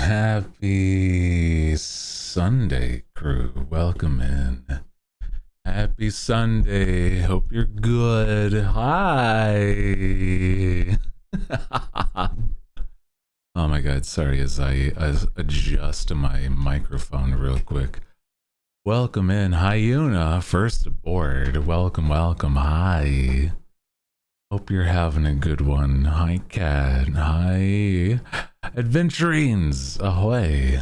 Happy Sunday, crew. Welcome in. Happy Sunday. Hope you're good. Hi. Oh my god, sorry as I adjust my microphone real quick. Welcome in, Hyuna, first aboard. Welcome, welcome. Hi. Hope you're having a good one. Hi, Cat. Hi. Adventurines, ahoy.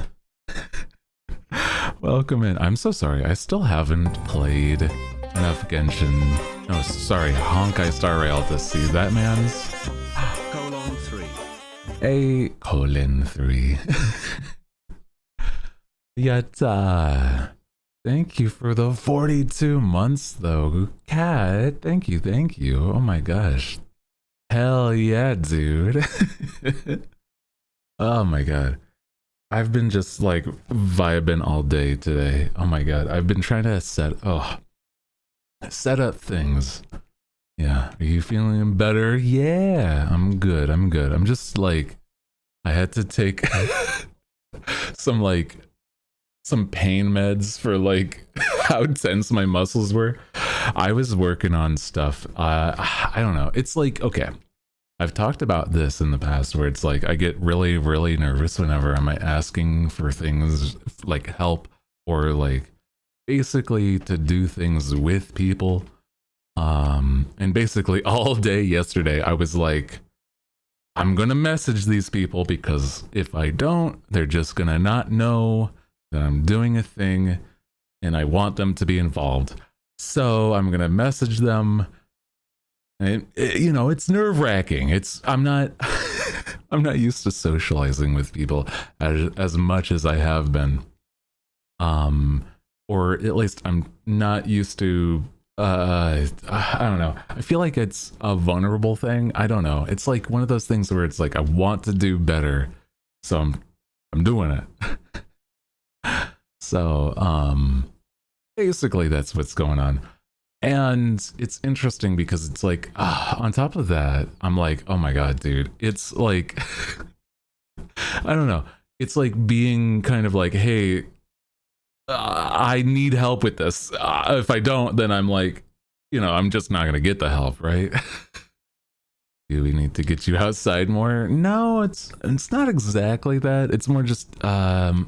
Welcome in. I'm so sorry. I still haven't played enough Genshin. No, sorry. Honkai Star Rail to see that man's. Colon 3. A colon 3. Yatta. Thank you for the 42 months, though. Cat, thank you, thank you. Oh my gosh. Hell yeah, dude. Oh my god. I've been just like vibing all day today. Oh my god. I've been trying to set up things. Yeah. Are you feeling better? Yeah. I'm good. I'm just like, I had to take some pain meds for like how tense my muscles were. I was working on stuff. I don't know. It's like, okay. I've talked about this in the past where it's like I get really, really nervous whenever I'm asking for things like help or like basically to do things with people. And basically all day yesterday, I was like, I'm going to message these people because if I don't, they're just going to not know that I'm doing a thing and I want them to be involved. So I'm going to message them. And you know, it's nerve-wracking. I'm not I'm not used to socializing with people as much as I have been. Or at least I'm not used to I don't know. I feel like it's a vulnerable thing. I don't know. It's like one of those things where it's like I want to do better. So I'm doing it. So basically that's what's going on. And it's interesting because it's like, on top of that, I'm like, oh my god, dude. It's like, I don't know. It's like being kind of like, hey, I need help with this. If I don't, then I'm like, you know, I'm just not going to get the help, right? Do we need to get you outside more? No, it's not exactly that. It's more just, well,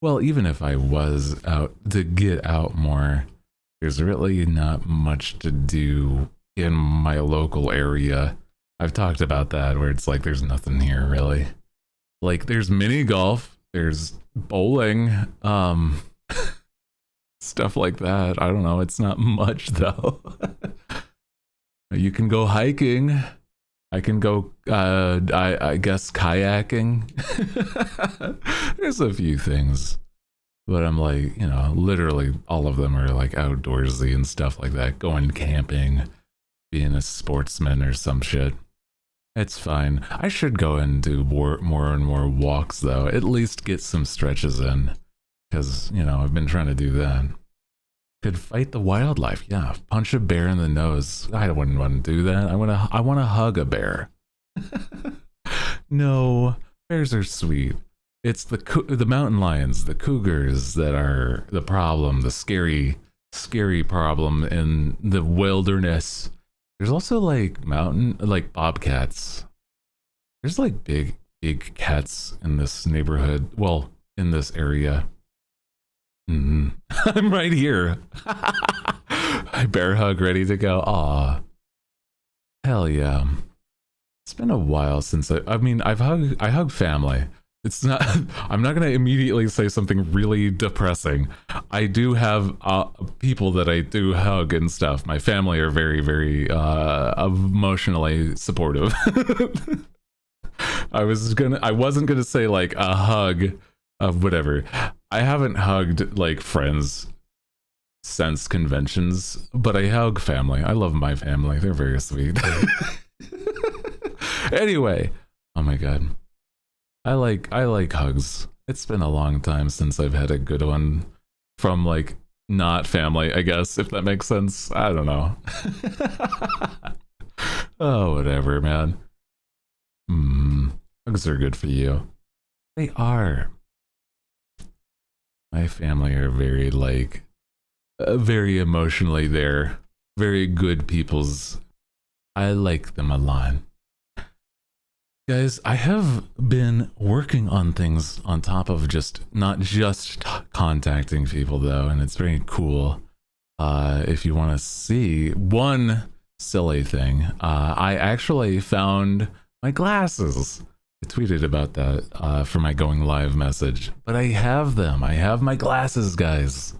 even if I was out to get out more, there's really not much to do in my local area. I've talked about that where it's like there's nothing here really. Like there's mini golf, there's bowling, stuff like that. I don't know, it's not much though. You can go hiking. I can go I guess kayaking. There's a few things. But I'm like, you know, literally all of them are like outdoorsy and stuff like that. Going camping, being a sportsman or some shit. It's fine. I should go and do more and more walks though. At least get some stretches in. Because, you know, I've been trying to do that. Could fight the wildlife, yeah. Punch a bear in the nose. I wouldn't want to do that. I want to hug a bear. No, bears are sweet. It's the mountain lions, the cougars that are the problem, the scary problem in the wilderness. There's also like bobcats. There's like big cats in this neighborhood. Well, in this area. I'm right here. Bear hug ready to go. Aw. Hell yeah. It's been a while since I hug family. It's not, I'm not going to immediately say something really depressing. I do have people that I do hug and stuff. My family are very, very emotionally supportive. I wasn't going to say like a hug of whatever. I haven't hugged like friends since conventions, but I hug family. I love my family. They're very sweet. Anyway, oh my god. I like hugs. It's been a long time since I've had a good one from like not family, I guess, if that makes sense. I don't know. Oh, whatever, man. Hugs are good for you. They are. My family are very like very emotionally there. Very good people's. I like them a lot. Guys, I have been working on things on top of just not just contacting people though, and it's very cool. If you want to see one silly thing, I actually found my glasses. I tweeted about that for my going live message, but I have them. I have my glasses, guys.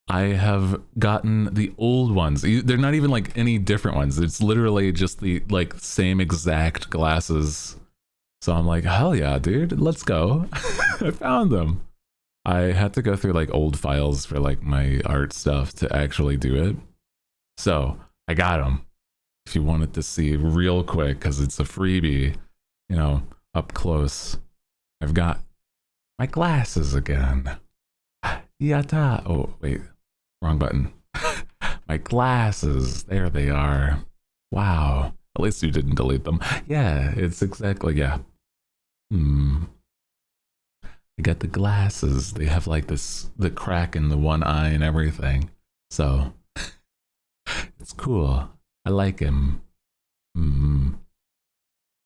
I have gotten the old ones. They're not even like any different ones. It's literally just the like same exact glasses. So I'm like, hell yeah, dude, let's go. I found them. I had to go through like old files for like my art stuff to actually do it. So I got them. If you wanted to see real quick, because it's a freebie, you know, up close, I've got my glasses again. Yata. Oh, wait. Wrong button. My glasses. There they are. Wow. At least you didn't delete them. Yeah, it's exactly, yeah. I got the glasses. They have like this, the crack in the one eye and everything. So, it's cool. I like him.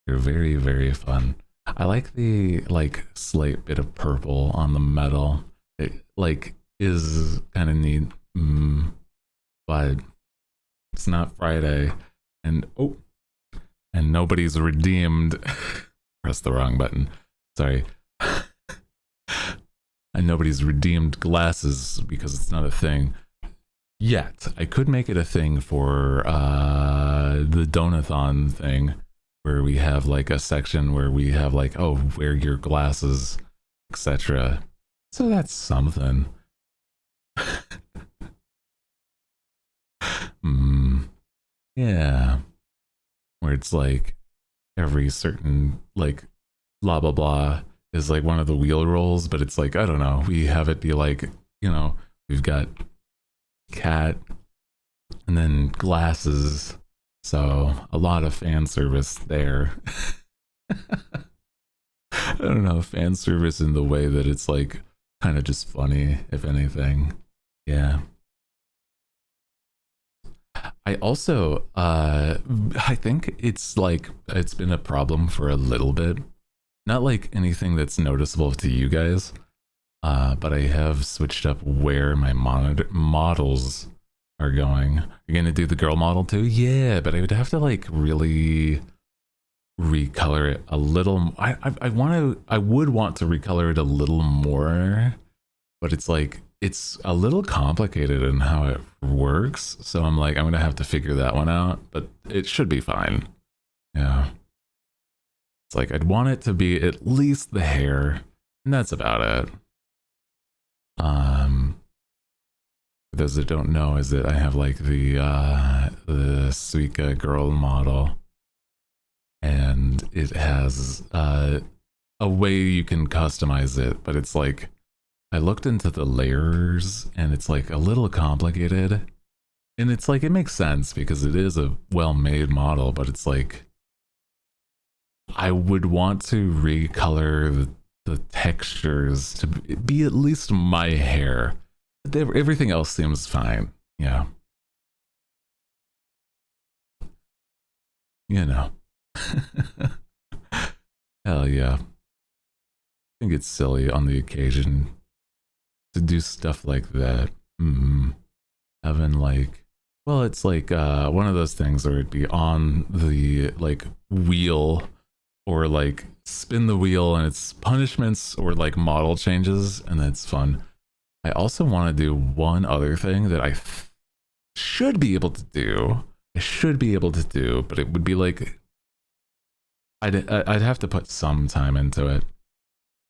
They're very, very fun. I like the like slight bit of purple on the metal. It like is kind of neat. But it's not Friday, and and nobody's redeemed. Press the wrong button. Sorry. And nobody's redeemed glasses because it's not a thing yet. I could make it a thing for the Donathon thing, where we have like a section where we have like, oh, wear your glasses, etc. So that's something. Yeah, where it's like every certain like blah blah blah is like one of the wheel rolls, but it's like, I don't know, we have it be like, you know, we've got cat and then glasses, so a lot of fan service there. I don't know, fan service in the way that it's like kind of just funny, if anything. Yeah. I also I think it's like it's been a problem for a little bit. Not like anything that's noticeable to you guys. But I have switched up where my models are going. You're gonna do the girl model too? Yeah, but I would have to like really recolor it a little. I would want to recolor it a little more, but it's like it's a little complicated in how it works. So I'm like, I'm gonna have to figure that one out, but it should be fine. Yeah. It's like I'd want it to be at least the hair, and that's about it. For those that don't know, is that I have like the Suica girl model, and it has a way you can customize it, but it's like I looked into the layers and it's like a little complicated, and it's like it makes sense because it is a well-made model, but it's like I would want to recolor the textures to be at least my hair. Everything else seems fine. Yeah. You know. Hell yeah. I think it's silly on the occasion to do stuff like that. Having like, well, it's like one of those things where it'd be on the like wheel, or like spin the wheel and it's punishments or like model changes, and that's fun. I also want to do one other thing that I should be able to do. But it would be like I'd have to put some time into it.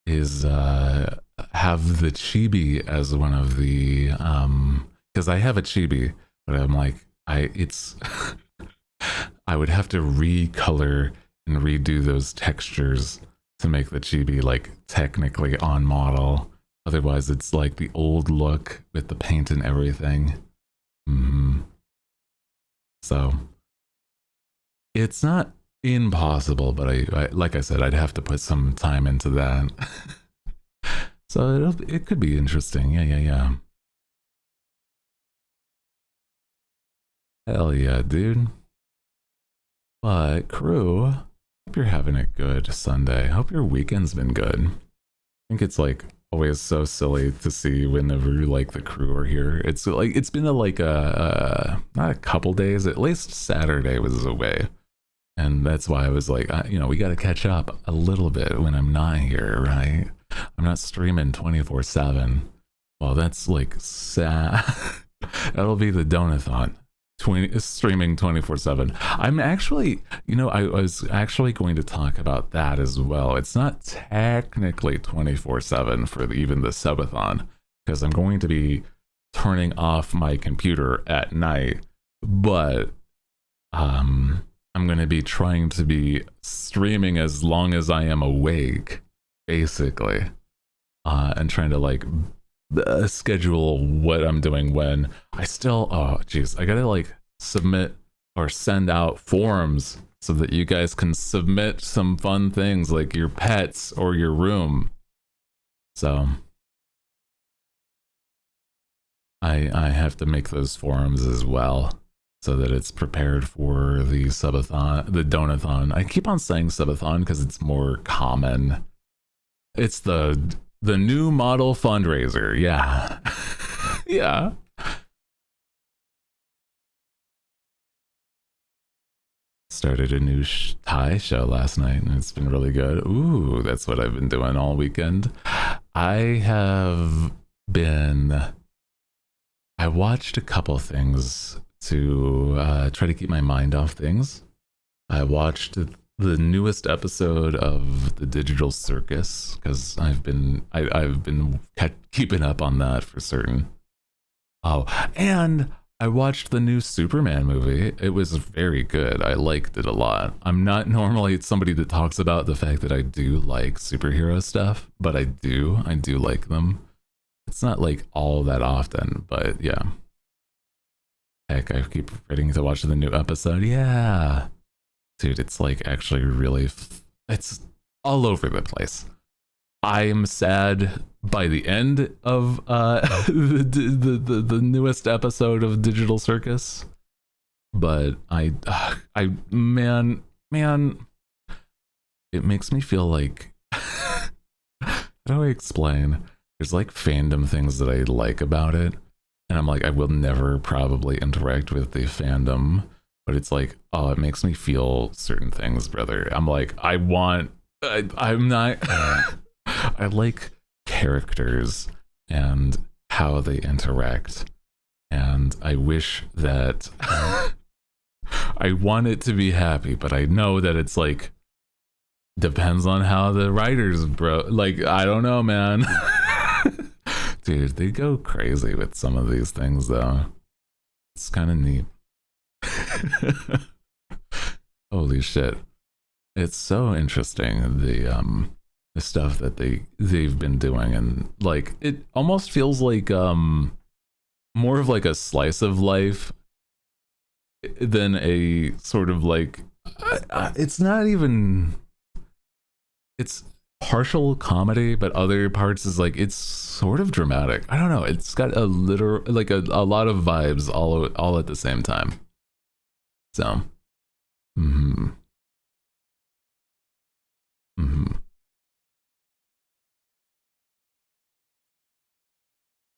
Is have the chibi as one of the because I have a chibi, but I'm like it's I would have to recolor and redo those textures to make the chibi like technically on model. Otherwise it's like the old look with the paint and everything. So it's not impossible, but I like I said, I'd have to put some time into that. So it could be interesting. Yeah. Hell yeah, dude. But crew, hope you're having a good Sunday. Hope your weekend's been good. I think it's like always so silly to see whenever like the crew are here. It's like it's been not a couple days, at least Saturday was away. And that's why I was like, we got to catch up a little bit when I'm not here, right? I'm not streaming 24/7. Well, that's like sad. That'll be the donathon. Streaming 24/7. I'm actually, I was actually going to talk about that as well. It's not technically 24/7 for even the subathon, because I'm going to be turning off my computer at night, but I'm going to be trying to be streaming as long as I am awake, basically, and trying to like schedule what I'm doing when I gotta like submit or send out forms so that you guys can submit some fun things like your pets or your room. So I have to make those forms as well so that it's prepared for the subathon, the donathon. I keep on saying subathon because it's more common. It's the new model fundraiser. Yeah. Yeah. Started a new Thai show last night and it's been really good. Ooh, that's what I've been doing all weekend. I watched a couple things to try to keep my mind off things. I watched the newest episode of The Digital Circus because I've been keeping up on that for certain. Oh, and I watched the new Superman movie. It was very good. I liked it a lot. I'm not normally somebody that talks about the fact that I do like superhero stuff, but I do like them. It's not like all that often, but yeah. Heck, I keep forgetting to watch the new episode. Yeah. Dude, it's like actually really, it's all over the place. I am sad by the end of the newest episode of Digital Circus, but man, it makes me feel like, how do I explain? There's like fandom things that I like about it, and I'm like, I will never probably interact with the fandom, but it's like, oh, it makes me feel certain things, brother. I'm like, I'm not, I like characters and how they interact, and I wish that I want it to be happy, but I know that it's like depends on how the writers, bro. Like, I don't know, man. Dude, they go crazy with some of these things, though. It's kind of neat. Holy shit. It's so interesting, the stuff that they've been doing, and like it almost feels like more of like a slice of life than a sort of like it's not even, it's partial comedy, but other parts is like it's sort of dramatic. I don't know, it's got a lot of vibes all at the same time. So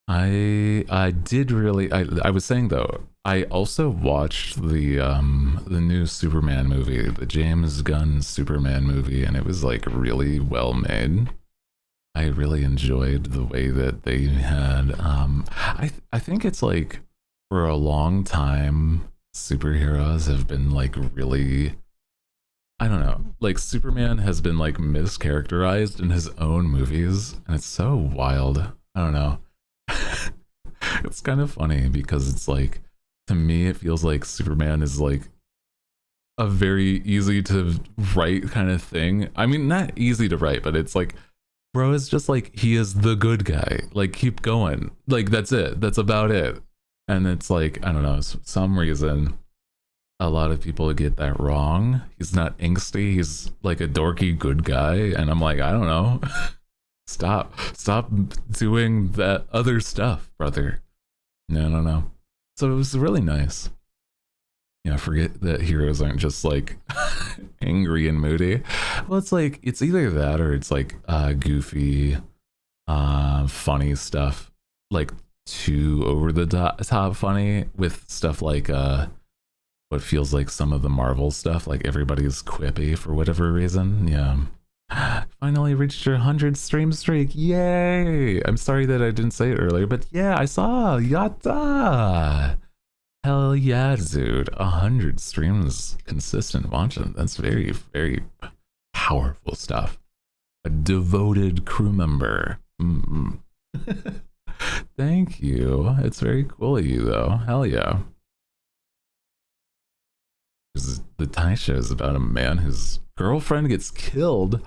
I did really, I was saying though, I also watched the new Superman movie, the James Gunn Superman movie, and it was like really well made. I really enjoyed the way that they had I think it's like for a long time superheroes have been like really, I don't know, like Superman has been like mischaracterized in his own movies, and it's so wild. I don't know. It's kind of funny because it's like, to me it feels like Superman is like a very easy to write kind of thing. I mean, not easy to write, but it's like, bro, it's just like, he is the good guy, like keep going, like that's it, that's about it. And it's like, I don't know, some reason a lot of people get that wrong. He's not angsty. He's like a dorky good guy, and I'm like, I don't know. Stop doing that other stuff, brother. No. So it was really nice. Yeah, forget that heroes aren't just like angry and moody. Well, it's like it's either that or it's like goofy, funny stuff, like too over the top funny with stuff like what feels like some of the Marvel stuff, like everybody's quippy for whatever reason. Yeah. Finally reached your 100 stream streak. Yay! I'm sorry that I didn't say it earlier, but yeah, I saw. Yatta! Hell yeah, dude. 100 streams consistent watching. That's very, very powerful stuff. A devoted crew member. Thank you. It's very cool of you, though. Hell yeah. The Tai show is about a man whose girlfriend gets killed,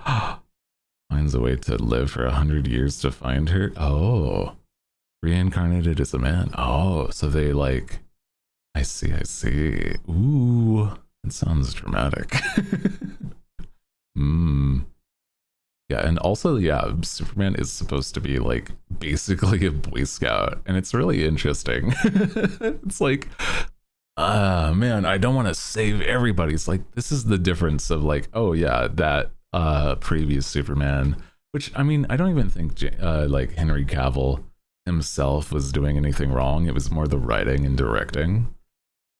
finds a way to live for 100 years to find her. Oh, reincarnated as a man. Oh, so they like, I see. Ooh, it sounds dramatic. Yeah, and also, yeah, Superman is supposed to be like basically a Boy Scout, and it's really interesting. It's like, man, I don't want to save everybody. It's like, this is the difference of like, oh yeah, that previous Superman, which I mean, I don't even think like Henry Cavill himself was doing anything wrong. It was more the writing and directing.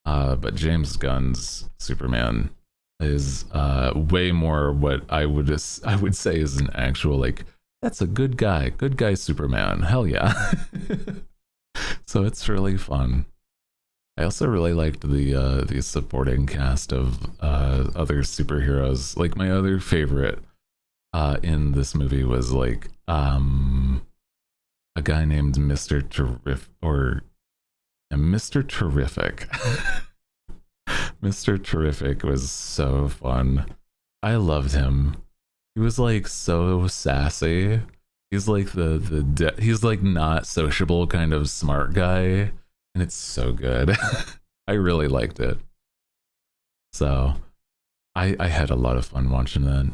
But James Gunn's Superman is way more what I would say is an actual like, that's a good guy Superman. Hell yeah. So it's really fun. I also really liked the supporting cast of other superheroes. Like my other favorite in this movie was like a guy named Mr. Mr. Terrific. Mr. Terrific was so fun. I loved him. He was like so sassy. He's like he's like not sociable kind of smart guy. And it's so good. I really liked it. So I had a lot of fun watching that.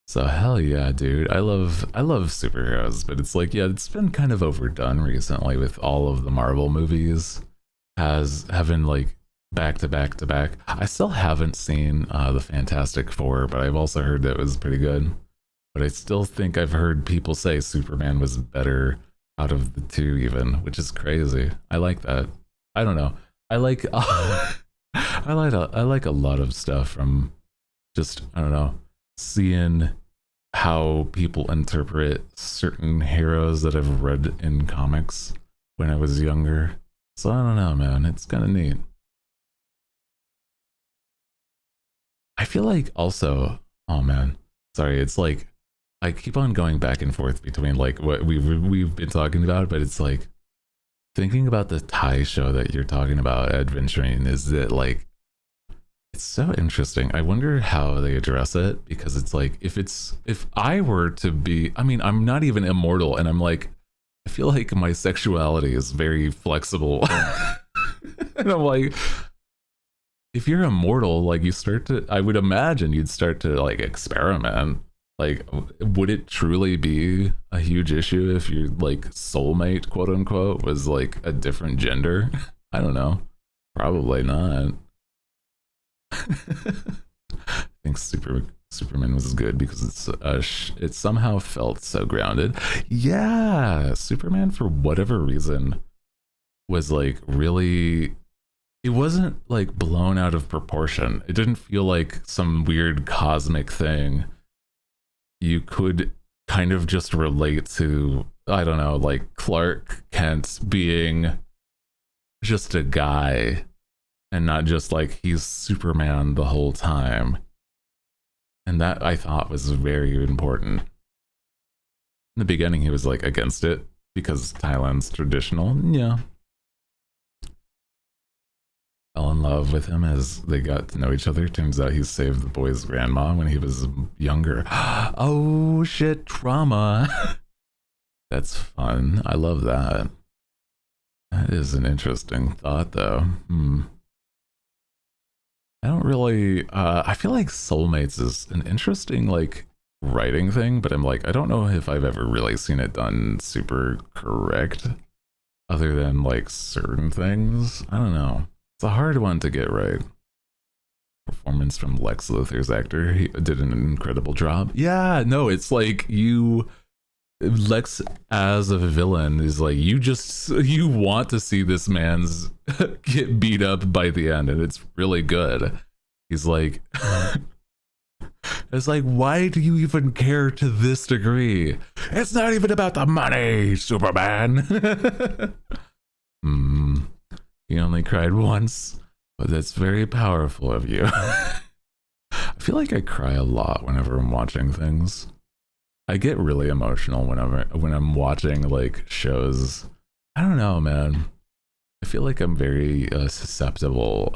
So hell yeah, dude. I love superheroes, but it's like, yeah, it's been kind of overdone recently with all of the Marvel movies having like back to back to back. I still haven't seen the Fantastic Four, but I've also heard that it was pretty good. But I still think I've heard people say Superman was better out of the two even, which is crazy. I like that. I don't know. I like I like a lot of stuff from just, I don't know, seeing how people interpret certain heroes that I've read in comics when I was younger. So I don't know, man. It's kind of neat. I feel like also, oh man, sorry, it's like I keep on going back and forth between like what we've been talking about, but it's like thinking about the Tai show that you're talking about, adventuring, is that like it's so interesting. I wonder how they address it, because it's like if I were to be, I mean, I'm not even immortal, and I'm like, I feel like my sexuality is very flexible. And I'm like, if you're immortal, like you start to, I would imagine you'd start to like experiment. Like, would it truly be a huge issue if your like soulmate, quote unquote, was like a different gender? I don't know. Probably not. I think Superman was good because it somehow felt so grounded. Yeah, Superman for whatever reason was like really. It wasn't like blown out of proportion. It didn't feel like some weird cosmic thing. You could kind of just relate to, I don't know, like Clark Kent being just a guy and not just like he's Superman the whole time. And that I thought was very important. In the beginning, he was like against it because Thailand's traditional. Yeah. Fell in love with him as they got to know each other. Turns out he saved the boy's grandma when he was younger. Oh shit, trauma. That's fun. I love that. That is an interesting thought, though. I don't really. I feel like Soulmates is an interesting like writing thing, but I'm like, I don't know if I've ever really seen it done super correct, other than like certain things. I don't know. It's a hard one to get right. Performance from Lex Luthor's actor, he did an incredible job. Yeah, no, it's like you. Lex as a villain is like you want to see this man's get beat up by the end, and it's really good. He's like it's like, why do you even care to this degree? It's not even about the money, Superman. He only cried once, but that's very powerful of you. I feel like I cry a lot whenever I'm watching things. I get really emotional when I'm watching like shows. I don't know, man. I feel like I'm very susceptible.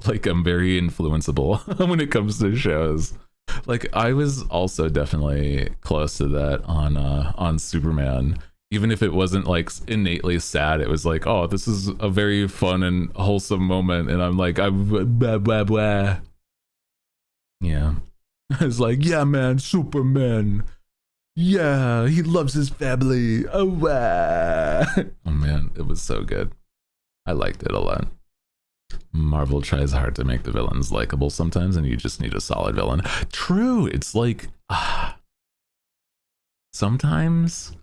Like I'm very influenceable when it comes to shows. Like I was also definitely close to that on Superman. Even if it wasn't like innately sad, it was like, oh, this is a very fun and wholesome moment, and I'm like, I'm blah blah blah. Yeah, I was like, yeah, man, Superman. Yeah, he loves his family. Oh, wow. Oh man, it was so good. I liked it a lot. Marvel tries hard to make the villains likable sometimes, and you just need a solid villain. True, it's like sometimes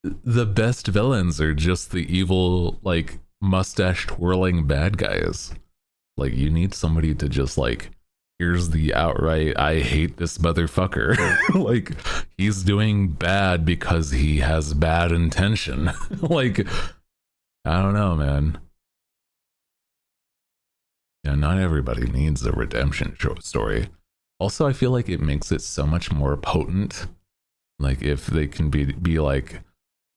the best villains are just the evil, like mustache twirling bad guys. Like you need somebody to just like, here's the outright, I hate this motherfucker. Like he's doing bad because he has bad intention. Like I don't know, man. Yeah, not everybody needs a redemption story. Also, I feel like it makes it so much more potent. Like if they can be like,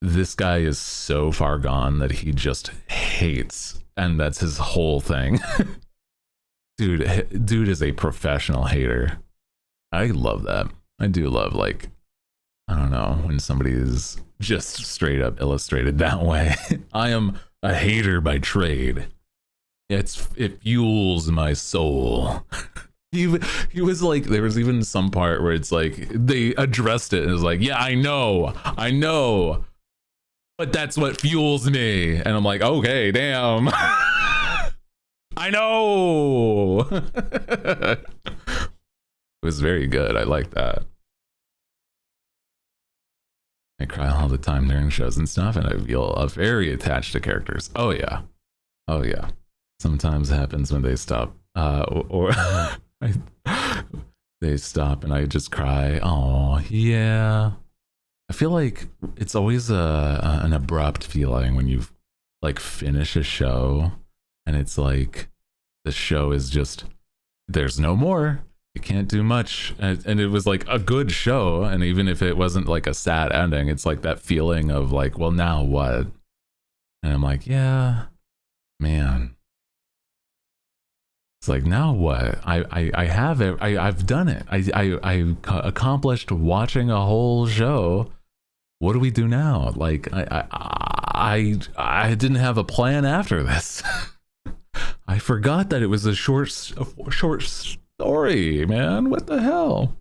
this guy is so far gone that he just hates, and that's his whole thing. Dude is a professional hater. I love that. I do love, like, I don't know, when somebody is just straight up illustrated that way. I am a hater by trade. It fuels my soul. He was like, there was even some part where it's like they addressed it and it was like, yeah, I know, but that's what fuels me. And I'm like, okay, damn. I know. It was very good. I like that. I cry all the time during shows and stuff, and I feel very attached to characters. Oh yeah. Oh yeah. Sometimes it happens when they stop, or they stop and I just cry. Oh yeah. I feel like it's always an abrupt feeling when you like finish a show and it's like the show is just, there's no more, you can't do much, and it was like a good show, and even if it wasn't like a sad ending, it's like that feeling of like, well, now what? And I'm like, yeah, man. It's like, now what? I have it. I've done it. I accomplished watching a whole show. What do we do now? Like I didn't have a plan after this. I forgot that it was a short story, man. What the hell?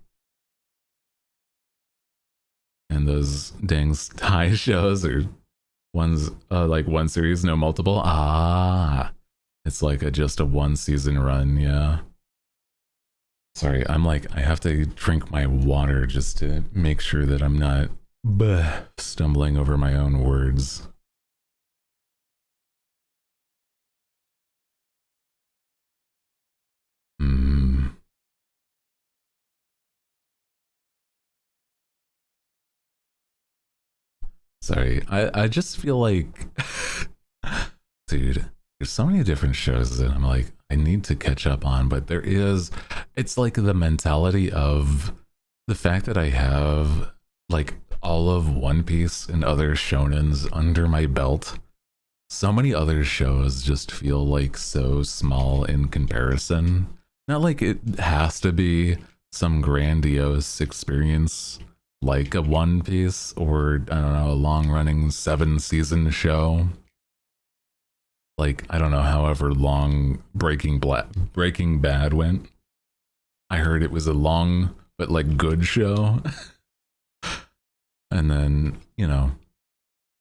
And those dang Thai shows are ones like one series, no multiple. It's like just a one season run, yeah. Sorry, I'm like, I have to drink my water just to make sure that I'm not stumbling over my own words. Sorry, I just feel like, dude, there's so many different shows that I'm like, I need to catch up on, but it's like the mentality of the fact that I have like all of One Piece and other shonens under my belt. So many other shows just feel like so small in comparison. Not like it has to be some grandiose experience like a One Piece or, I don't know, a long running 7-season show. like I don't know, however long Breaking Bad went. I heard it was a long but like good show. And then, you know,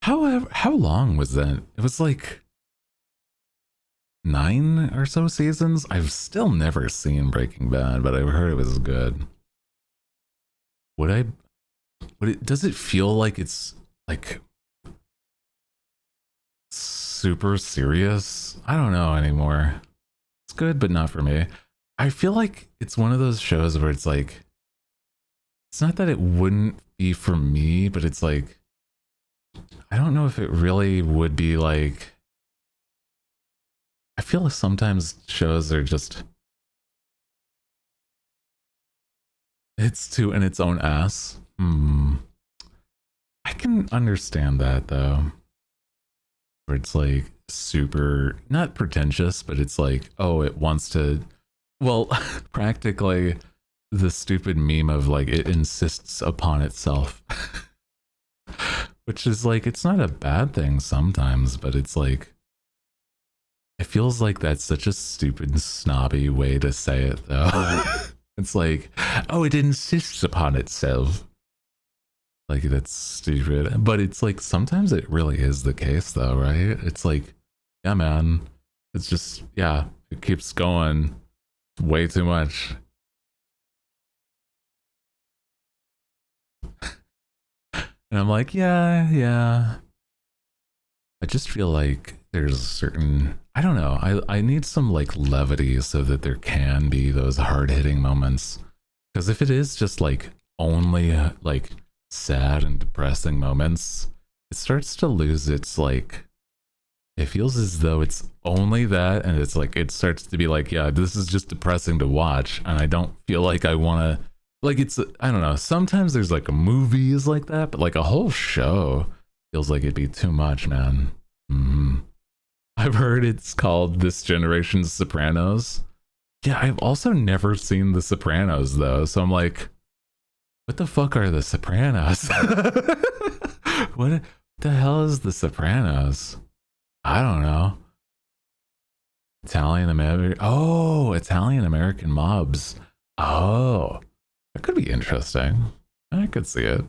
how long was that? It was like 9 or so seasons. I've still never seen Breaking Bad, but I heard it was good. Does it feel like it's like super serious? I don't know anymore. It's good, but not for me. I feel like it's one of those shows where it's like, it's not that it wouldn't be for me, but it's like, I don't know if it really would be like, I feel like sometimes shows are just, it's too in its own ass. I can understand that though. Where it's like super, not pretentious, but it's like, oh, it wants to, well, practically the stupid meme of like, it insists upon itself. Which is like, it's not a bad thing sometimes, but it's like, it feels like that's such a stupid, snobby way to say it, though. It's like, oh, it insists upon itself. Like, that's stupid. But it's like, sometimes it really is the case, though, right? It's like, yeah, man. It's just, yeah, it keeps going way too much. And I'm like, yeah. I just feel like there's a certain, I don't know, I need some like levity so that there can be those hard hitting moments. Because if it is just like only like sad and depressing moments, it starts to lose its like, it feels as though it's only that, and it's like, it starts to be like, yeah, this is just depressing to watch, and I don't feel like I want to, like, it's, I don't know, sometimes there's like a movies like that, but like a whole show feels like it'd be too much, man. I've heard it's called This Generation's Sopranos. Yeah, I've also never seen The Sopranos, though, so I'm like, what the fuck are The Sopranos? What the hell is The Sopranos? I don't know. Italian American mobs. Oh, that could be interesting. I could see it.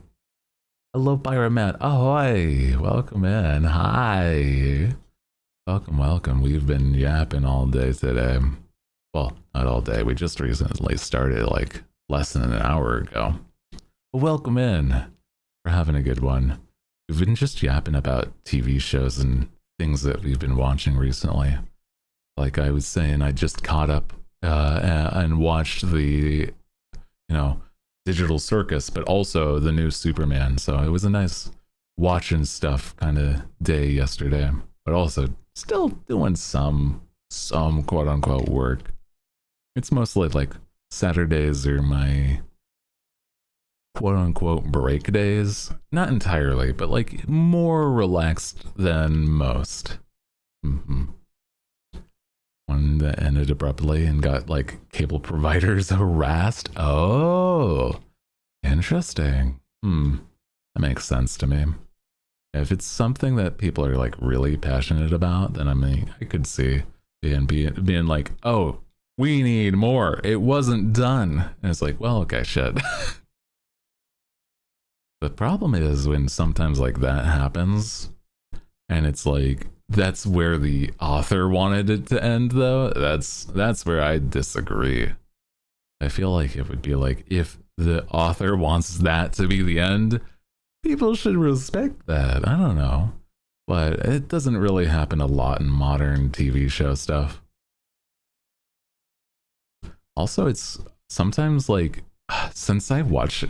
Hello, Pyroman. Ahoy! Welcome in. Hi. Welcome. We've been yapping all day today. Well, not all day. We just recently started like less than an hour ago. But welcome in. We're having a good one. We've been just yapping about TV shows and things that we've been watching recently. Like I was saying, I just caught up and watched the, Digital Circus, but also the new Superman. So it was a nice watching stuff kind of day yesterday, but also still doing some quote unquote work. It's mostly like Saturdays are my quote unquote break days. Not entirely, but like more relaxed than most. One that ended abruptly and got like cable providers harassed. Oh, interesting. That makes sense to me. If it's something that people are like really passionate about, then I mean, I could see being like, oh, we need more. It wasn't done. And it's like, well, okay, shit. The problem is when sometimes like that happens and it's like, that's where the author wanted it to end, though. That's where I disagree. I feel like it would be like, if the author wants that to be the end, people should respect that. I don't know. But it doesn't really happen a lot in modern TV show stuff. Also, it's sometimes like, since I watch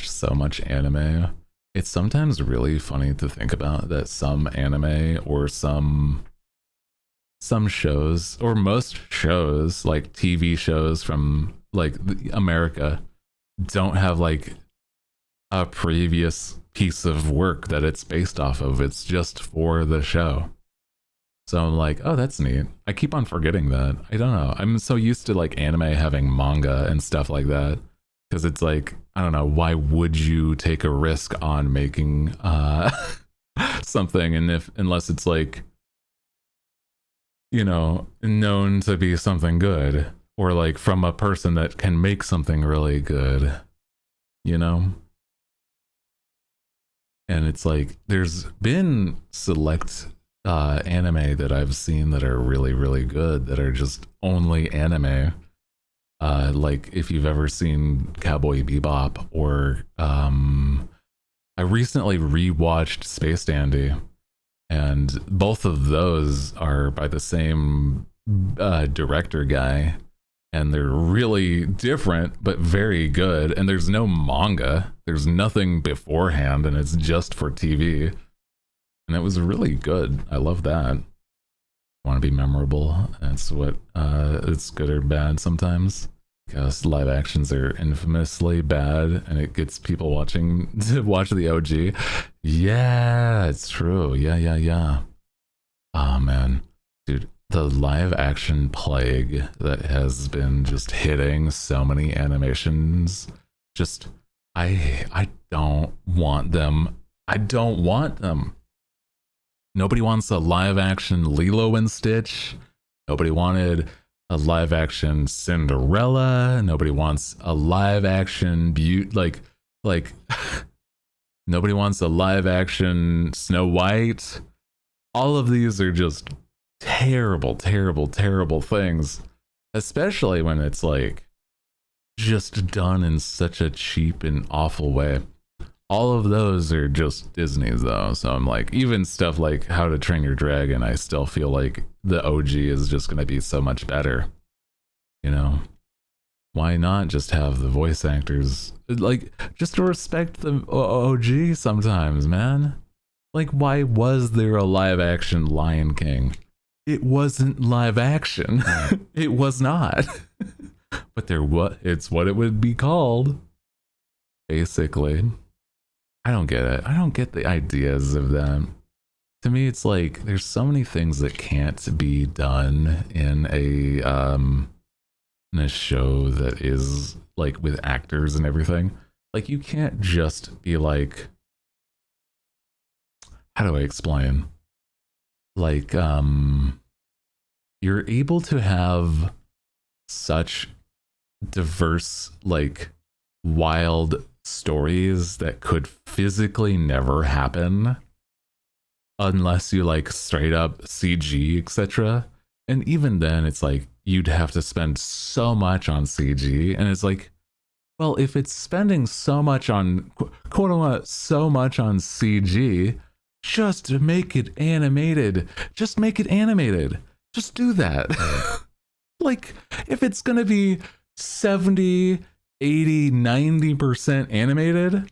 so much anime, it's sometimes really funny to think about that some anime or some shows, or most shows, like TV shows from like America, don't have like a previous piece of work that it's based off of. It's just for the show. So I'm like, oh, that's neat. I keep on forgetting that. I don't know. I'm so used to like anime having manga and stuff like that. Because it's like, I don't know, why would you take a risk on making something, and if unless it's like, you know, known to be something good, or like from a person that can make something really good, you know. And it's like there's been select anime that I've seen that are really really good, that are just only anime. Like if you've ever seen Cowboy Bebop, or I recently rewatched Space Dandy, and both of those are by the same director guy, and they're really different but very good. And there's no manga, there's nothing beforehand, and it's just for TV, and it was really good. I love that. Want to be memorable, that's what it's good or bad sometimes, because live actions are infamously bad, and it gets people watching to watch the OG. Yeah, it's true. Yeah. Oh man, dude, the live action plague that has been just hitting so many animations. Just I don't want them. I don't want them. Nobody wants a live action Lilo and Stitch. Nobody wanted a live action Cinderella. Nobody wants a live action like nobody wants a live action Snow White. All of these are just terrible, terrible, terrible things, especially when it's like just done in such a cheap and awful way. All of those are just Disney's though, so I'm like, even stuff like How to Train Your Dragon, I still feel like the OG is just going to be so much better, you know. Why not just have the voice actors, like, just to respect the OG sometimes, man? Like, why was there a live action Lion King? It wasn't live action. It was not. But it's what it would be called, basically. I don't get it. I don't get the ideas of them. To me, it's like there's so many things that can't be done in a show that is like with actors and everything. Like you can't just be like, how do I explain? Like you're able to have such diverse, like wild stories that could physically never happen unless you like straight up CG, etc. And even then it's like you'd have to spend so much on CG, and it's like, well, if it's spending so much on quote unquote so much on CG, just make it animated. Just make it animated. Just do that. Like if it's gonna be 70, 80, 90% animated,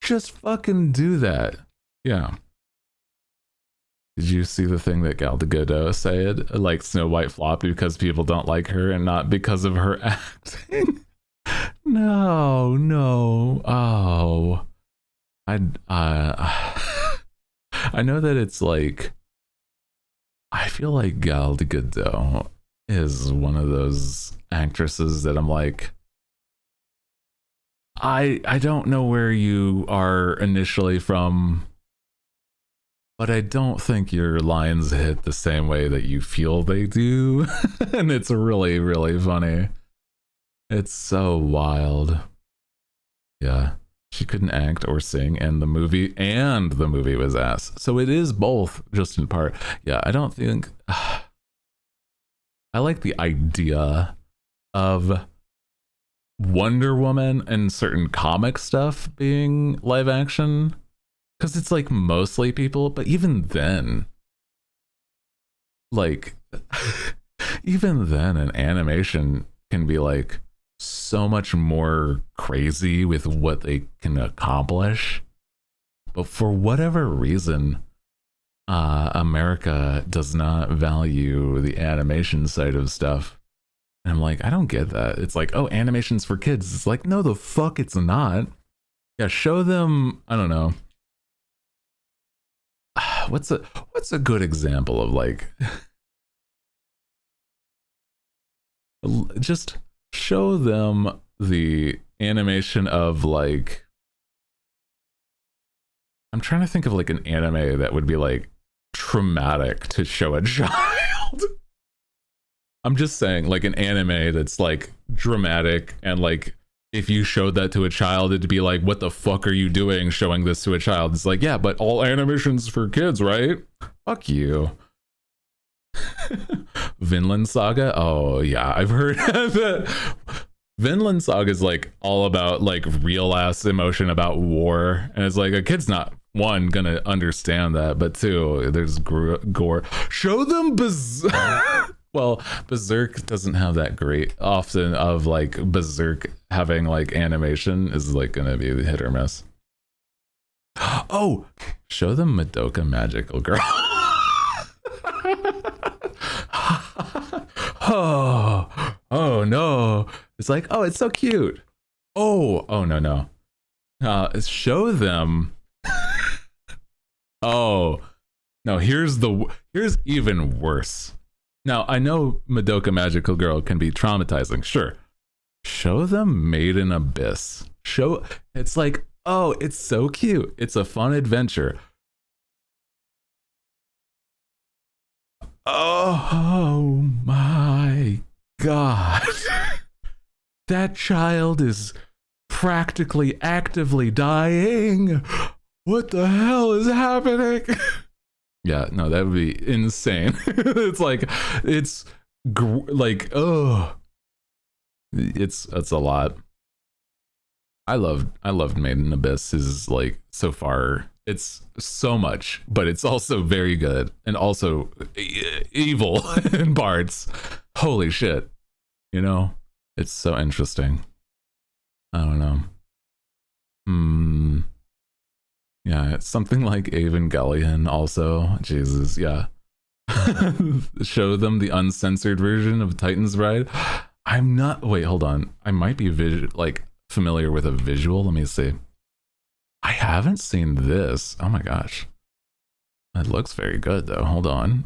just fucking do that. Yeah. Did you see the thing that Gal Gadot said? Like Snow White flopped because people don't like her and not because of her acting. No. Oh. I know that it's like, I feel like Gal Gadot is one of those actresses that I'm like, I don't know where you are initially from, but I don't think your lines hit the same way that you feel they do. And it's really, really funny. It's so wild. Yeah. She couldn't act or sing, and the movie was ass. So it is both, just in part. Yeah, I don't think I like the idea of Wonder Woman and certain comic stuff being live action, because it's like mostly people, but even then, like even then an animation can be like so much more crazy with what they can accomplish. But for whatever reason, America does not value the animation side of stuff. And I'm like, I don't get that. It's like, oh, animation's for kids. It's like, no, the fuck it's not. Yeah, show them, I don't know. What's a good example of like just show them the animation of like I'm trying to think of like an anime that would be like traumatic to show a child. I'm just saying, like an anime that's like dramatic, and like if you showed that to a child, it'd be like, what the fuck are you doing showing this to a child? It's like, yeah, but all animation's for kids, right? Fuck you. Vinland Saga? Oh yeah, I've heard that. Vinland Saga is like all about like real ass emotion about war, and it's like a kid's not one gonna understand that, but two, there's gore. Show them well, Berserk doesn't have that great often of like Berserk having like animation is like gonna be hit or miss. Oh, show them Madoka Magical Girl. Oh no, it's like, oh, it's so cute. Oh no show them. Oh no, here's even worse. Now, I know Madoka Magical Girl can be traumatizing, sure. Show them Made in Abyss. It's like, oh, it's so cute. It's a fun adventure. Oh my god. That child is practically actively dying. What the hell is happening? Yeah, no, that would be insane. It's like, it's like, oh, it's a lot. I loved Made in Abyss. Is like, so far it's so much, but it's also very good and also evil in parts. Holy shit, you know, it's so interesting. I don't know. Yeah, it's something like Evangelion also. Jesus, yeah. Show them the uncensored version of Titan's Bride. I'm not, wait, hold on. I might be like familiar with a visual. Let me see. I haven't seen this. Oh my gosh. It looks very good though. Hold on.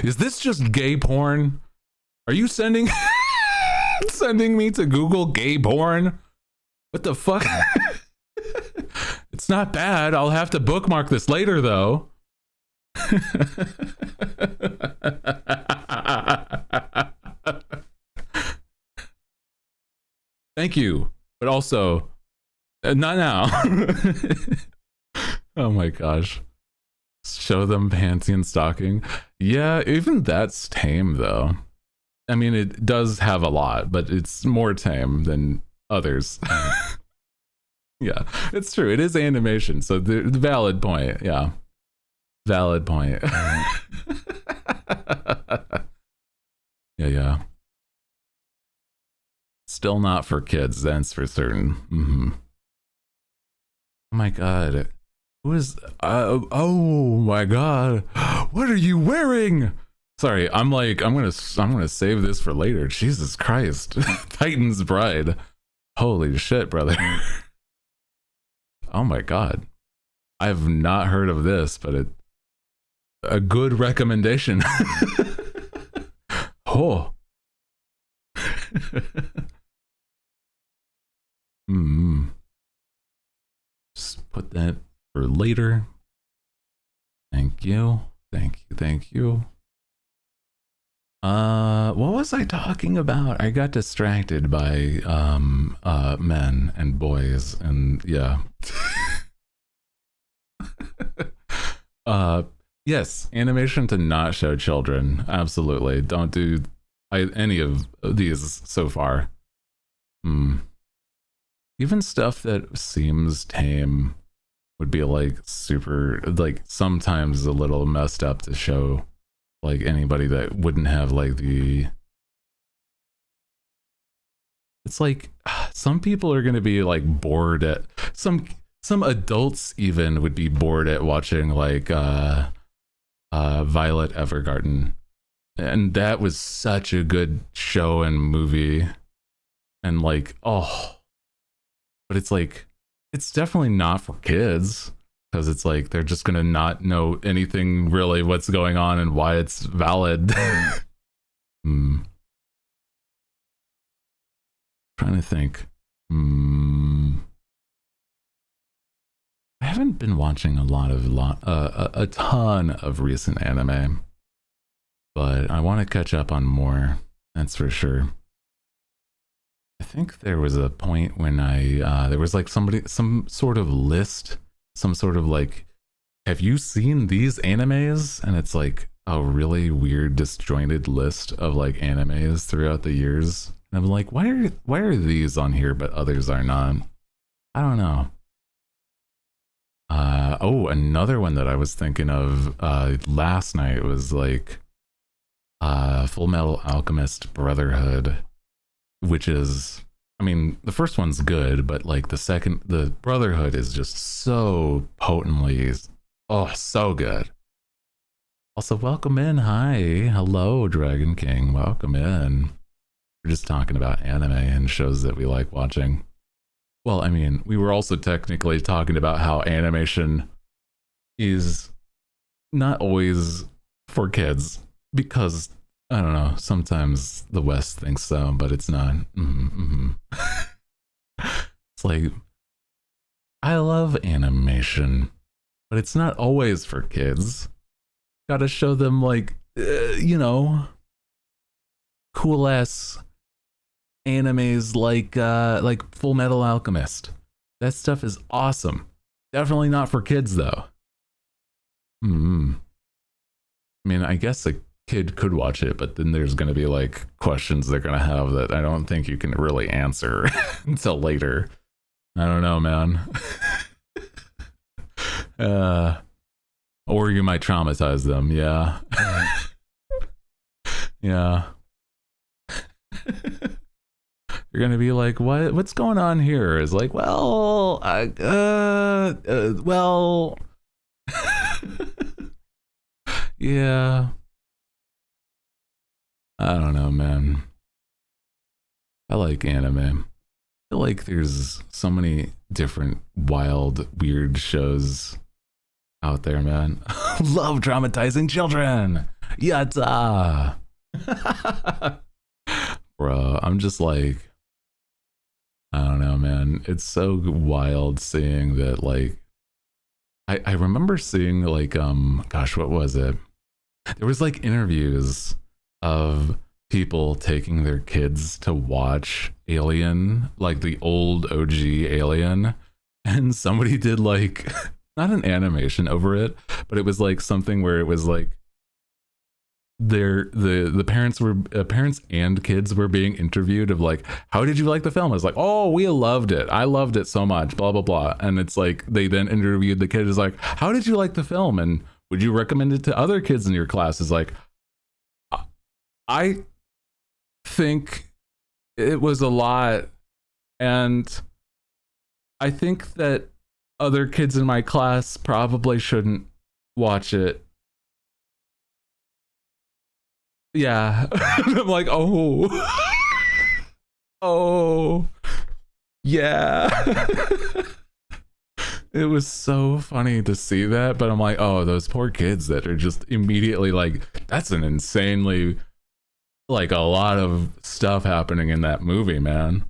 Is this just gay porn? Are you sending me to Google gay porn? What the fuck? It's not bad. I'll have to bookmark this later though. Thank you, but also not now. Oh my gosh. Show them panty stocking. Yeah, even that's tame though. I mean, it does have a lot, but it's more tame than others. Yeah, it's true. It is animation, so the valid point. Yeah, valid point. Yeah. Still not for kids. That's for certain. Oh my god, who is? Oh my god, what are you wearing? Sorry, I'm gonna save this for later. Jesus Christ, Titan's Bride. Holy shit, brother. Oh my god, I've not heard of this, but a good recommendation. Oh. Just put that for later. Thank you. What was I talking about? I got distracted by men and boys, and yeah. Yes, animation to not show children. Absolutely. Don't do any of these so far. Even stuff that seems tame would be like super, like sometimes a little messed up to show like anybody that wouldn't have like the, it's like some people are going to be like bored at some adults even would be bored at watching like Violet Evergarden, and that was such a good show and movie, and like, oh, but it's like, it's definitely not for kids, because it's like they're just gonna not know anything really what's going on and why it's valid. Trying to think. I haven't been watching a ton of recent anime, but I want to catch up on more. That's for sure. I think there was a point when there was like some sort of list, some sort of like, have you seen these animes? And it's like a really weird, disjointed list of like animes throughout the years. And I'm like, why are these on here but others are not? I don't know. Oh, another one that I was thinking of last night was like Full Metal Alchemist Brotherhood, which is, I mean, the first one's good, but like the Brotherhood is just so potently, oh, so good. Also, welcome in. Hi. Hello, Dragon King. Welcome in. We're just talking about anime and shows that we like watching. Well, I mean, we were also technically talking about how animation is not always for kids because, I don't know, sometimes the West thinks so, but it's not. It's like, I love animation, but it's not always for kids. Gotta show them, like, you know, cool ass animes like Full Metal Alchemist. That stuff is awesome. Definitely not for kids though. I mean, I guess a kid could watch it, but then there's going to be like questions they're going to have that I don't think you can really answer until later. I don't know, man. Or you might traumatize them. Yeah. Yeah. You're gonna be like, what's going on here? Is like, well, well, yeah. I don't know, man. I like anime. I feel like there's so many different wild, weird shows out there, man. Love traumatizing children. Yatta. Bro, I'm just like, I don't know, man. It's so wild seeing that, like, I remember seeing, like, gosh, what was it? There was, like, interviews of people taking their kids to watch Alien, like the old OG Alien, and somebody did, like, not an animation over it, but it was, like, something where it was, like, the parents and kids were being interviewed of like, how did you like the film? I was like, oh, we loved it. I loved it so much, blah blah blah. And it's like they then interviewed the kid is like, how did you like the film and would you recommend it to other kids in your class? Is like, I think it was a lot, and I think that other kids in my class probably shouldn't watch it. Yeah. I'm like, oh. Oh. Yeah. It was so funny to see that, but I'm like, oh, those poor kids that are just immediately like, that's an insanely, like, a lot of stuff happening in that movie, man.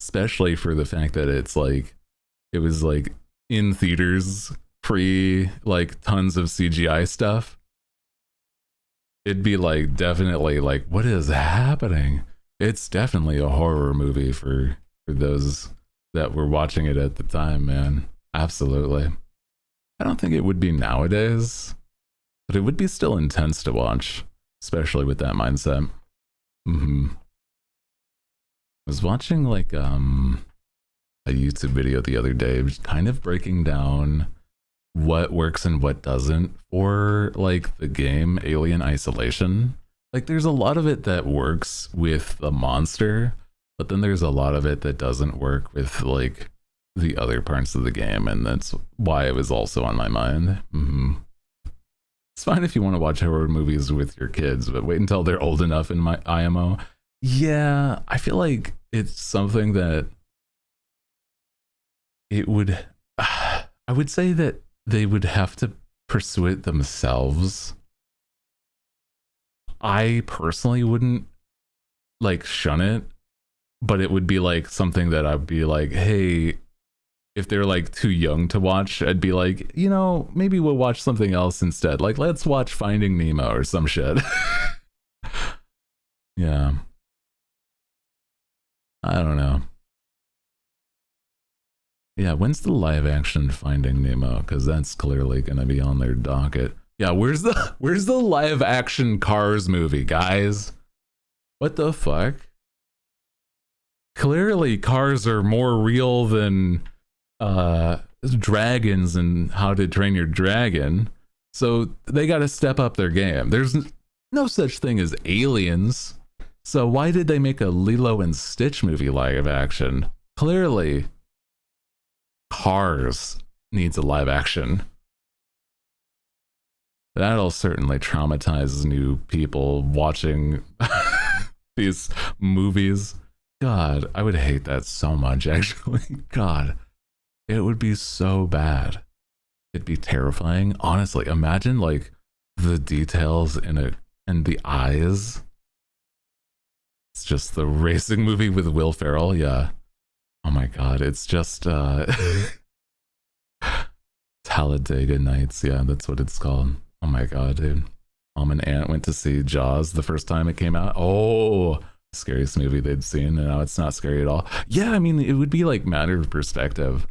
Especially for the fact that it's like, it was like in theaters, pre like tons of CGI stuff. It'd be like definitely like, what is happening? It's definitely a horror movie for those that were watching it at the time, man. Absolutely. I don't think it would be nowadays, but it would be still intense to watch, especially with that mindset. I was watching like a YouTube video the other day, kind of breaking down what works and what doesn't for like the game Alien Isolation. Like there's a lot of it that works with the monster, but then there's a lot of it that doesn't work with like the other parts of the game, and that's why it was also on my mind. It's fine if you want to watch horror movies with your kids, but wait until they're old enough in my IMO. Yeah, I feel like it's something that it would I would say that they would have to pursue it themselves. I personally wouldn't like shun it, but it would be like something that I'd be like, hey, if they're like too young to watch, I'd be like, you know, maybe we'll watch something else instead. Like, let's watch Finding Nemo or some shit. Yeah. I don't know. Yeah, when's the live action Finding Nemo? Because that's clearly gonna be on their docket. Yeah, where's the live action Cars movie, guys? What the fuck? Clearly cars are more real than dragons and How to Train Your Dragon. So they gotta step up their game. There's no such thing as aliens. So why did they make a Lilo and Stitch movie live action? Clearly Cars needs a live action. That'll certainly traumatize new people watching these movies. God, I would hate that so much, actually. God, it would be so bad. It'd be terrifying. Honestly, imagine like the details in it and the eyes. It's just the racing movie with Will Ferrell. Yeah. Oh my God, it's just Talladega Nights. Yeah, that's what it's called. Oh my God, dude. Mom and Aunt went to see Jaws the first time it came out. Oh, scariest movie they'd seen, and now it's not scary at all. Yeah, I mean, it would be like matter of perspective.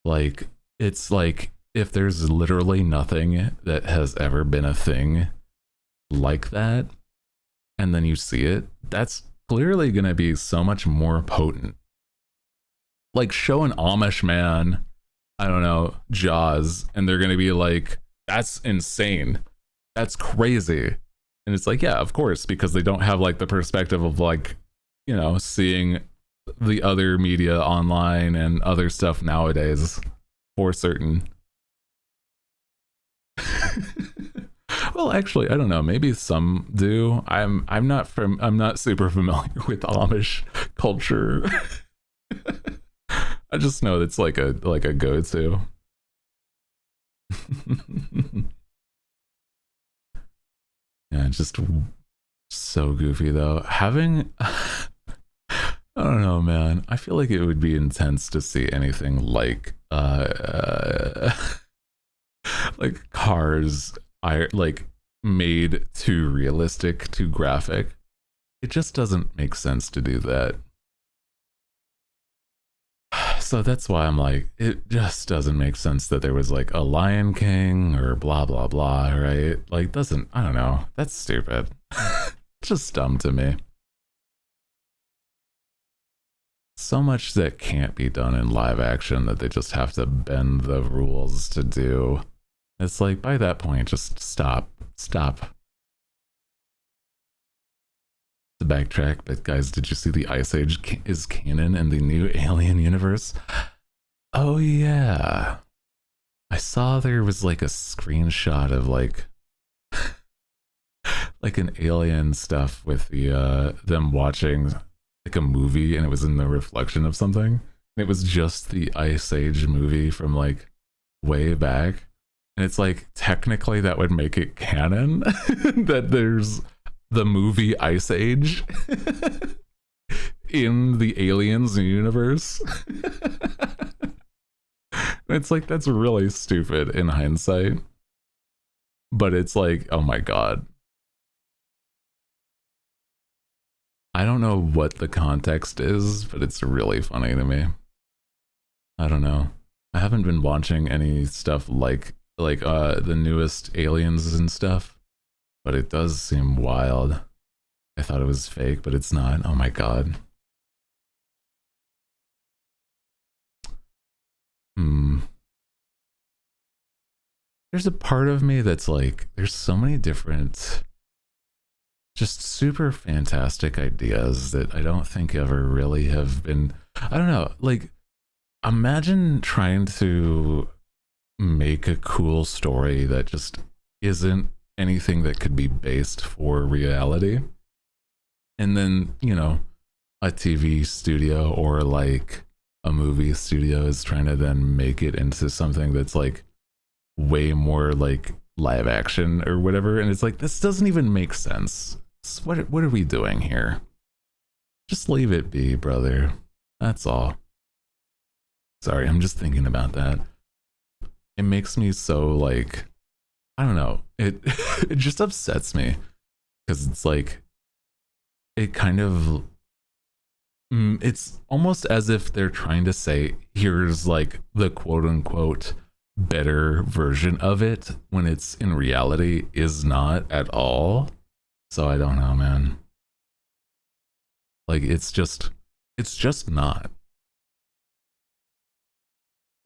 Like, it's like if there's literally nothing that has ever been a thing like that, and then you see it, that's clearly going to be so much more potent. Like, show an Amish man, I don't know, Jaws, and they're going to be like, that's insane. That's crazy. And it's like, yeah, of course, because they don't have like the perspective of like, you know, seeing the other media online and other stuff nowadays, for certain. Well, actually, I don't know. Maybe some do. I'm not super familiar with Amish culture. I just know it's like a go-to. Yeah, just so goofy though. Having I don't know, man. I feel like it would be intense to see anything like like Cars like made too realistic, too graphic. It just doesn't make sense to do that. So that's why I'm like, it just doesn't make sense that there was like a Lion King or blah blah blah, right? Like, doesn't, I don't know. That's stupid. Just dumb to me. So much that can't be done in live action that they just have to bend the rules to do. It's like, by that point, just stop. To backtrack, but guys, did you see the Ice Age is canon in the new Alien universe? Oh yeah, I saw there was like a screenshot of like like an alien stuff with the them watching like a movie, and it was in the reflection of something, and it was just the Ice Age movie from like way back, and it's like technically that would make it canon that there's the movie Ice Age in the Aliens universe. It's like, that's really stupid in hindsight, but it's like, oh my God. I don't know what the context is, but it's really funny to me. I don't know. I haven't been watching any stuff like the newest Aliens and stuff, but it does seem wild. I thought it was fake, but it's not. Oh my God. There's a part of me that's like, there's so many different, just super fantastic ideas that I don't think ever really have been, I don't know, like, imagine trying to make a cool story that just isn't anything that could be based for reality. And then, you know, a TV studio or like a movie studio is trying to then make it into something that's like way more like live action or whatever. And it's like, this doesn't even make sense. What are we doing here? Just leave it be, brother. That's all. Sorry, I'm just thinking about that. It makes me so like, I don't know. It it just upsets me because it's like it kind of it's almost as if they're trying to say here's like the quote unquote better version of it when it's in reality is not at all. So I don't know, man. Like it's just not.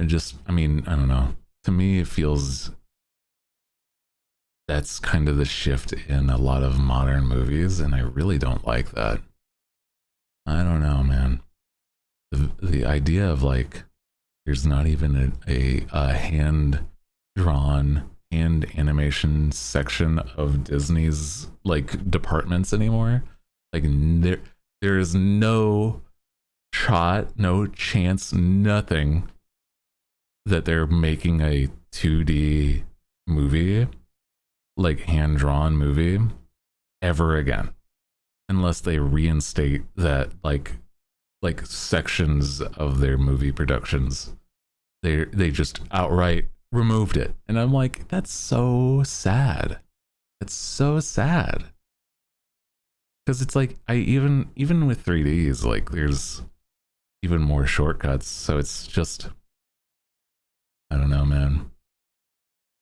It just, I mean, I don't know. To me, it feels that's kind of the shift in a lot of modern movies, and I really don't like that. I don't know, man. The idea of like there's not even a hand drawn hand animation section of Disney's like departments anymore. Like there is no shot, no chance, nothing that they're making a 2D movie, like hand drawn movie, ever again, unless they reinstate that like sections of their movie productions. They just outright removed it, and I'm like, that's so sad. It's so sad because it's like I even with 3Ds, like there's even more shortcuts. So it's just I don't know, man.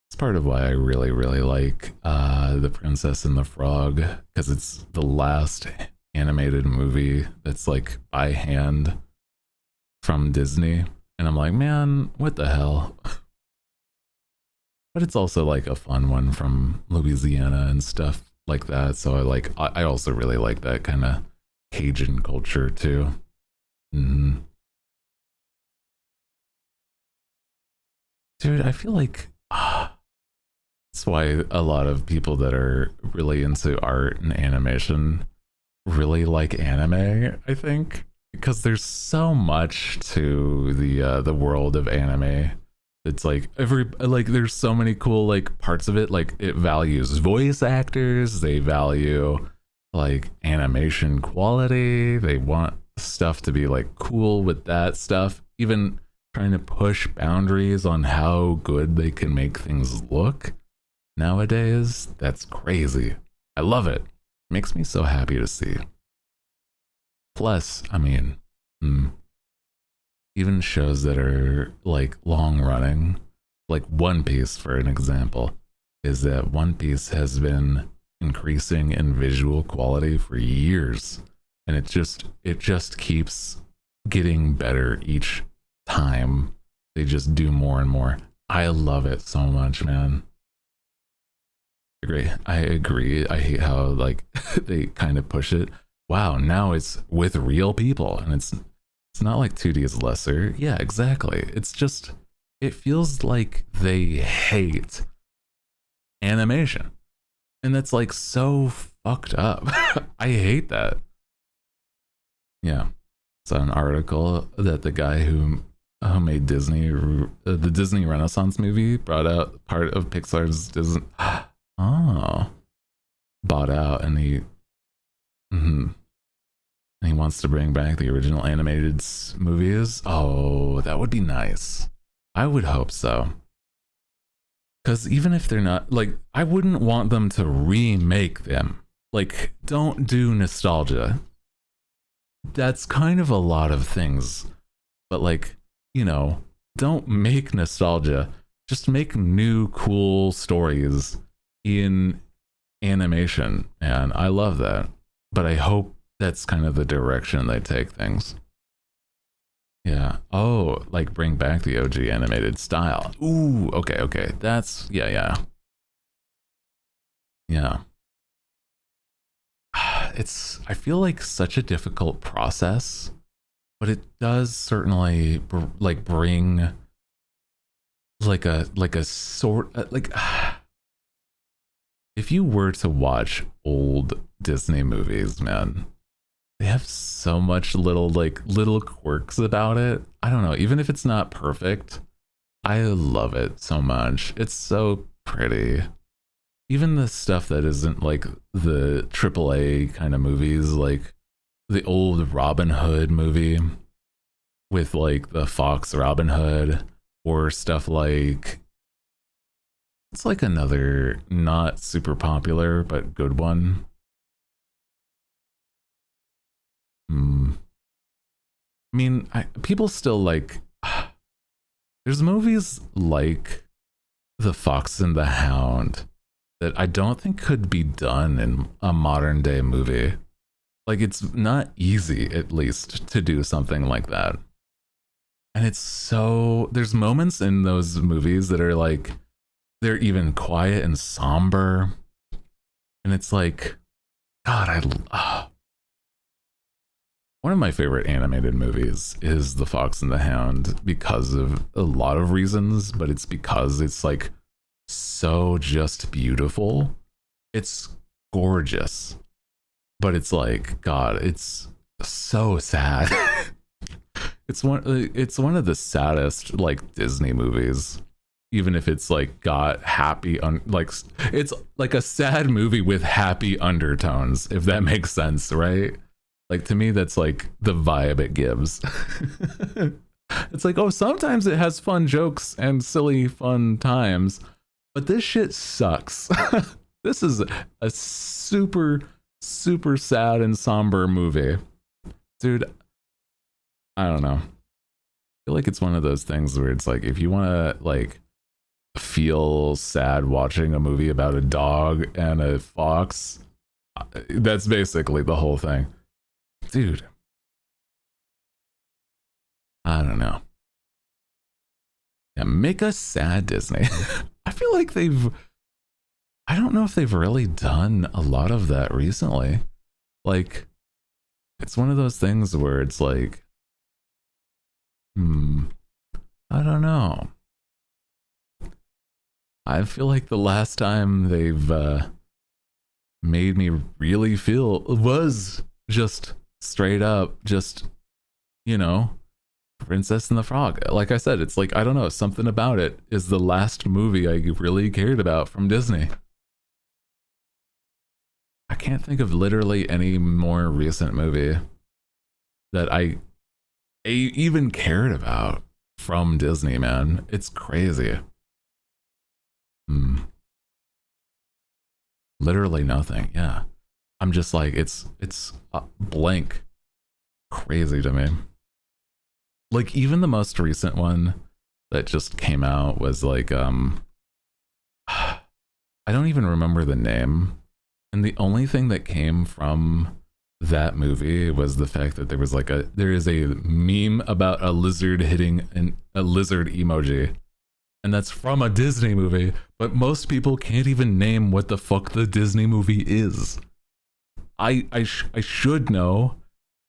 It's part of why I really, really like The Princess and the Frog, because it's the last animated movie that's like by hand from Disney. And I'm like, man, what the hell? But it's also like a fun one from Louisiana and stuff like that. So I also really like that kind of Cajun culture too. Mm-hmm. Dude, I feel like that's why a lot of people that are really into art and animation really like anime, I think, because there's so much to the world of anime. It's like there's so many cool like parts of it. Like it values voice actors, they value like animation quality, they want stuff to be like cool with that stuff, even trying to push boundaries on how good they can make things look nowadays. That's crazy. I love it. Makes me so happy to see. Plus, I mean, even shows that are like long running, like One Piece, for an example, is that One Piece has been increasing in visual quality for years, and it just keeps getting better each time. They just do more and more. I love it so much, man. I agree. I hate how like they kind of push it. Wow, now it's with real people, and it's not like 2D is lesser. Yeah, exactly. It's just it feels like they hate animation, and that's like so fucked up. I hate that. Yeah, it's an article that the guy who made Disney, the Disney Renaissance movie, brought out part of Pixar's Disney. Oh, bought out, and and he wants to bring back the original animated movies. Oh, that would be nice. I would hope so. Because even if they're not, like, I wouldn't want them to remake them. Like, don't do nostalgia. That's kind of a lot of things. But, like, don't make nostalgia. Just make new, cool stories in animation. And I love that. But I hope that's kind of the direction they take things. Yeah. Oh, like bring back the OG animated style. Ooh, okay. That's, yeah. I feel like such a difficult process, but it does certainly bring like a sort like if you were to watch old Disney movies, man, they have so much little quirks about it. I don't know, even if it's not perfect, I love it so much. It's so pretty. Even the stuff that isn't like the AAA kind of movies, like the old Robin Hood movie. with like the Fox Robin Hood, or stuff like, it's like another not super popular but good one. I mean, people still like, there's movies like The Fox and the Hound that I don't think could be done in a modern day movie. Like, it's not easy, at least, to do something like that. And it's so, there's moments in those movies that are like, they're even quiet and somber. And it's like, God, one of my favorite animated movies is The Fox and the Hound because of a lot of reasons, but it's because it's like so just beautiful. It's gorgeous, but it's like, God, it's so sad. it's one of the saddest like Disney movies, even if it's like got happy like, it's like a sad movie with happy undertones, if that makes sense, right? Like, to me, that's like the vibe it gives. It's like, oh, sometimes it has fun jokes and silly fun times, but this shit sucks. This is a super, super sad and somber movie. Dude, I don't know. I feel like it's one of those things where it's like, if you want to like feel sad watching a movie about a dog and a fox, that's basically the whole thing. Dude, I don't know. Yeah, make us sad, Disney. I feel like I don't know if they've really done a lot of that recently. Like, it's one of those things where it's like, I don't know. I feel like the last time they've made me really feel was just straight up, just, you know, Princess and the Frog. Like I said, it's like, I don't know, something about it is the last movie I really cared about from Disney. I can't think of literally any more recent movie that I even cared about from Disney, man. It's crazy. Literally nothing. Yeah. I'm just like, it's blank. Crazy to me. Like, even the most recent one that just came out was like, I don't even remember the name. And the only thing that came from that movie was the fact that there is a meme about a lizard hitting a lizard emoji. And that's from a Disney movie, but most people can't even name what the fuck the Disney movie is. I should know,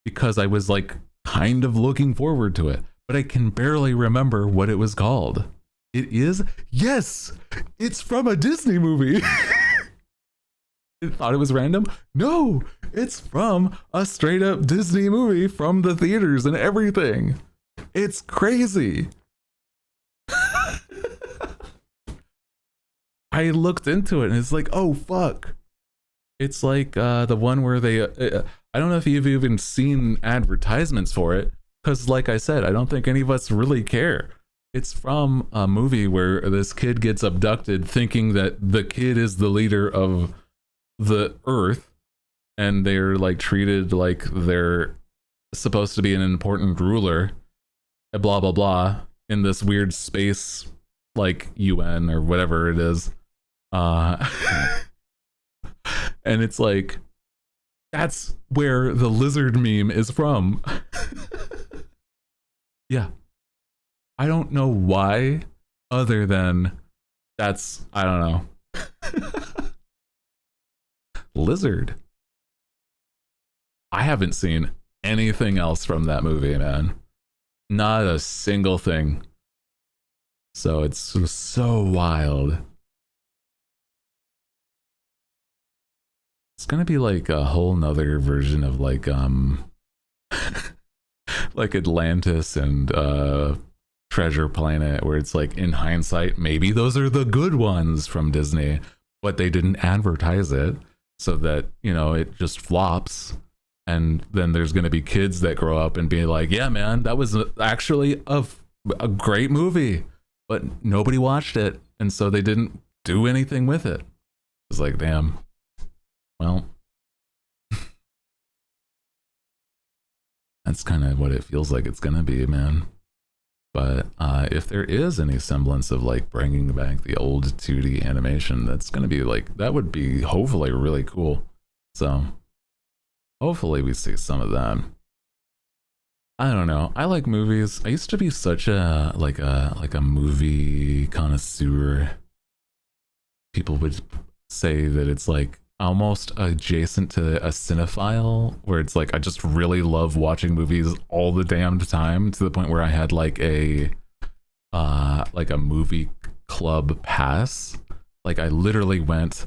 because I was like kind of looking forward to it, but I can barely remember what it was called. It is? Yes! It's from a Disney movie! I thought it was random? No! It's from a straight up Disney movie from the theaters and everything. It's crazy. I looked into it and it's like, oh fuck. It's like the one where they, I don't know if you've even seen advertisements for it, because like I said, I don't think any of us really care. It's from a movie where this kid gets abducted thinking that the kid is the leader of the Earth, and they're like treated like they're supposed to be an important ruler, blah, blah, blah, in this weird space, like UN or whatever it is. And it's like, that's where the lizard meme is from. Yeah. I don't know why, other than that's, I don't know. Lizard. I haven't seen anything else from that movie, man. Not a single thing. So it's so wild. It's gonna be like a whole nother version of like like Atlantis and Treasure Planet, where it's like, in hindsight, maybe those are the good ones from Disney, but they didn't advertise it, so that, you know, it just flops. And then there's going to be kids that grow up and be like, yeah, man, that was actually a great movie, but nobody watched it. And so they didn't do anything with it. It's like, damn. Well, that's kind of what it feels like it's going to be, man. But if there is any semblance of like bringing back the old 2D animation, that's going to be like, that would be hopefully really cool. So hopefully we see some of that. I don't know. I like movies. I used to be such a like a movie connoisseur. People would say that it's like almost adjacent to a cinephile, where it's like I just really love watching movies all the damned time, to the point where I had like a movie club pass. Like I literally went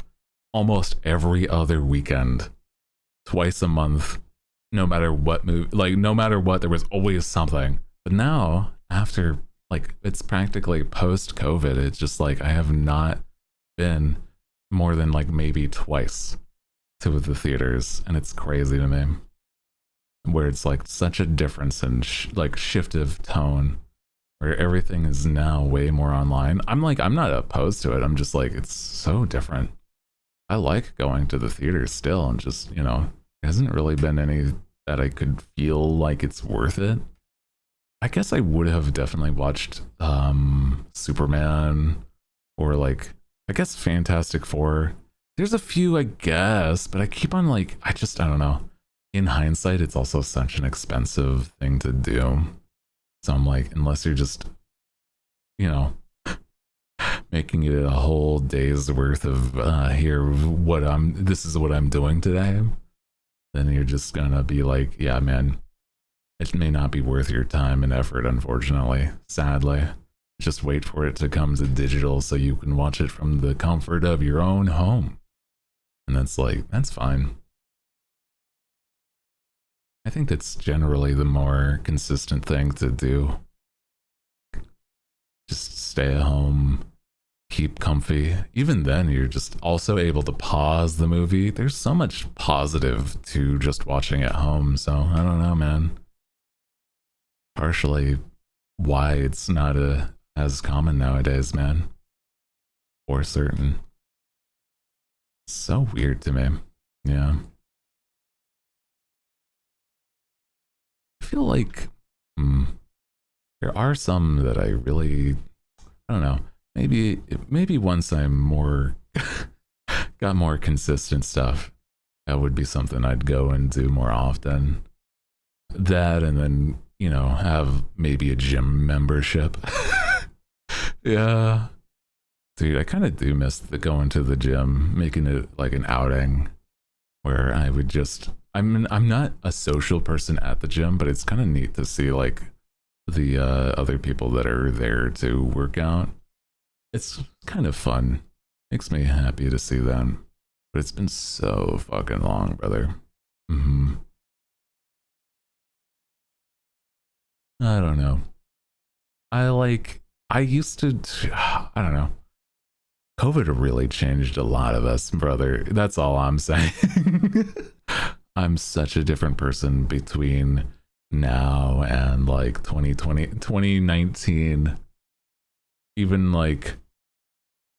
almost every other weekend, twice a month, no matter what movie, like no matter what, there was always something. But now, after like it's practically post COVID, it's just like I have not been more than like maybe twice to the theaters, and it's crazy to me, where it's like such a difference in like shift of tone, where everything is now way more online. I'm not opposed to it. I'm just like, it's so different. I like going to the theater still, and just, you know, there hasn't really been any that I could feel like it's worth it. I guess I would have definitely watched Superman, or like, I guess Fantastic Four. There's a few, I guess, but I keep on like, I don't know. In hindsight, it's also such an expensive thing to do. So I'm like, unless you're just, you know, making it a whole day's worth of this is what I'm doing today, then you're just gonna be like, yeah, man, it may not be worth your time and effort, unfortunately, sadly. Just wait for it to come to digital so you can watch it from the comfort of your own home. And that's like, that's fine. I think that's generally the more consistent thing to do. Just stay at home, keep comfy. Even then, you're just also able to pause the movie. There's so much positive to just watching at home. So I don't know, man. Partially why it's not as common nowadays, man. For certain. It's so weird to me. Yeah. I feel like there are some that I really, I don't know. Maybe once I'm more got more consistent stuff, that would be something I'd go and do more often. That, and then, you know, have maybe a gym membership. Yeah. Dude, I kind of do miss the going to the gym, making it like an outing where I would just, I'm not a social person at the gym, but it's kind of neat to see like the other people that are there to work out. It's kind of fun. Makes me happy to see them. But it's been so fucking long, brother. I don't know. I used to, I don't know. COVID really changed a lot of us, brother. That's all I'm saying. I'm such a different person between now and like 2020, 2019. Even like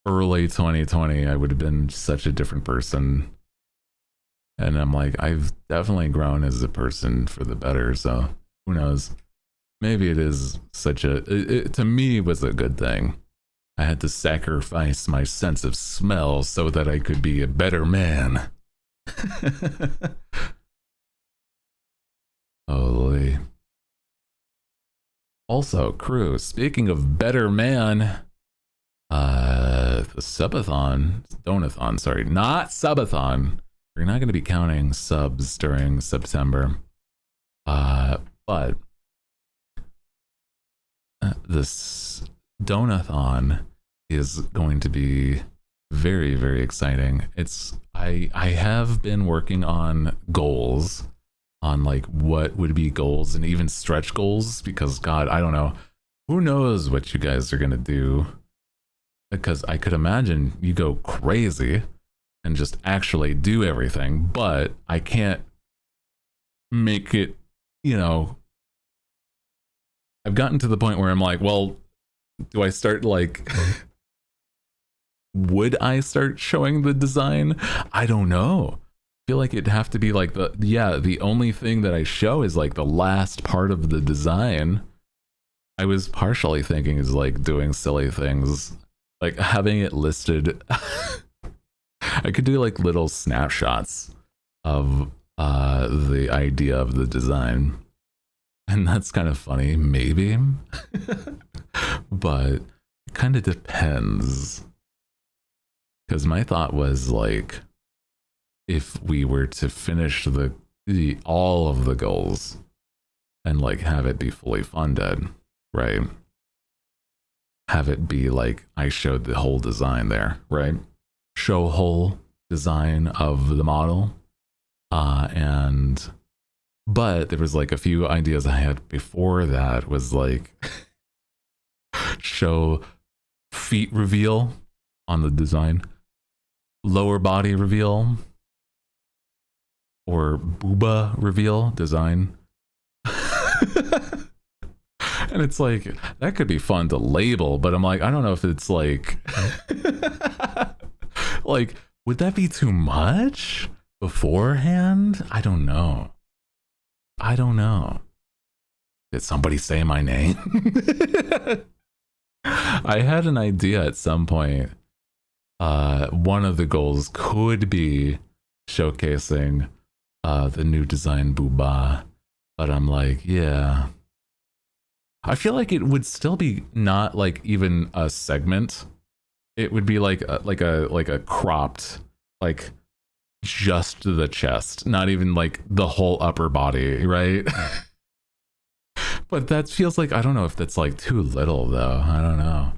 early 2020, I would have been such a different person. And I'm like, I've definitely grown as a person for the better. So who knows? Maybe it is such it to me was a good thing. I had to sacrifice my sense of smell so that I could be a better man. Holy. Also, crew, speaking of better man, the subathon, donathon, sorry, not subathon. We're not going to be counting subs during September. But this donathon is going to be very, very exciting. I have been working on goals, on like what would be goals and even stretch goals, because God, I don't know. Who knows what you guys are going to do? Because I could imagine you go crazy and just actually do everything, but I can't make it, you know, I've gotten to the point where I'm like, well, do I start like, would I start showing the design? I don't know. I feel like it'd have to be like the only thing that I show is like the last part of the design. I was partially thinking is like doing silly things, like having it listed. I could do like little snapshots of the idea of the design. And that's kind of funny, maybe. But it kind of depends. Because my thought was like, if we were to finish the all of the goals and like have it be fully funded, right? Have it be like I showed the whole design there, right? Show whole design of the model. But there was like a few ideas I had before that was like show feet reveal on the design, lower body reveal, or booba reveal design. And it's like, that could be fun to label, but I'm like, I don't know if it's like, like, would that be too much beforehand? I don't know. Did somebody say my name? I had an idea at some point. One of the goals could be showcasing the new design booba, but I'm like, yeah. I feel like it would still be not like even a segment. It would be like a cropped, like just the chest, not even like the whole upper body, right? But that feels like, I don't know if that's like too little though. I don't know.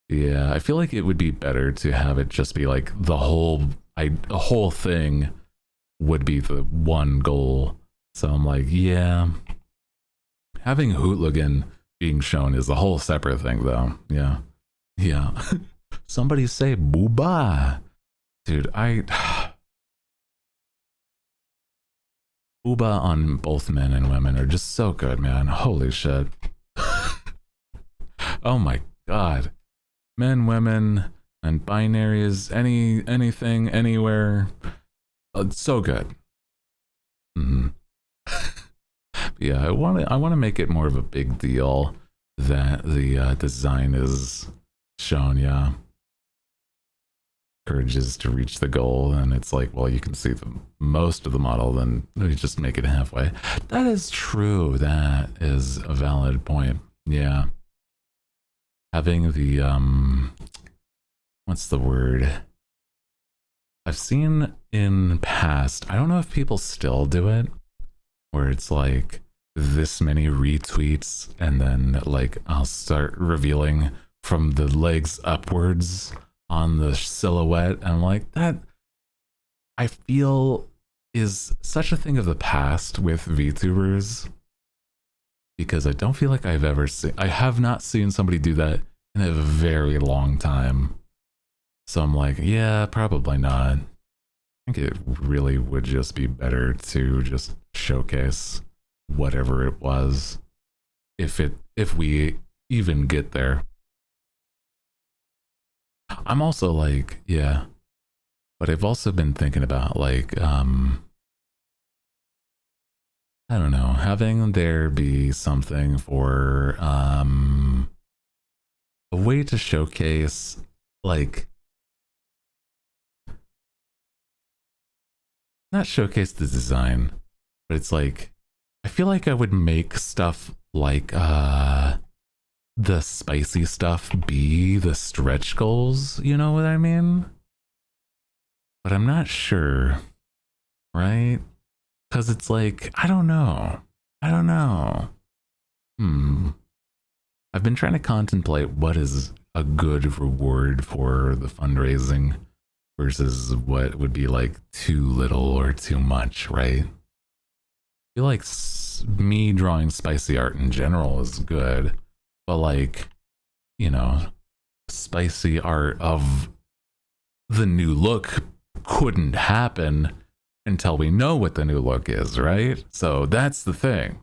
Yeah, I feel like it would be better to have it just be like the whole thing would be the one goal. So I'm like, yeah. Having Hootligan being shown is a whole separate thing though. Yeah. Yeah. Somebody say booba. Dude, booba on both men and women are just so good, man. Holy shit. Oh my god. Men, women, and binaries, anything, anywhere. It's so good. Mm-hmm. Yeah, I want to make it more of a big deal that the design is shown. Yeah, encourages to reach the goal, and it's like, well, you can see most of the model, then you just make it halfway. That is true. That is a valid point. Yeah, having the what's the word? I've seen in past. I don't know if people still do it, where it's like this many retweets and then like I'll start revealing from the legs upwards on the silhouette, and I'm like, that I feel is such a thing of the past with VTubers, because I don't feel like I have not seen somebody do that in a very long time. So I'm like, yeah, probably not. I think it really would just be better to just showcase whatever it was, if we even get there. I'm also like, yeah, but I've also been thinking about like I don't know, having there be something for a way to showcase, like, not showcase the design, but it's like, I feel like I would make stuff like the spicy stuff be the stretch goals, you know what I mean? But I'm not sure, right? Because it's like, I don't know. I've been trying to contemplate what is a good reward for the fundraising versus what would be like too little or too much, right? I feel like me drawing spicy art in general is good, but like, you know, spicy art of the new look couldn't happen until we know what the new look is, right? So that's the thing.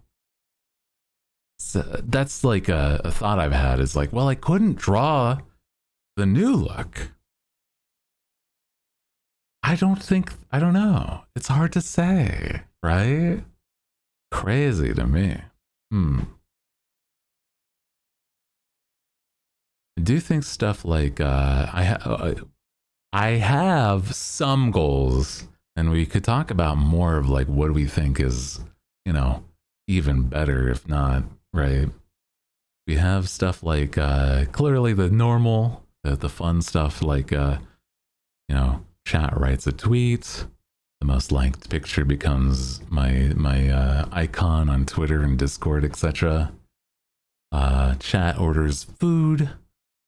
So that's like a thought I've had is like, well, I couldn't draw the new look. I don't know. It's hard to say, right? Crazy to me. I do think stuff like I have some goals, and we could talk about more of like what we think is, even better, if not, right? We have stuff like clearly the normal, the fun stuff like chat writes a tweet, the most liked picture becomes my icon on Twitter and Discord, etc. Chat orders food.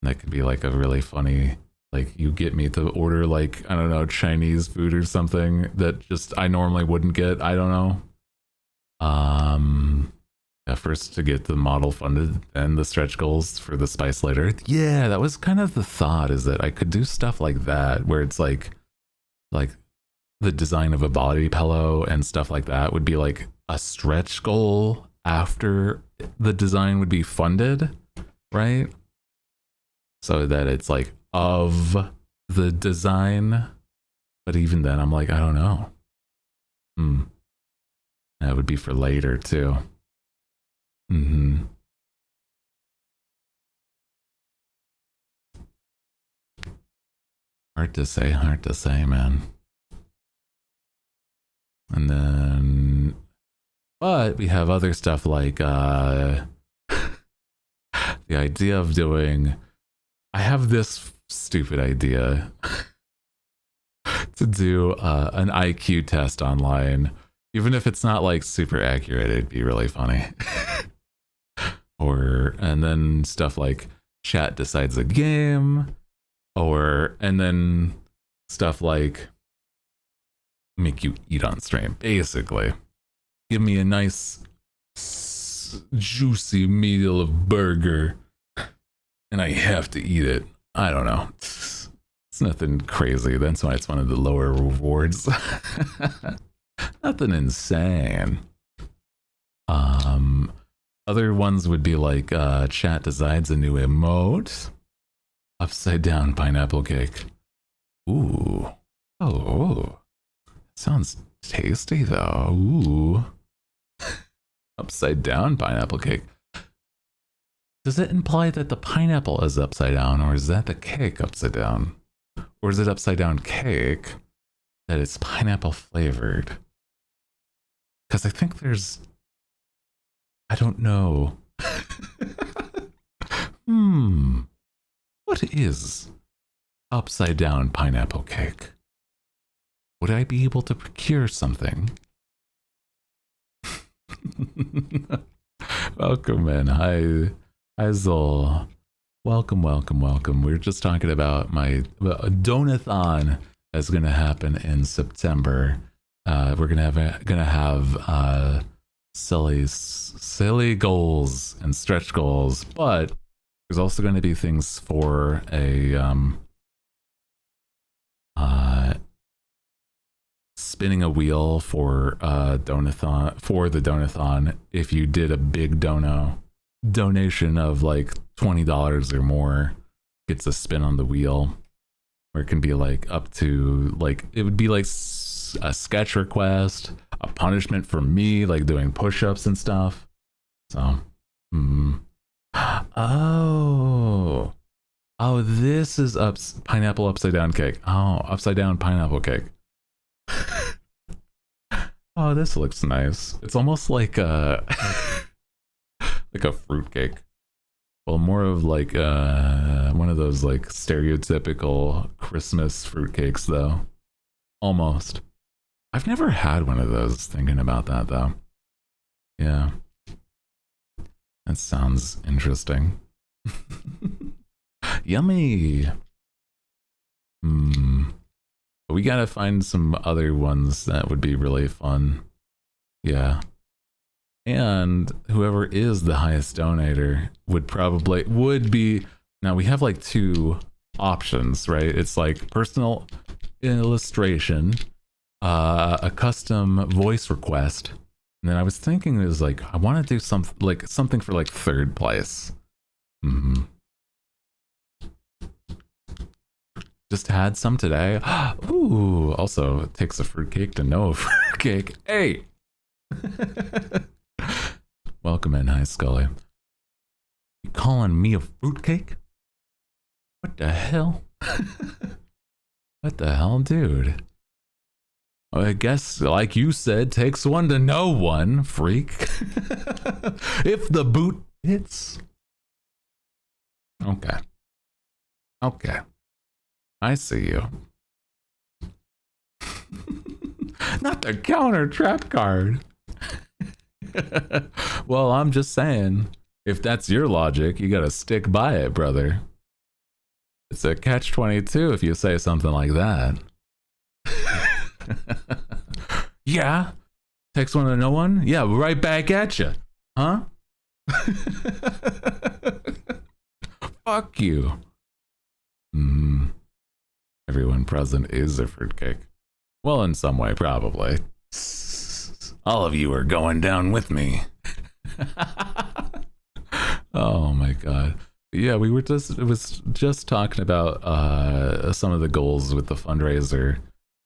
That could be like a really funny, like you get me to order like, I don't know, Chinese food or something that just I normally wouldn't get. I don't know. First to get the model funded and the stretch goals for the spice later. Yeah, that was kind of the thought, is that I could do stuff like that where it's like the design of a body pillow and stuff like that would be like a stretch goal after the design would be funded, right? So that it's like of the design. But even then, I'm like, I don't know. That would be for later too. Hard to say, man. And then, but we have other stuff like the idea of doing, I have this stupid idea to do an IQ test online, even if it's not like super accurate. It'd be really funny. And then stuff like chat decides a game, and then stuff like make you eat on stream. Basically, give me a nice juicy meal of burger and I have to eat it. I don't know. It's nothing crazy. That's why it's one of the lower rewards. Nothing insane. Other ones would be like chat decides a new emote. Upside down pineapple cake. Ooh. Oh. Sounds tasty though. Ooh. Upside down pineapple cake. Does it imply that the pineapple is upside down, or is that the cake upside down? Or is it upside down cake that it's pineapple flavored? Because I think there's, I don't know. What is upside down pineapple cake? Would I be able to procure something? Welcome, man. Hi Zol. Welcome. We're just talking about my donathon that's going to happen in September. We're gonna have silly goals and stretch goals, but there's also going to be things for a spinning a wheel for the donathon. If you did a big donation of like $20 or more, gets a spin on the wheel, where it can be like up to like, it would be like a sketch request, a punishment for me, like doing push-ups and stuff. So oh, this is pineapple upside down cake. Oh, upside down pineapple cake. Oh, this looks nice. It's almost like a like a fruit cake. Well, more of like one of those like stereotypical Christmas fruitcakes, though. Almost. I've never had one of those, thinking about that, though. Yeah. That sounds interesting. Yummy. We gotta find some other ones that would be really fun. Yeah. And whoever is the highest donator would be, now we have like two options, right? It's like personal illustration, a custom voice request. And then I was thinking it was like, I want to do something for like third place. Just had some today. Ooh, also it takes a fruitcake to know a fruitcake. Hey! Welcome in, hi Scully. You calling me a fruitcake? What the hell? What the hell, dude? I guess, like you said, takes one to know one, freak. If the boot hits. Okay. Okay. I see you. Not the counter trap card. Well, I'm just saying, if that's your logic, you gotta stick by it, brother. It's a catch-22 if you say something like that. Yeah. Takes one to know one? Yeah, right back at you. Huh? Fuck you. Everyone present is a fruitcake. Well, in some way, probably. All of you are going down with me. Oh my god. Yeah, it was just talking about some of the goals with the fundraiser,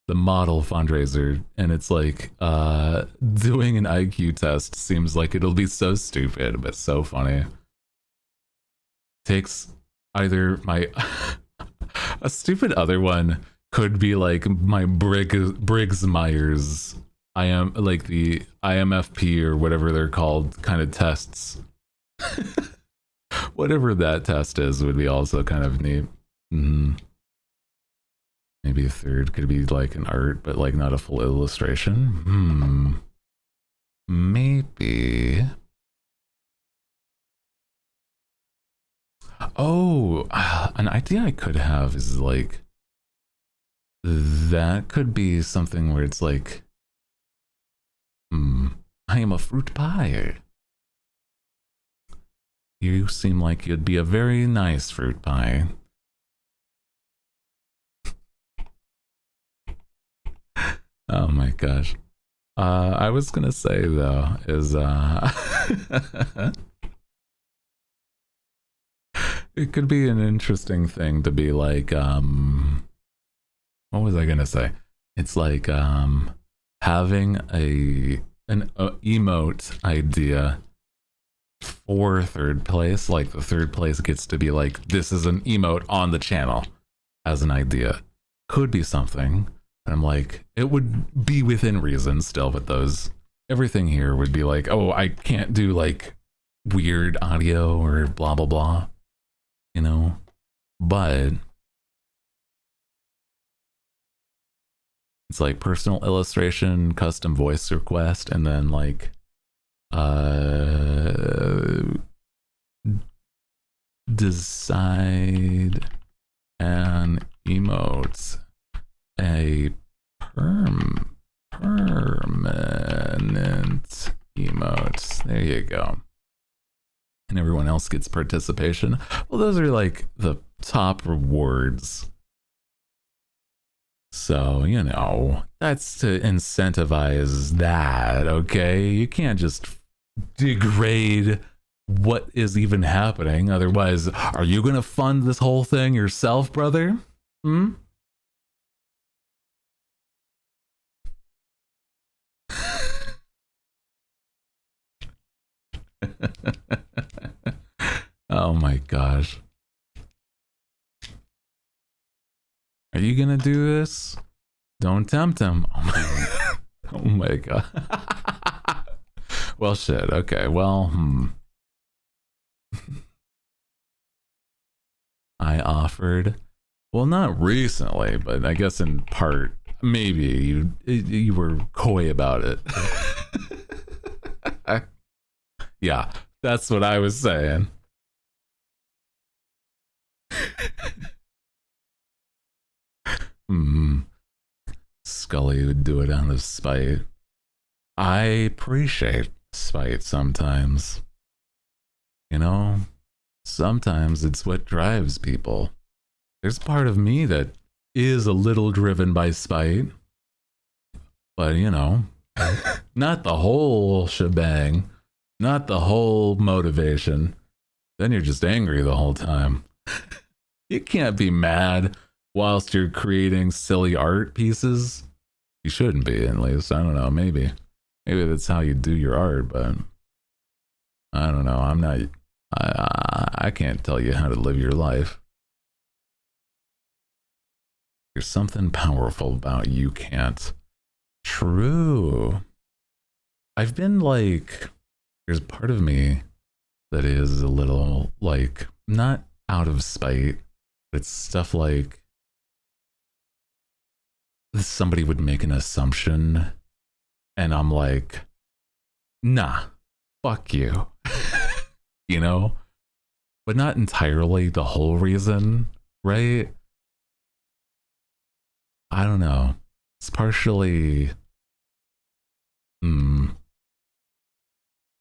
the model fundraiser, and it's like doing an IQ test seems like it'll be so stupid, but so funny. Takes either my a stupid other one could be like my Briggs Myers. I am like the IMFP or whatever they're called kind of tests. Whatever that test is would be also kind of neat. Maybe a third could be like an art, but like not a full illustration. Maybe. Oh, an idea I could have is like that could be something where it's like, I am a fruit pie. You seem like you'd be a very nice fruit pie. Oh my gosh. I was gonna say though, is it could be an interesting thing to be like, what was I gonna say? It's like having an emote idea for third place. Like the third place gets to be like, this is an emote on the channel as an idea. Could be something. And I'm like, it would be within reason still, but everything here would be like, oh, I can't do like weird audio or blah blah blah, you know, but it's like personal illustration, custom voice request, and then like decide an emote, a permanent emote. There you go. And everyone else gets participation. Well, those are like the top rewards. So, you know, that's to incentivize that, okay? You can't just degrade what is even happening. Otherwise, are you going to fund this whole thing yourself, brother? Oh my gosh. Are you gonna do this? Don't tempt him. Oh my god. Well, shit. Okay. Well, I offered. Well, not recently, but I guess in part, maybe you were coy about it. Yeah, that's what I was saying. Scully would do it out of spite. I appreciate spite sometimes. You know, sometimes it's what drives people. There's part of me that is a little driven by spite. But you know, not the whole shebang, not the whole motivation. Then you're just angry the whole time. You can't be mad whilst you're creating silly art pieces. You shouldn't be, at least. I don't know. Maybe that's how you do your art, but I don't know. I'm not. I can't tell you how to live your life. There's something powerful about you can't. True. I've been like, there's part of me that is a little like, not out of spite, but it's stuff like somebody would make an assumption and I'm like, nah, fuck you. You know? But not entirely the whole reason, right? I don't know. It's partially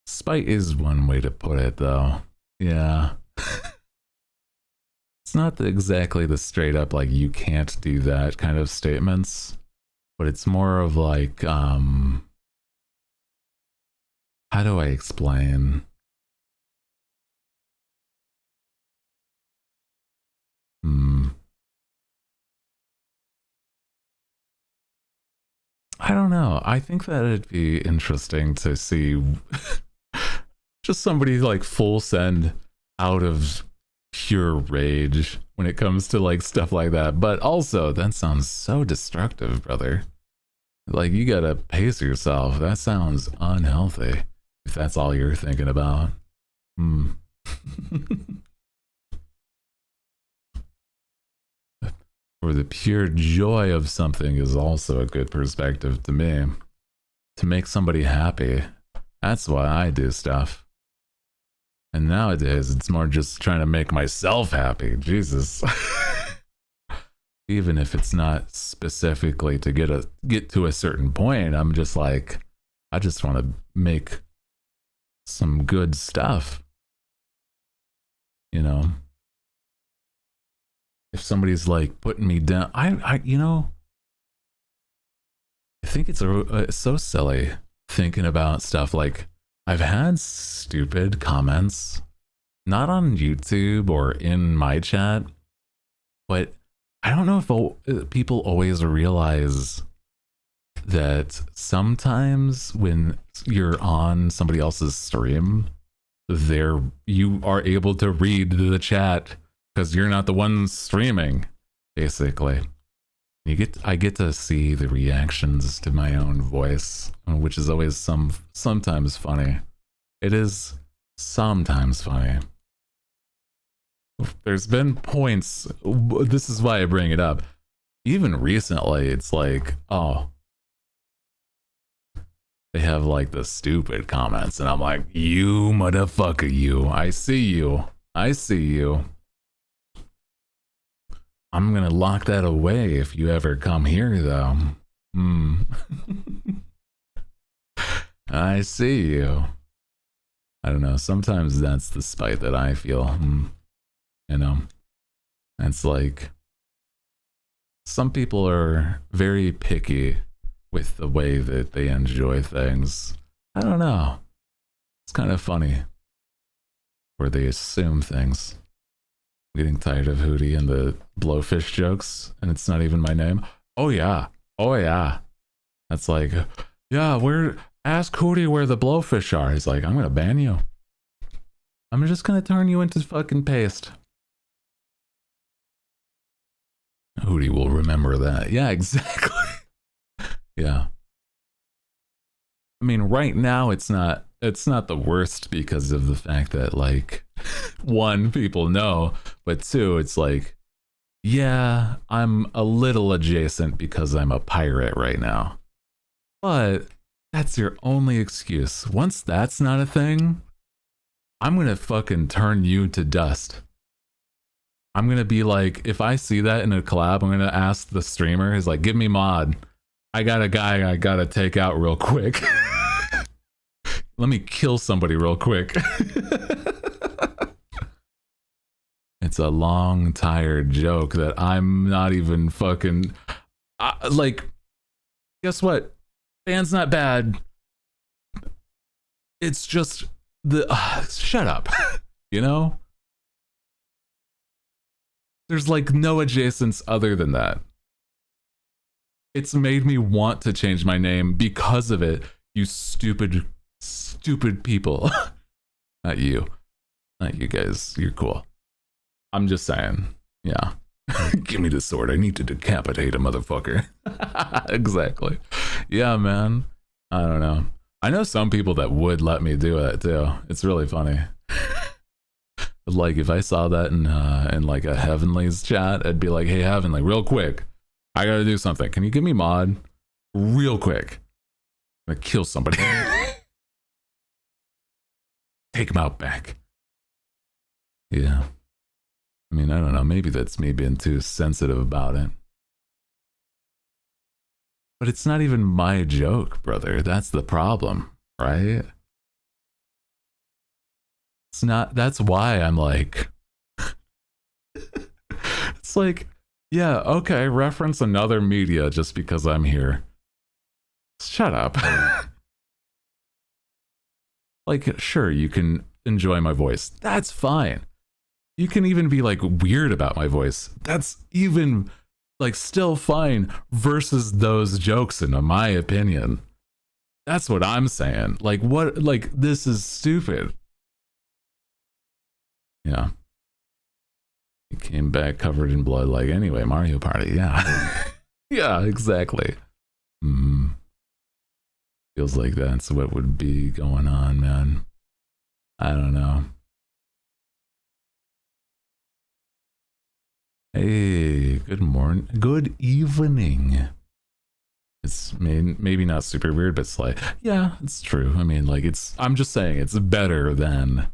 spite is one way to put it, though. Yeah. It's not exactly the straight up, like, you can't do that kind of statements, but it's more of like, how do I explain? I don't know. I think that it'd be interesting to see just somebody like full send out of pure rage when it comes to like stuff like that. But also, that sounds so destructive, brother. Like, you gotta pace yourself. That sounds unhealthy if that's all you're thinking about. For the pure joy of something is also a good perspective to me. To make somebody happy. That's why I do stuff. And nowadays, it's more just trying to make myself happy. Jesus. Even if it's not specifically to get to a certain point, I'm just like, I just want to make some good stuff. You know? If somebody's like putting me down, I you know, I think it's so silly thinking about stuff like, I've had stupid comments, not on YouTube or in my chat, but I don't know if people always realize that sometimes when you're on somebody else's stream, you are able to read the chat because you're not the one streaming, basically. I get to see the reactions to my own voice, which is always sometimes funny. It is sometimes funny. There's been points, this is why I bring it up. Even recently, it's like, oh, they have like the stupid comments, and I'm like, you motherfucker, you. I see you. I see you. I'm gonna lock that away if you ever come here, though. I see you. I don't know. Sometimes that's the spite that I feel. You know, it's like some people are very picky with the way that they enjoy things. I don't know. It's kind of funny where they assume things. I'm getting tired of Hootie and the blowfish jokes, and it's not even my name. Oh yeah. Oh yeah. That's like, yeah, ask Hootie where the blowfish are. He's like, I'm gonna ban you. I'm just gonna turn you into fucking paste. Hootie will remember that. Yeah, exactly. Yeah. I mean, right now it's not the worst because of the fact that, like, one, people know, but two, it's like, yeah, I'm a little adjacent because I'm a pirate right now. But that's your only excuse. Once that's not a thing, I'm gonna fucking turn you to dust. I'm gonna be like, if I see that in a collab, I'm gonna ask the streamer, he's like, give me mod. I got a guy I gotta take out real quick. Let me kill somebody real quick. It's a long, tired joke that I'm not even fucking... like, guess what? band's not bad. It's just the shut up. You know? There's like no adjacents other than that. It's made me want to change my name because of it, you stupid people. Not you guys. You're cool. I'm just saying. Yeah. Give me the sword. I need to decapitate a motherfucker. Exactly. Yeah, man. I don't know. I know some people that would let me do it too. It's really funny. Like if I saw that in like a Heavenly's chat, I'd be like, hey Heavenly, real quick, I gotta do something. Can you give me mod? Real quick. I'm gonna kill somebody. Take him out back. Yeah. I mean, I don't know. Maybe that's me being too sensitive about it. But it's not even my joke, brother. That's the problem, right? It's not. That's why I'm like. It's like, yeah, okay, reference another media just because I'm here. Shut up. Like, sure, you can enjoy my voice. That's fine. You can even be like weird about my voice. That's even like still fine versus those jokes, in my opinion. That's what I'm saying. Like, what? Like, this is stupid. Yeah. He came back covered in blood. Like, anyway, Mario Party. Yeah. Yeah, exactly. Feels like that's what would be going on, man. I don't know. Hey, good morning. Good evening. It's maybe not super weird, but it's like, yeah, it's true. I mean, like, I'm just saying it's better than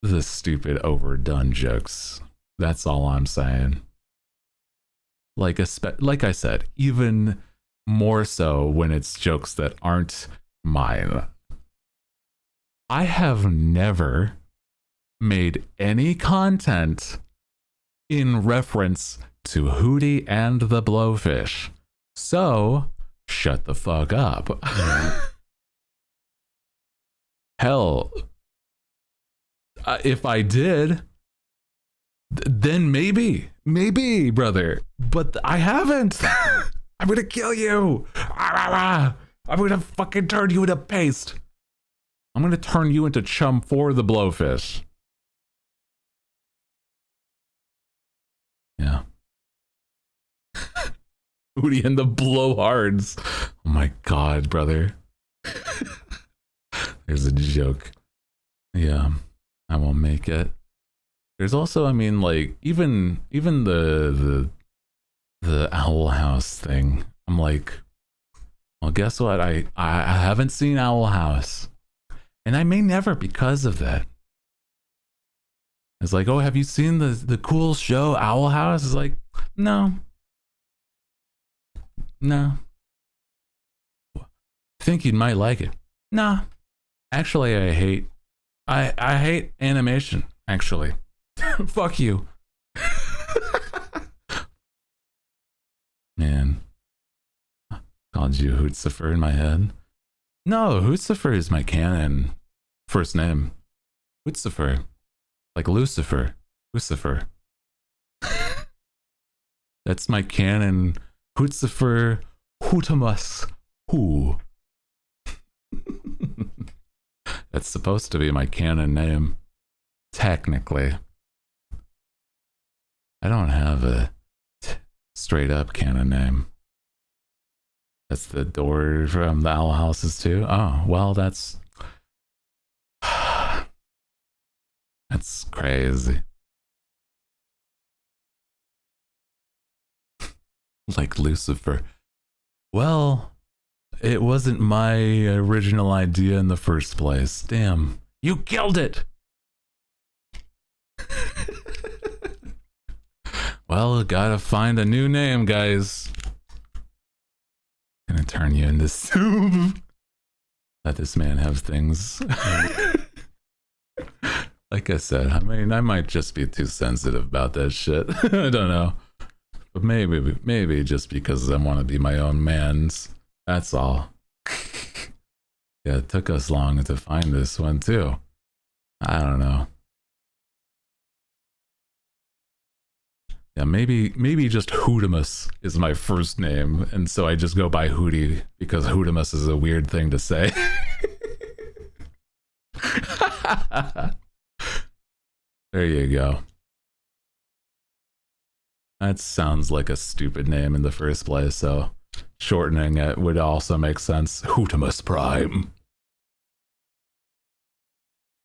the stupid overdone jokes. That's all I'm saying. Like I said, even more so when it's jokes that aren't mine. I have never made any content in reference to Hootie and the Blowfish. So, shut the fuck up. Hell, if I did, then maybe, brother. But I haven't. I'm gonna kill you. I'm gonna fucking turn you into paste. I'm gonna turn you into chum for the Blowfish. Yeah. Hootie and the Blowhards. Oh my god, brother. There's a joke. Yeah, I won't make it. There's also, I mean, like, even the Owl House thing. I'm like, well, guess what? I haven't seen Owl House, and I may never because of that. It's like, oh, have you seen the cool show Owl House? It's like, no. Think you might like it. Nah. Actually, I hate animation, actually. Fuck you. Man. Called you Hootsufer in my head. No, Hootsufer is my canon first name. Hootsufer. Like Lucifer. Lucifer. That's my canon. Hootsufer Hootamus Who. That's supposed to be my canon name. Technically. I don't have a straight up canon name. That's the door from the Owl Houses too. Oh, well, that's crazy. Like Lucifer. Well, it wasn't my original idea in the first place. Damn. You killed it! Well, gotta find a new name, guys. Gonna turn you into soup. Let this man have things. Like I said, I mean, I might just be too sensitive about that shit. I don't know. But maybe just because I want to be my own man's. That's all. Yeah, it took us long to find this one too. I don't know. Yeah, maybe just Hootimus is my first name, and so I just go by Hootie because Hootimus is a weird thing to say. There you go. That sounds like a stupid name in the first place, so shortening it would also make sense. Hootimus Prime.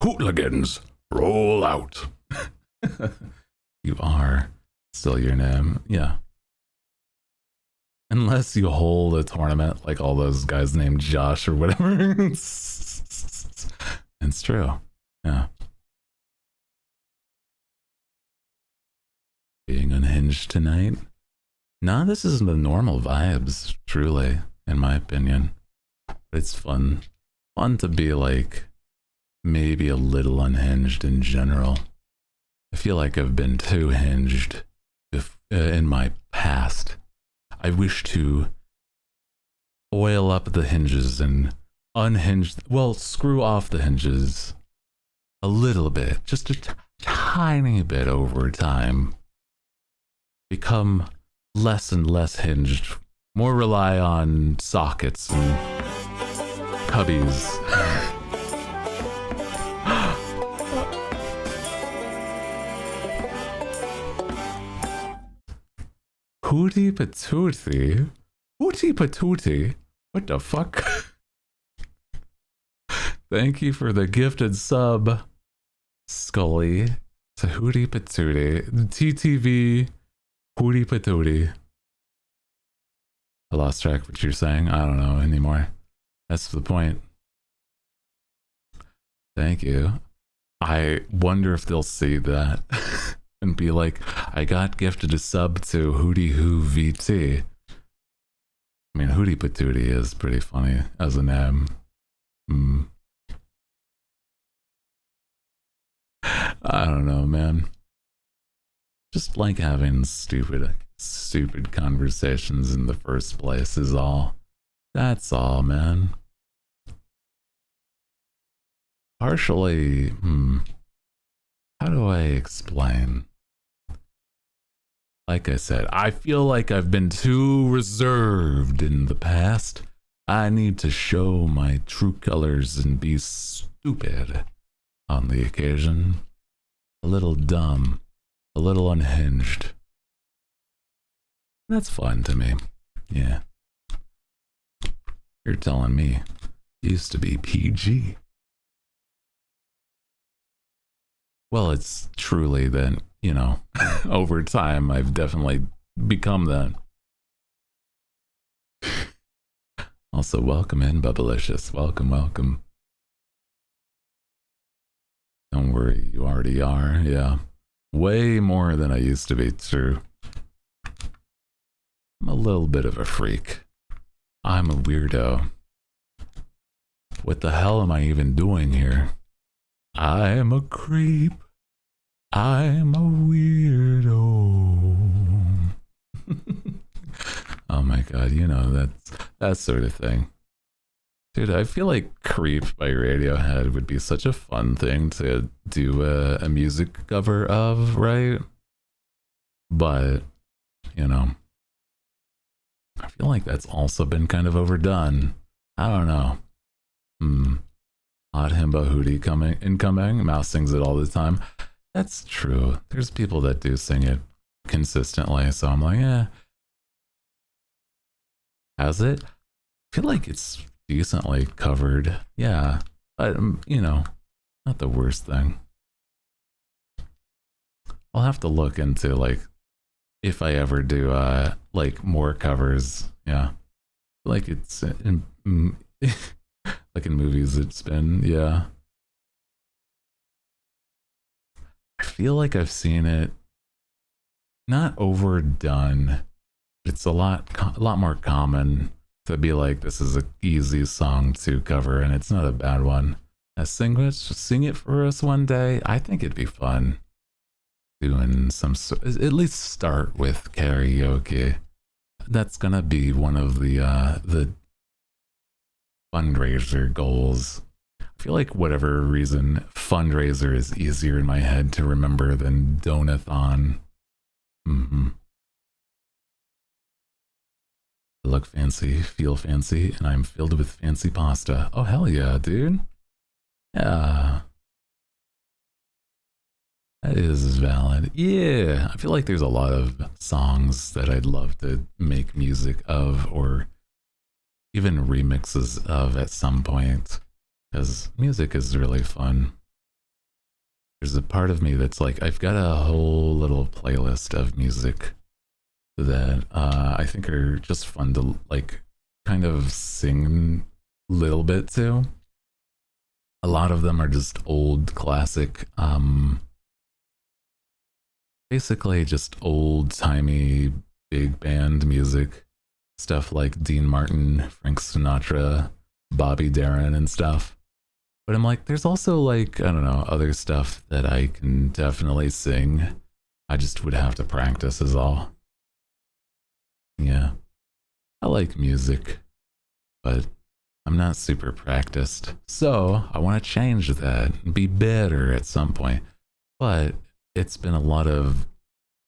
Hootligans, roll out. You are still your name, yeah. Unless you hold a tournament like all those guys named Josh or whatever. It's true, yeah. Being unhinged tonight? Nah, this is the normal vibes, truly, in my opinion. It's fun. Fun to be like maybe a little unhinged in general. I feel like I've been too hinged in my past. I wish to oil up the hinges and unhinge, well, screw off the hinges a little bit, just a tiny bit over time. Become less and less hinged, more rely on sockets and cubbies. Hootie patootie? Hootie patootie? What the fuck? Thank you for the gifted sub, Scully, to Hootie patootie. TTV, Hootie patootie. I lost track of what you're saying. I don't know anymore. That's the point. Thank you. I wonder if they'll see that and be like, I got gifted a sub to Hootie Who VT. I mean, Hootie Patootie is pretty funny as a name. I don't know, man. Just like having stupid conversations in the first place is all. That's all, man. Partially, how do I explain? Like I said, I feel like I've been too reserved in the past. I need to show my true colors and be stupid on the occasion. A little dumb, a little unhinged. That's fun to me. Yeah. You're telling me it used to be PG. Well, it's truly then, you know, over time, I've definitely become that. Also, welcome in, Bubblicious. Welcome, welcome. Don't worry, you already are. Yeah. Way more than I used to be, true. I'm a little bit of a freak. I'm a weirdo. What the hell am I even doing here? I am a creep. I'm a weirdo. Oh my god, you know, that sort of thing. Dude, I feel like Creep by Radiohead would be such a fun thing to do a music cover of, right? But, you know, I feel like that's also been kind of overdone. I don't know. Hot Himbo Hootie incoming. Mouse sings it all the time. That's true. There's people that do sing it consistently, so I'm like, eh. Has it? I feel like it's decently covered. Yeah, but, you know, not the worst thing. I'll have to look into, like, if I ever do, like, more covers. Yeah. Like, it's in, like in movies, it's been, yeah. I feel like I've seen it not overdone. It's a lot more common to be like, this is an easy song to cover, and it's not a bad one. Sing it for us one day. I think it'd be fun doing some, at least start with karaoke. That's gonna be one of the fundraiser goals. I feel like whatever reason, fundraiser is easier in my head to remember than donathon. Mm-hmm. I look fancy, feel fancy, and I'm filled with fancy pasta. Oh, hell yeah, dude. Yeah. That is valid. Yeah. I feel like there's a lot of songs that I'd love to make music of or even remixes of at some point because music is really fun. There's a part of me that's like, I've got a whole little playlist of music that I think are just fun to like kind of sing a little bit to. A lot of them are just old classic, basically just old timey big band music, stuff like Dean Martin, Frank Sinatra, Bobby Darin and stuff. But I'm like, there's also like, I don't know, other stuff that I can definitely sing. I just would have to practice is all. Yeah. I like music, but I'm not super practiced. So I want to change that and be better at some point. But it's been a lot of,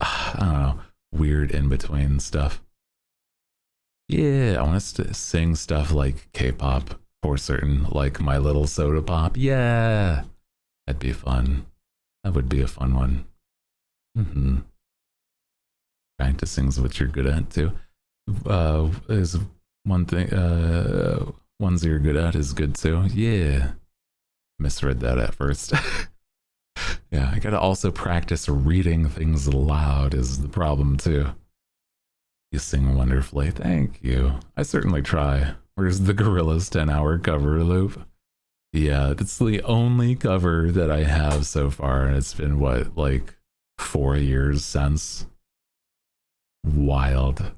I don't know, weird in between stuff. Yeah, I want to sing stuff like K-pop for certain, like My Little Soda Pop. Yeah, that'd be fun. That would be a fun one. Mm-hmm. Practicing's what you're good at too. Is one thing. Ones you're good at is good too. Yeah, misread that at first. Yeah, I gotta also practice reading things aloud is the problem too. You sing wonderfully, thank you. I certainly try. Where's the Gorillaz 10-hour cover loop? Yeah, it's the only cover that I have so far, and it's been what, like 4 years since? Wild.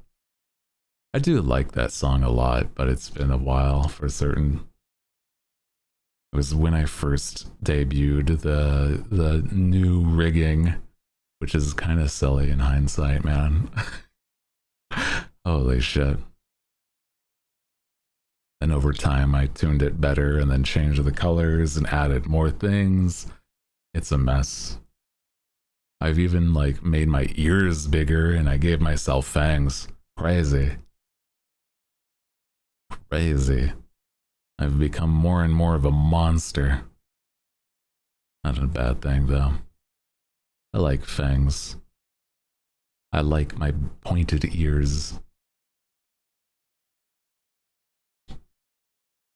I do like that song a lot, but it's been a while for certain. It was when I first debuted the new rigging, which is kind of silly in hindsight, man. Holy shit. And over time I tuned it better and then changed the colors and added more things. It's a mess. I've even like made my ears bigger and I gave myself fangs. Crazy. Crazy. I've become more and more of a monster. Not a bad thing though. I like fangs. I like my pointed ears.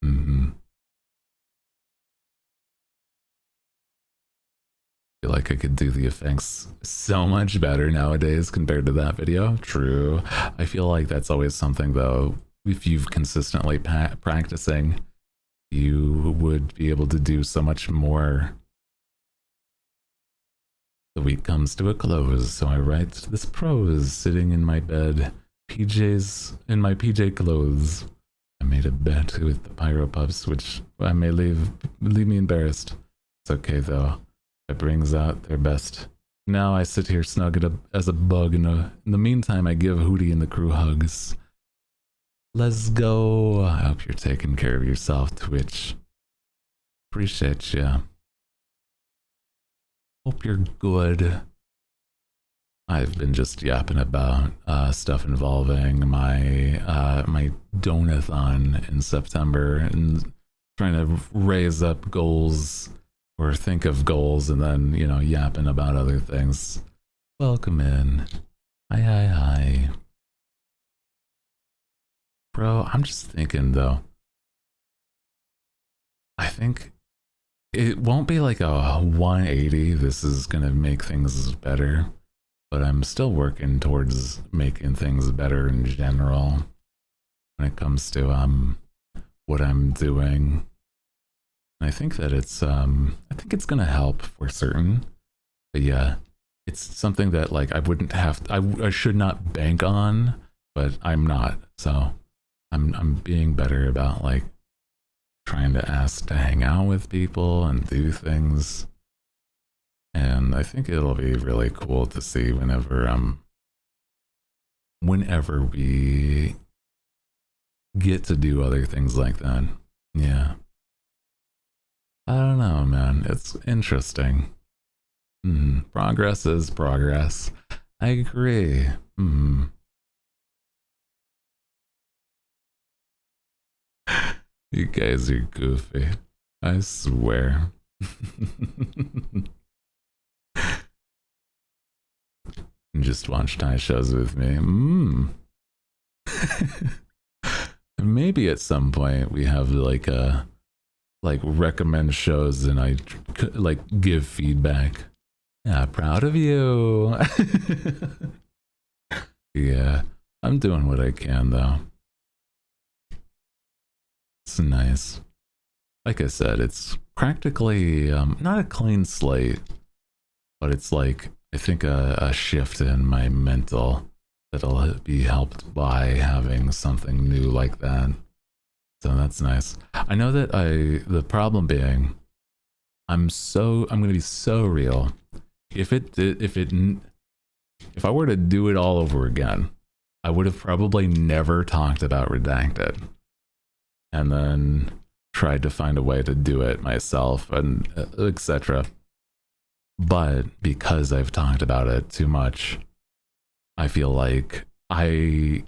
Mm-hmm. I feel like I could do the effects so much better nowadays compared to that video. True. I feel like that's always something though. If you've consistently practicing, you would be able to do so much more. The week comes to a close, so I write this prose sitting in my bed, PJs in my PJ clothes. I made a bet with the Pyro Pups, which I may leave me embarrassed. It's okay though. It brings out their best. Now I sit here snug as a bug. In the meantime, I give Hootie and the crew hugs. Let's go. I hope you're taking care of yourself, Twitch. Appreciate you. Hope you're good. I've been just yapping about stuff involving my my donathon in September and trying to raise up goals or think of goals and then, you know, yapping about other things. Welcome in. Hi. Bro, I'm just thinking though. I think it won't be like a 180. This is gonna make things better. But I'm still working towards making things better in general when it comes to what I'm doing. And I think that it's gonna help for certain. But yeah, it's something that like I wouldn't have I should not bank on, but I'm not. So I'm being better about like trying to ask to hang out with people and do things. And I think it'll be really cool to see whenever we get to do other things like that. Yeah. I don't know, man. It's interesting. Progress is progress. I agree. You guys are goofy. I swear. Just watch Thai shows with me. Maybe at some point we have like a recommend shows and I like give feedback. Yeah, proud of you. Yeah, I'm doing what I can though. It's nice. Like I said, it's practically not a clean slate, but it's like I think a shift in my mental that'll be helped by having something new like that. So that's nice. I know that the problem being I'm going to be so real. If I were to do it all over again, I would have probably never talked about Redacted and then tried to find a way to do it myself and etc. But because I've talked about it too much, I feel like I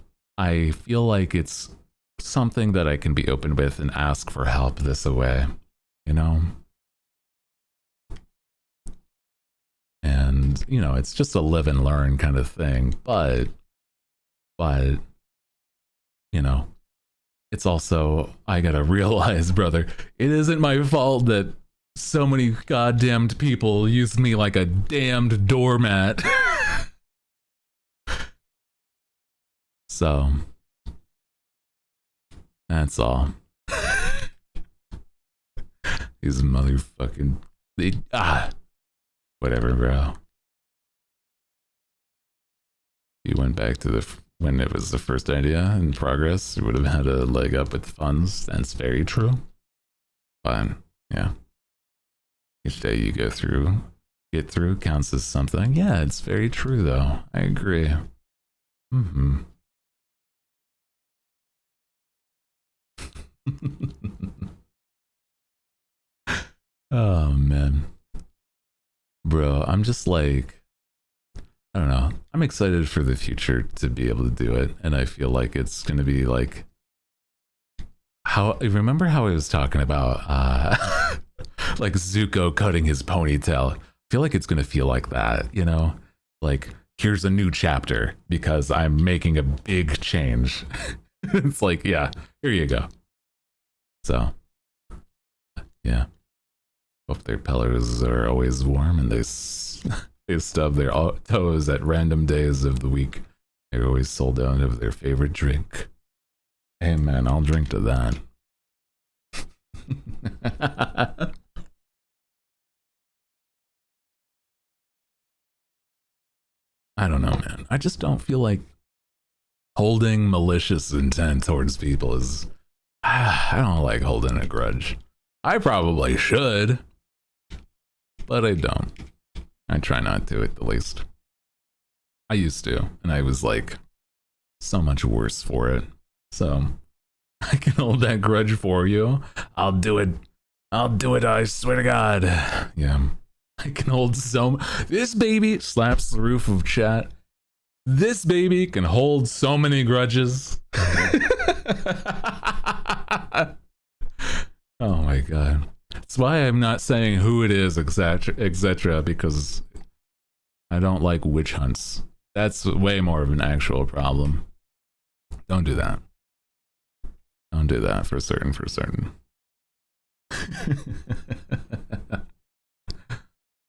feel like it's something that I can be open with and ask for help this way, you know? And, you know, it's just a live and learn kind of thing, but you know, it's also I got to realize, brother, it isn't my fault that so many goddamned people use me like a damned doormat. So that's all. These motherfucking whatever, bro. You went back to when it was the first idea in progress, you would have had a leg up with funds. That's very true. But yeah, each day you get through counts as something. Yeah, it's very true though. I agree. Oh man, bro, I'm just like, I don't know. I'm excited for the future to be able to do it, and I feel like it's gonna be like how. Remember how I was talking about like Zuko cutting his ponytail? I feel like it's gonna feel like that, you know? Like here's a new chapter because I'm making a big change. It's like, yeah, here you go. So, yeah. Hope their pillars are always warm and they stub their toes at random days of the week. They're always sold out of their favorite drink. Hey man, I'll drink to that. I don't know, man. I just don't feel like holding malicious intent towards people is. I don't like holding a grudge. I probably should, but I don't. I try not to, at the least. I used to, and I was like so much worse for it. So I can hold that grudge for you. I'll do it. I swear to God. Yeah. I can hold this baby slaps the roof of chat. This baby can hold so many grudges. Oh my God. That's why I'm not saying who it is, etc., because I don't like witch hunts. That's way more of an actual problem. Don't do that. Don't do that for certain.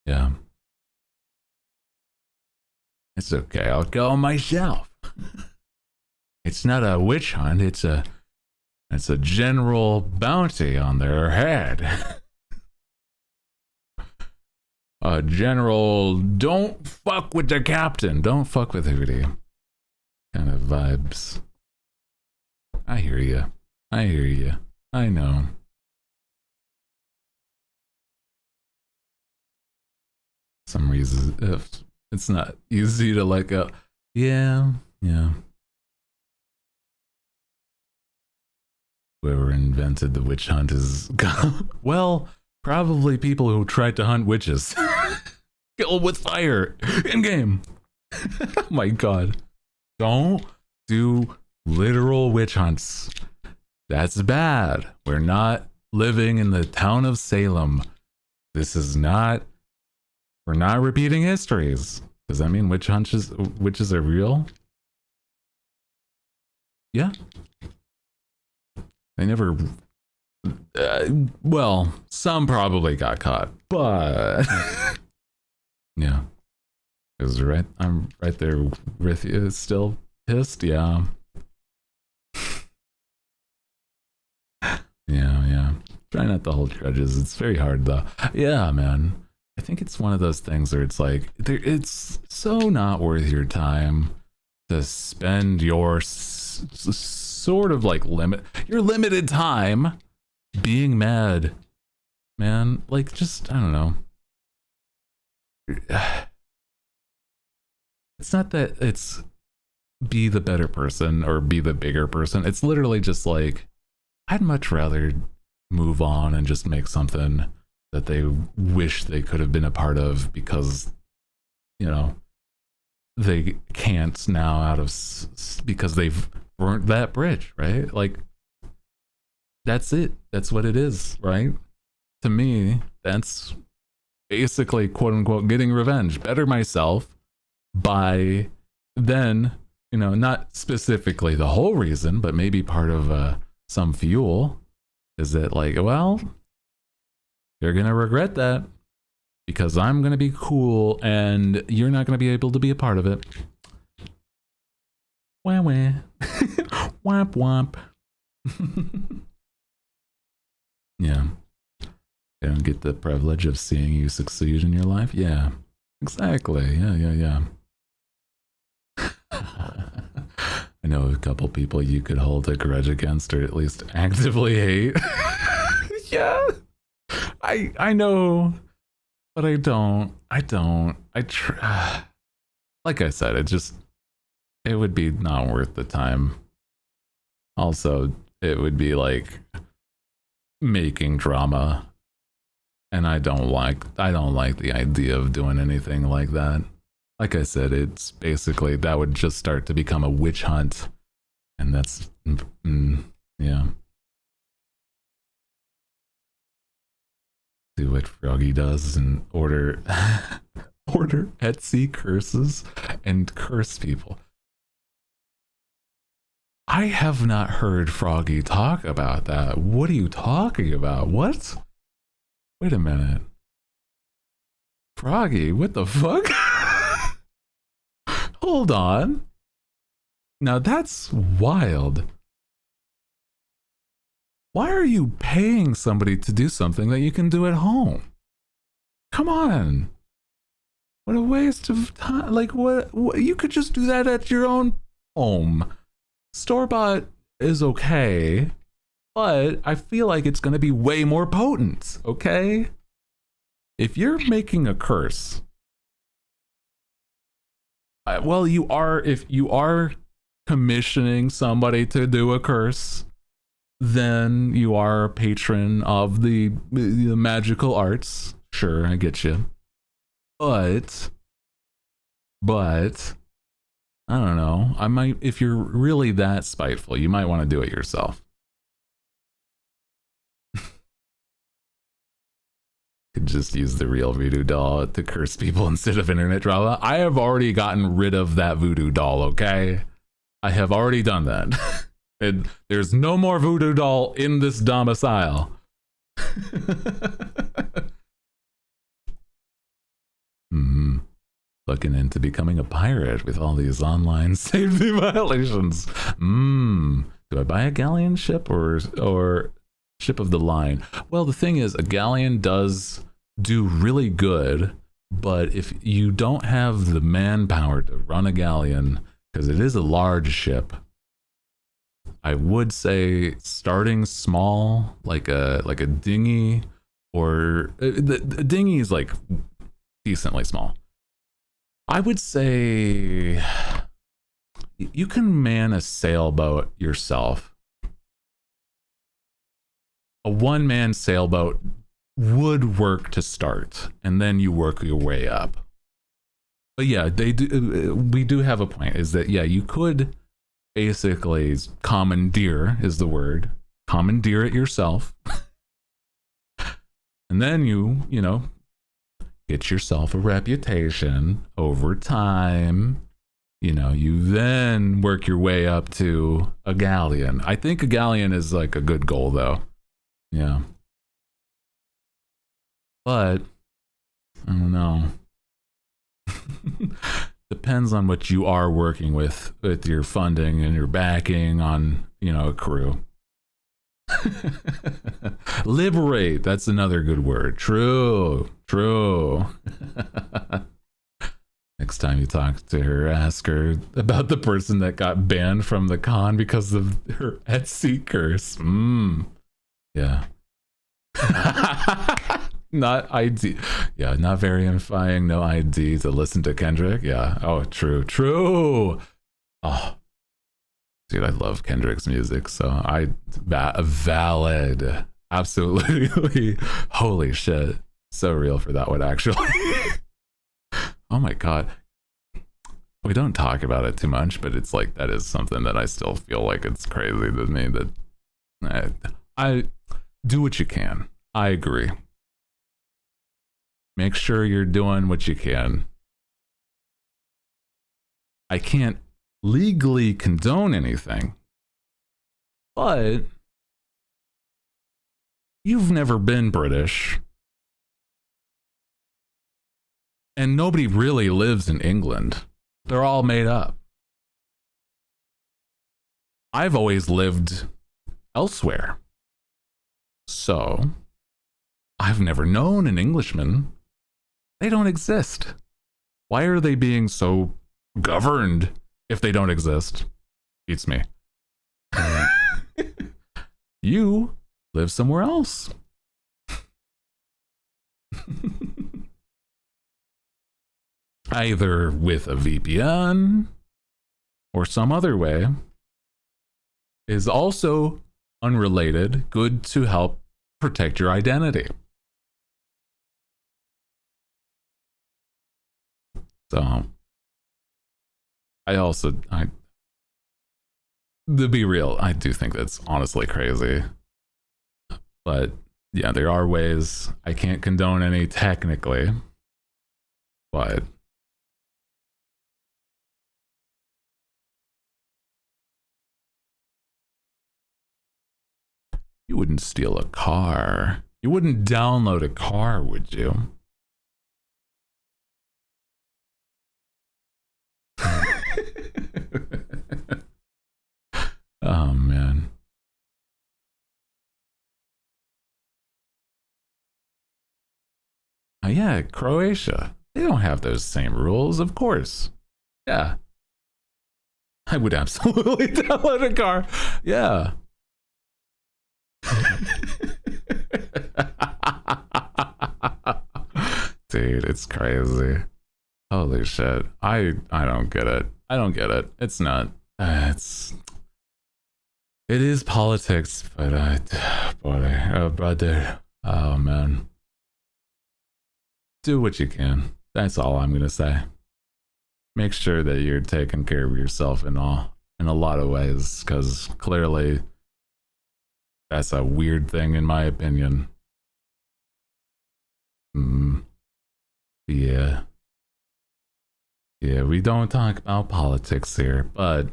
Yeah. It's okay. I'll go myself. It's not a witch hunt. It's a general bounty on their head. A general, don't fuck with the captain. Don't fuck with Hootie. Kind of vibes. I hear you. I know. Some reason, if it's not easy to let go. Yeah. Whoever invented the witch hunt is well, probably people who tried to hunt witches. Kill with fire in game. Oh my god. Don't do literal witch hunts. That's bad. We're not living in the town of Salem. This is not, we're not repeating histories. Does that mean witches are real? Yeah. They never, well, some probably got caught, but yeah. I'm right there with you. Still pissed, yeah. Yeah. Try not to hold grudges. It's very hard though. Yeah, man. I think it's one of those things where it's like, it's so not worth your time to spend your sort of like your limited time being mad, man. Like, just, I don't know. It's not that it's be the better person or be the bigger person. It's literally just like, I'd much rather move on and just make something that they wish they could have been a part of because, you know, they can't now because they've burnt that bridge, right? Like, that's it. That's what it is, right? To me, that's basically, quote unquote, getting revenge. Better myself by then, you know, not specifically the whole reason, but maybe part of some fuel is that, like, well, you're gonna regret that because I'm gonna be cool and you're not gonna be able to be a part of it. Wah wah. Womp womp. Yeah. I don't get the privilege of seeing you succeed in your life. Yeah. Exactly. Yeah. I know a couple people you could hold a grudge against or at least actively hate. Yeah. I know, but I don't. Like I said, it would be not worth the time. Also, it would be like making drama, and I don't like the idea of doing anything like that. Like I said, it's basically that would just start to become a witch hunt, and that's yeah. Do what Froggy does and order Etsy curses and curse people. I have not heard Froggy talk about that. What are you talking about? What? Wait a minute. Froggy, what the fuck? Hold on. Now that's wild. Why are you paying somebody to do something that you can do at home? Come on. What a waste of time. Like, what you could just do that at your own home. Store-bought is okay, but I feel like it's going to be way more potent, okay? If you're making a curse, well, if you are commissioning somebody to do a curse, then you are a patron of the magical arts. Sure, I get you. But I don't know. I might, if you're really that spiteful, you might want to do it yourself. Could just use the real voodoo doll to curse people instead of internet drama. I have already gotten rid of that voodoo doll, okay? I have already done that. And there's no more voodoo doll in this domicile. Looking into becoming a pirate with all these online safety violations. Do I buy a galleon ship or ship of the line? Well, the thing is, a galleon does do really good, but if you don't have the manpower to run a galleon, because it is a large ship, I would say starting small, like a dinghy, or the dinghy is like decently small. I would say you can man a sailboat yourself. a one-man sailboat would work to start, and then you work your way up. But yeah, they do. We do have a point. Is that, yeah, you could basically commandeer is the word. Commandeer it yourself, and then you know, get yourself a reputation over time. You know, you then work your way up to a galleon. I think a galleon is like a good goal, though. Yeah. But I don't know. Depends on what you are working with your funding and your backing on, you know, a crew. Liberate, that's another good word. True. Next time you talk to her, ask her about the person that got banned from the con because of her Etsy curse. Yeah. Not ID. Yeah, not verifying, no ID to listen to Kendrick. Yeah. Oh, true. Oh, dude, I love Kendrick's music. So valid. Absolutely. Holy shit. So real for that one, actually. Oh my God. We don't talk about it too much, but it's like, that is something that I still feel like it's crazy to me that I do what you can. I agree. Make sure you're doing what you can. I can't legally condone anything, but you've never been British, and nobody really lives in England. They're all made up. I've always lived elsewhere, so I've never known an Englishman. They don't exist. Why are they being so governed if they don't exist? Beats me. You live somewhere else. Either with a VPN or some other way. Is also unrelated, good to help protect your identity. So, to be real, I do think that's honestly crazy. But yeah, there are ways. I can't condone any technically, but you wouldn't steal a car. You wouldn't download a car, would you? Oh man. Oh yeah, Croatia. They don't have those same rules, of course. Yeah. I would absolutely download a car. Yeah. Dude, it's crazy. Holy shit. I don't get it. I don't get it. It's not. It is politics, but brother. Oh man. Do what you can. That's all I'm gonna say. Make sure that you're taking care of yourself in a lot of ways, because clearly that's a weird thing in my opinion. Yeah. Yeah, we don't talk about politics here, but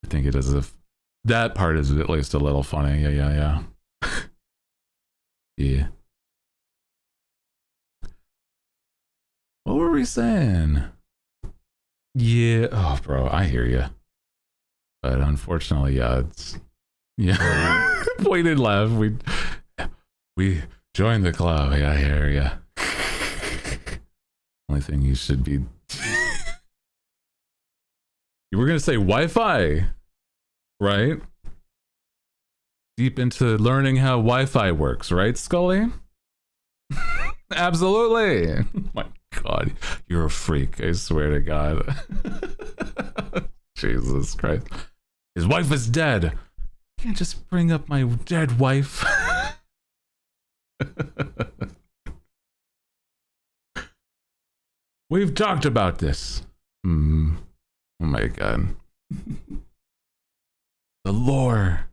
I think it is that part is at least a little funny. Yeah. Yeah. What were we saying? Yeah. Oh, bro, I hear you. But unfortunately, yeah, pointed laugh. We joined the club. Yeah, I hear you. Only thing you should be. You were gonna say Wi-Fi, right? Deep into learning how Wi-Fi works, right, Scully? Absolutely. My God, you're a freak. I swear to God. Jesus Christ. His wife is dead. You can't just bring up my dead wife. We've talked about this. Oh my god. The lore.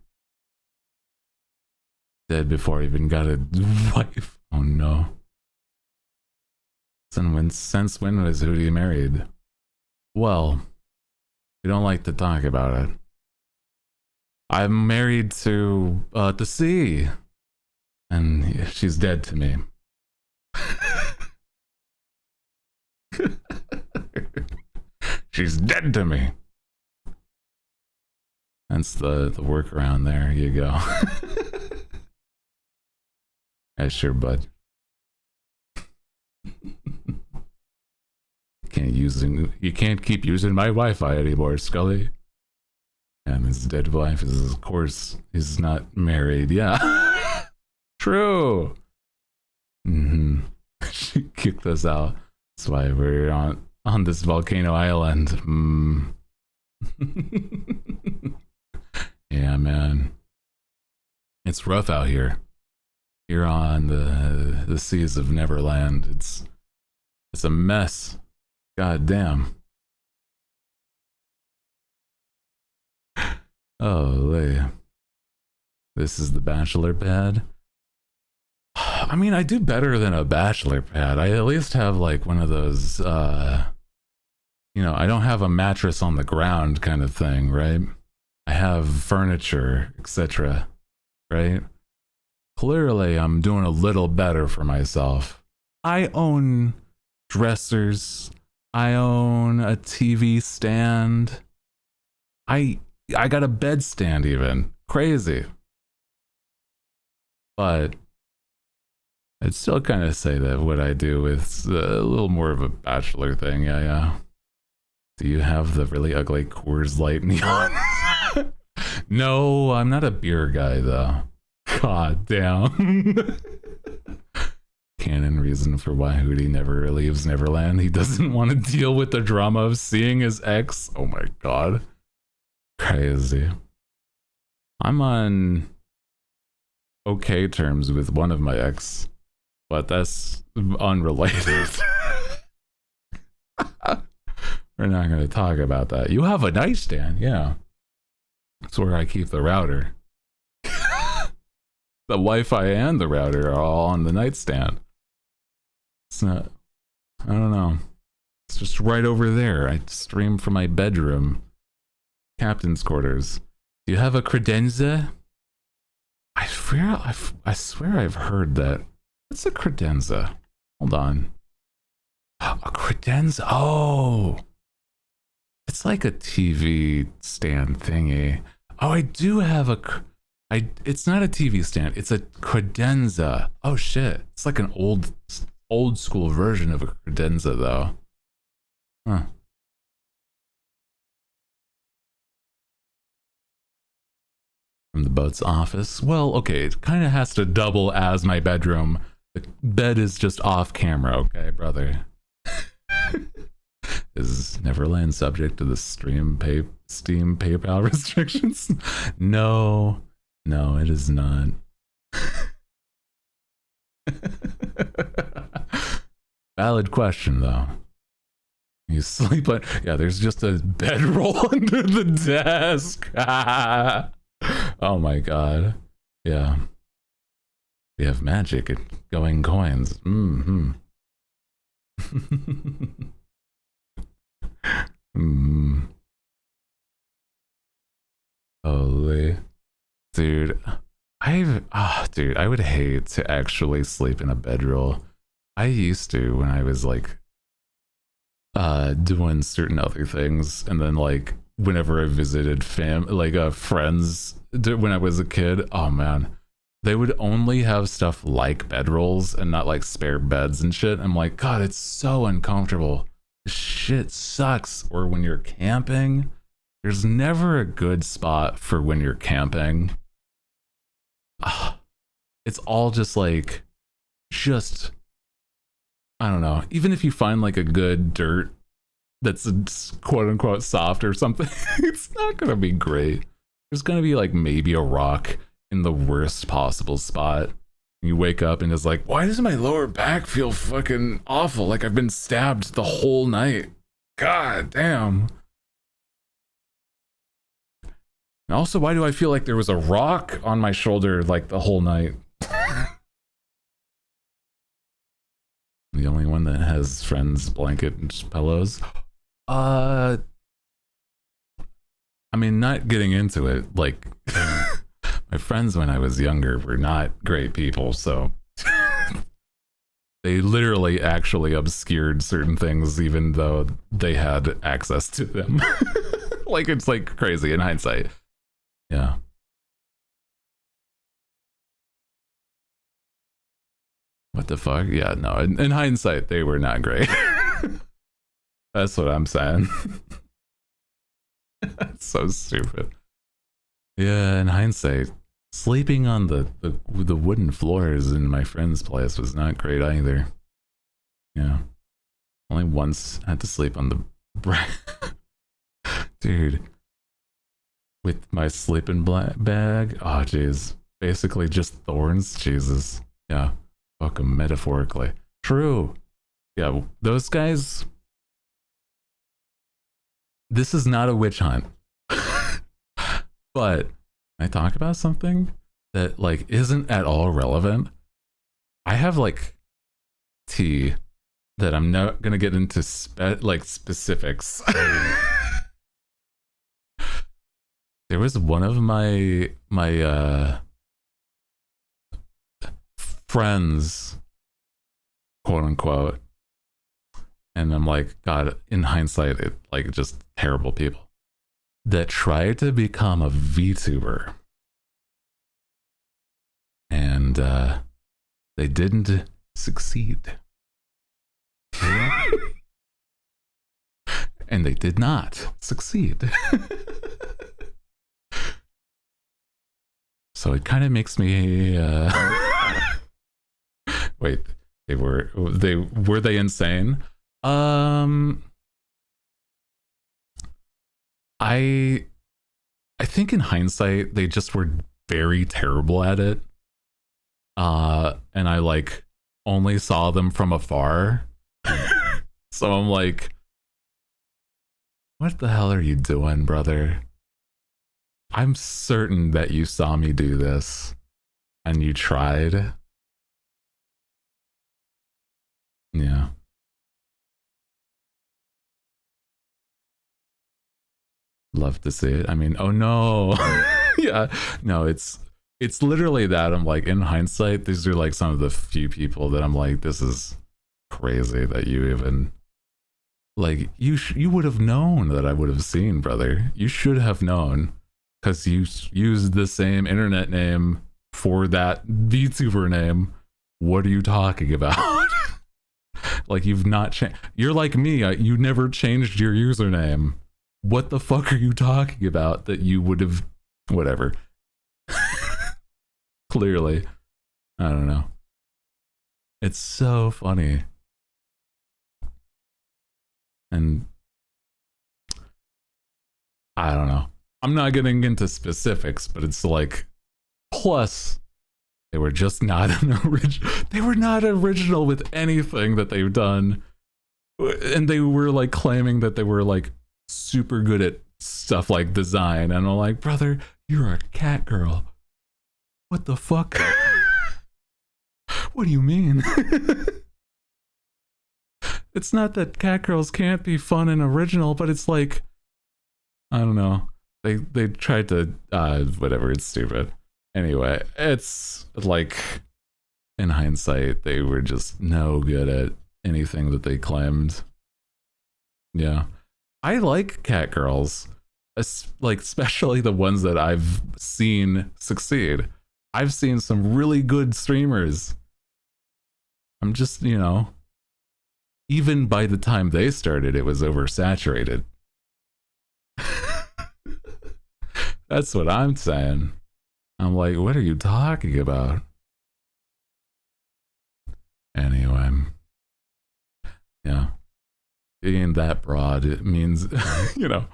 Dead before he even got a wife. Oh no. Since when was Hootie married? Well, we don't like to talk about it. I'm married to the sea, and she's dead to me. She's dead to me. That's the workaround. There you go. Yeah, sure, bud. You can't keep using my Wi-Fi anymore, Scully. And his dead wife is, of course, he's not married. Yeah. True. She kicked us out. That's why we're on this volcano island. Yeah, man. It's rough out here. Here on the seas of Neverland. It's a mess. God damn. Oh, this is the bachelor pad. I mean, I do better than a bachelor pad. I at least have like one of those, I don't have a mattress on the ground kind of thing, right? I have furniture, etc., right? Clearly, I'm doing a little better for myself. I own dressers. I own a TV stand. I got a bed stand even. Crazy. But I'd still kind of say that what I do is a little more of a bachelor thing. Yeah. Do you have the really ugly Coors Light neon? No, I'm not a beer guy though. God damn. Canon reason for why Hootie never leaves Neverland. He doesn't want to deal with the drama of seeing his ex. Oh my god. Crazy. I'm on okay terms with one of my ex, but that's unrelated. We're not going to talk about that. You have a nightstand, yeah. That's where I keep the router. The Wi-Fi and the router are all on the nightstand. It's not, I don't know. It's just right over there. I stream from my bedroom. Captain's quarters. Do you have a credenza? I swear I've heard that. What's a credenza? Hold on. A credenza. Oh, it's like a TV stand thingy. Oh, I do have a. It's not a TV stand. It's a credenza. Oh shit! It's like an old school version of a credenza, though. Huh. From the boat's office. Well, okay, it kind of has to double as my bedroom. The bed is just off camera, okay, brother? Is Neverland subject to the Steam PayPal restrictions? No, it is not. Valid question, though. You sleep on... Yeah, there's just a bedroll under the desk. Oh my god. Yeah. We have magic and going coins. Holy. Dude. I would hate to actually sleep in a bedroll. I used to when I was like doing certain other things, and then like whenever I visited friends when I was a kid, oh man, they would only have stuff like bedrolls and not like spare beds and shit. I'm like, god, it's so uncomfortable. Shit sucks. Or when you're camping, there's never a good spot for when you're camping. It's all just like, I don't know. Even if you find like a good dirt that's quote unquote soft or something, it's not gonna be great. There's gonna be like maybe a rock in the worst possible spot. You wake up and it's like, why does my lower back feel fucking awful? Like I've been stabbed the whole night. God damn. And also, why do I feel like there was a rock on my shoulder like the whole night? The only one that has friends, blanket, and pillows. I mean, not getting into it, like, my friends when I was younger were not great people, so they literally actually obscured certain things even though they had access to them. Like, it's like crazy in hindsight. Yeah. What the fuck? Yeah, no, in hindsight, they were not great. That's what I'm saying. That's so stupid. Yeah, in hindsight, sleeping on the wooden floors in my friend's place was not great either. Yeah. Only once I had to sleep on the dude. With my sleeping bag. Oh, jeez. Basically just thorns. Jesus. Yeah. Fucking metaphorically. True. Yeah, those guys. This is not a witch hunt. But I talk about something that like isn't at all relevant. I have like tea that I'm not gonna get into specifics. There was one of my friends, quote unquote, and I'm like, God, in hindsight, it like just terrible people that tried to become a VTuber, and they didn't succeed. And they did not succeed. So it kind of makes me wait, were they insane? I think in hindsight they just were very terrible at it. And I like only saw them from afar. So I'm like, what the hell are you doing, brother? I'm certain that you saw me do this and you tried. Yeah. Love to see it. I mean, oh no. Yeah. No, it's literally that. I'm like, in hindsight, these are like some of the few people that I'm like, this is crazy that you even like you would have known that I would have seen, brother. You should have known. Because you used the same internet name for that VTuber name. What are you talking about? Like, you've not changed. You're like me. You never changed your username. What the fuck are you talking about that you would have... Whatever. Clearly. I don't know. It's so funny. And... I don't know. I'm not getting into specifics, but it's like, plus, they were just not an original. They were not original with anything that they've done, and they were like claiming that they were like super good at stuff like design. And I'm like, brother, you're a cat girl. What the fuck? What do you mean? It's not that cat girls can't be fun and original, but it's like, I don't know. They tried to whatever, it's stupid. Anyway, it's like in hindsight they were just no good at anything that they claimed. Yeah. I like cat girls, like especially the ones that I've seen succeed. I've seen some really good streamers. I'm just, you know, even by the time they started it was oversaturated. That's what I'm saying. I'm like, what are you talking about? Anyway. Yeah. Being that broad, it means, you know,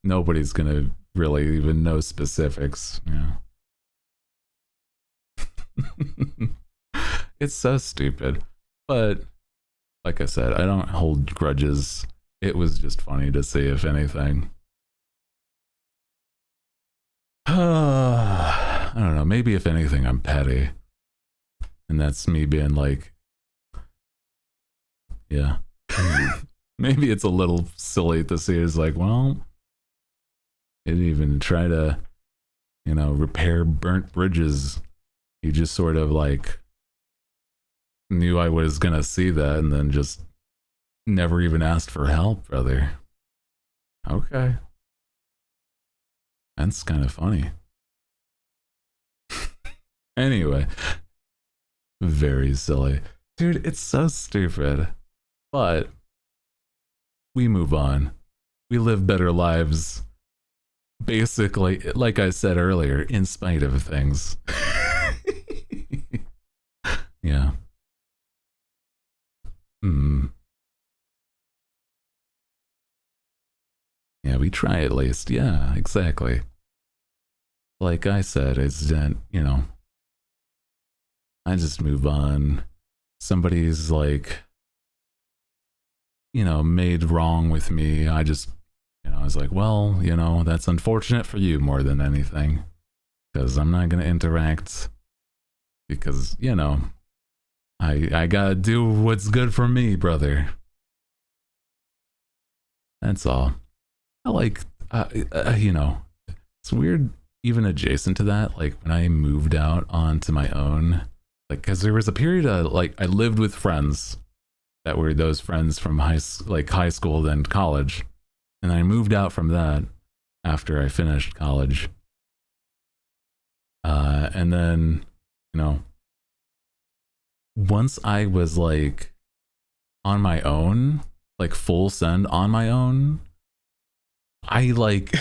nobody's gonna really even know specifics. Yeah. It's so stupid. But like I said, I don't hold grudges. It was just funny to see, if anything. I don't know. Maybe if anything, I'm petty. And that's me being like, yeah. Maybe it's a little silly to see. It's like, well, he didn't even try to, repair burnt bridges. He just sort of like knew I was going to see that and then just never even asked for help, brother. Okay. That's kind of funny. Anyway, very silly. Dude, it's so stupid. But we move on. We live better lives. Basically, like I said earlier, in spite of things. Yeah. Yeah, we try at least. Yeah, exactly. Like I said, it's that, I just move on. Somebody's like, made wrong with me. I just, I was like, well, that's unfortunate for you more than anything. Because I'm not going to interact. Because, I gotta do what's good for me, brother. That's all. I like, it's weird, even adjacent to that, like when I moved out onto my own, like, because there was a period of, like, I lived with friends that were those friends from high school, then college. And I moved out from that after I finished college. And then, once I was like on my own, like full send on my own, I like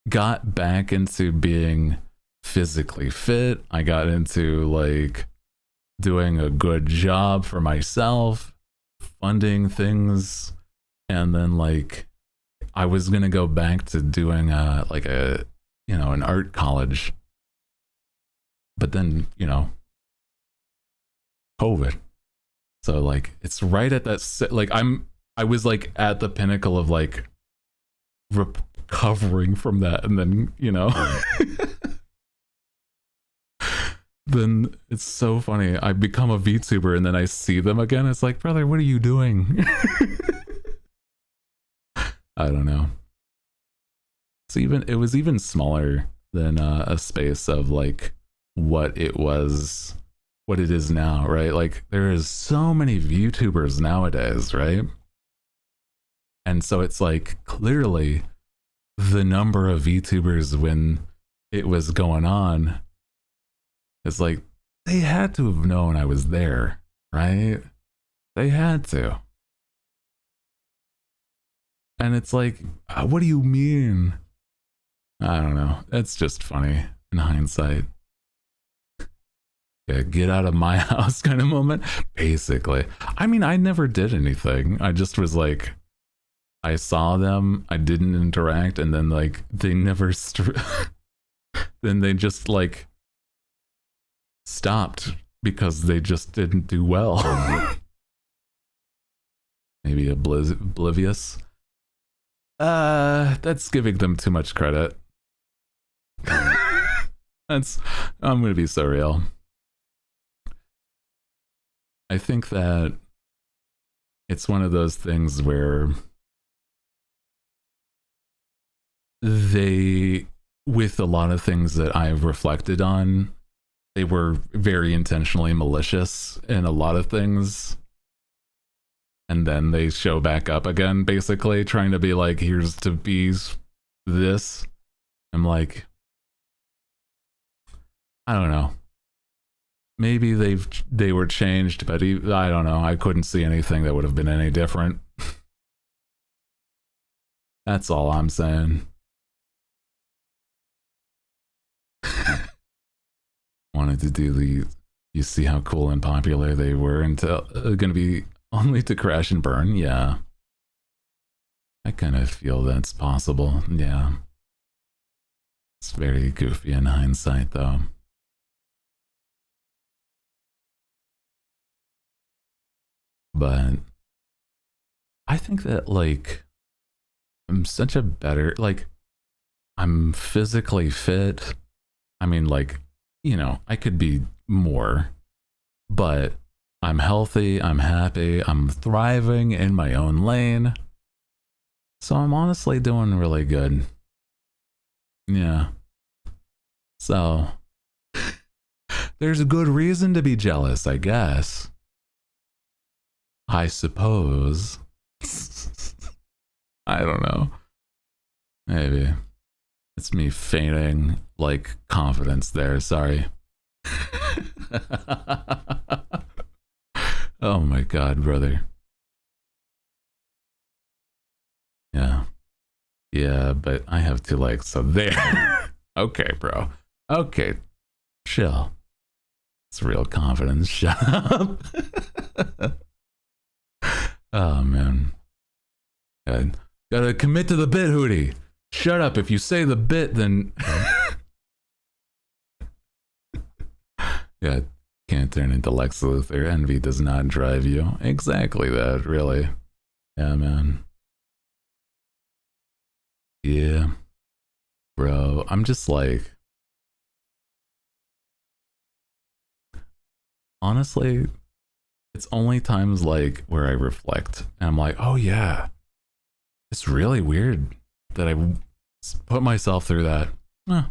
got back into being physically fit. I got into like doing a good job for myself, funding things, and then like I was gonna go back to doing an art college, but then COVID. So like it's right at that like I was like at the pinnacle of like recovering from that, and then then it's so funny. I become a VTuber and then I see them again. It's like, brother, what are you doing? I don't know. It was even smaller than a space of like what it is now, right? Like there is so many VTubers nowadays, right? And so it's like clearly the number of VTubers when it was going on, it's like they had to have known I was there, right? They had to. And it's like, what do you mean? I don't know. It's just funny in hindsight. Yeah, get out of my house kind of moment, basically. I mean, I never did anything. I just was like, I saw them, I didn't interact, and then like they never then they just like stopped because they just didn't do well. Maybe oblivious. That's giving them too much credit. I'm gonna be so real. I think that it's one of those things where with a lot of things that I've reflected on, they were very intentionally malicious in a lot of things. And then they show back up again, basically trying to be like, here's to be this. I'm like, I don't know. Maybe they were changed, but I don't know. I couldn't see anything that would have been any different. That's all I'm saying. Wanted to do you see how cool and popular they were until gonna be only to crash and burn. Yeah, I kind of feel that's possible. Yeah, it's very goofy in hindsight though. but I think that like I'm such a better, like, I'm physically fit. I mean, like, you know, I could be more, but I'm healthy, I'm happy, I'm thriving in my own lane. So I'm honestly doing really good. Yeah. So there's a good reason to be jealous, I guess. I suppose. I don't know. Maybe. It's me feigning like confidence there, sorry. Oh my god, brother. Yeah. Yeah, but I have 2 legs, so there. Okay, bro. Okay. Chill. It's real confidence. Shut up. Oh man. Gotta commit to the bit, Hootie. Shut up. If you say the bit, then yeah, can't turn into Lex Luthor. Envy does not drive you. Exactly that, really. Yeah, man. Yeah. Bro, I'm just like, honestly, it's only times like where I reflect and I'm like, oh yeah, it's really weird that I put myself through that. Huh.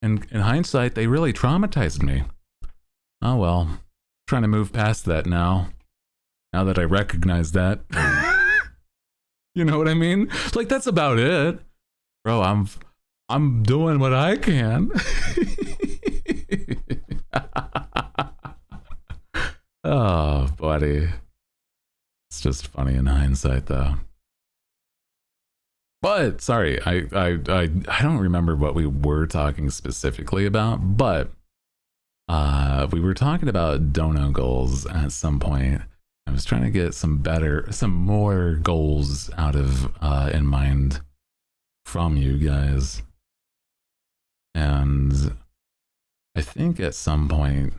And in hindsight, they really traumatized me. Oh well, trying to move past that now. Now that I recognize that. You know what I mean? Like that's about it. Bro, I'm doing what I can. Oh, buddy. It's just funny in hindsight though. But sorry, I don't remember what we were talking specifically about, but we were talking about dono goals at some point. I was trying to get some more goals out of in mind from you guys. And I think at some point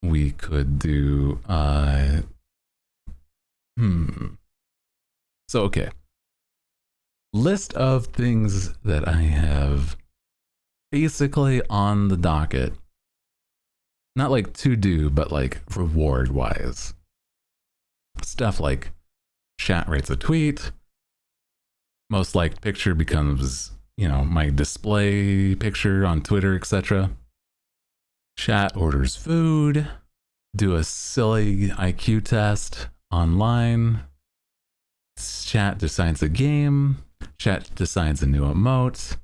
we could do So okay. List of things that I have basically on the docket. Not like to do, but like reward wise. Stuff like chat rates a tweet, most liked picture becomes, you know, my display picture on Twitter, etc. Chat orders food, do a silly IQ test online. Chat decides a game. Chat decides a new emote.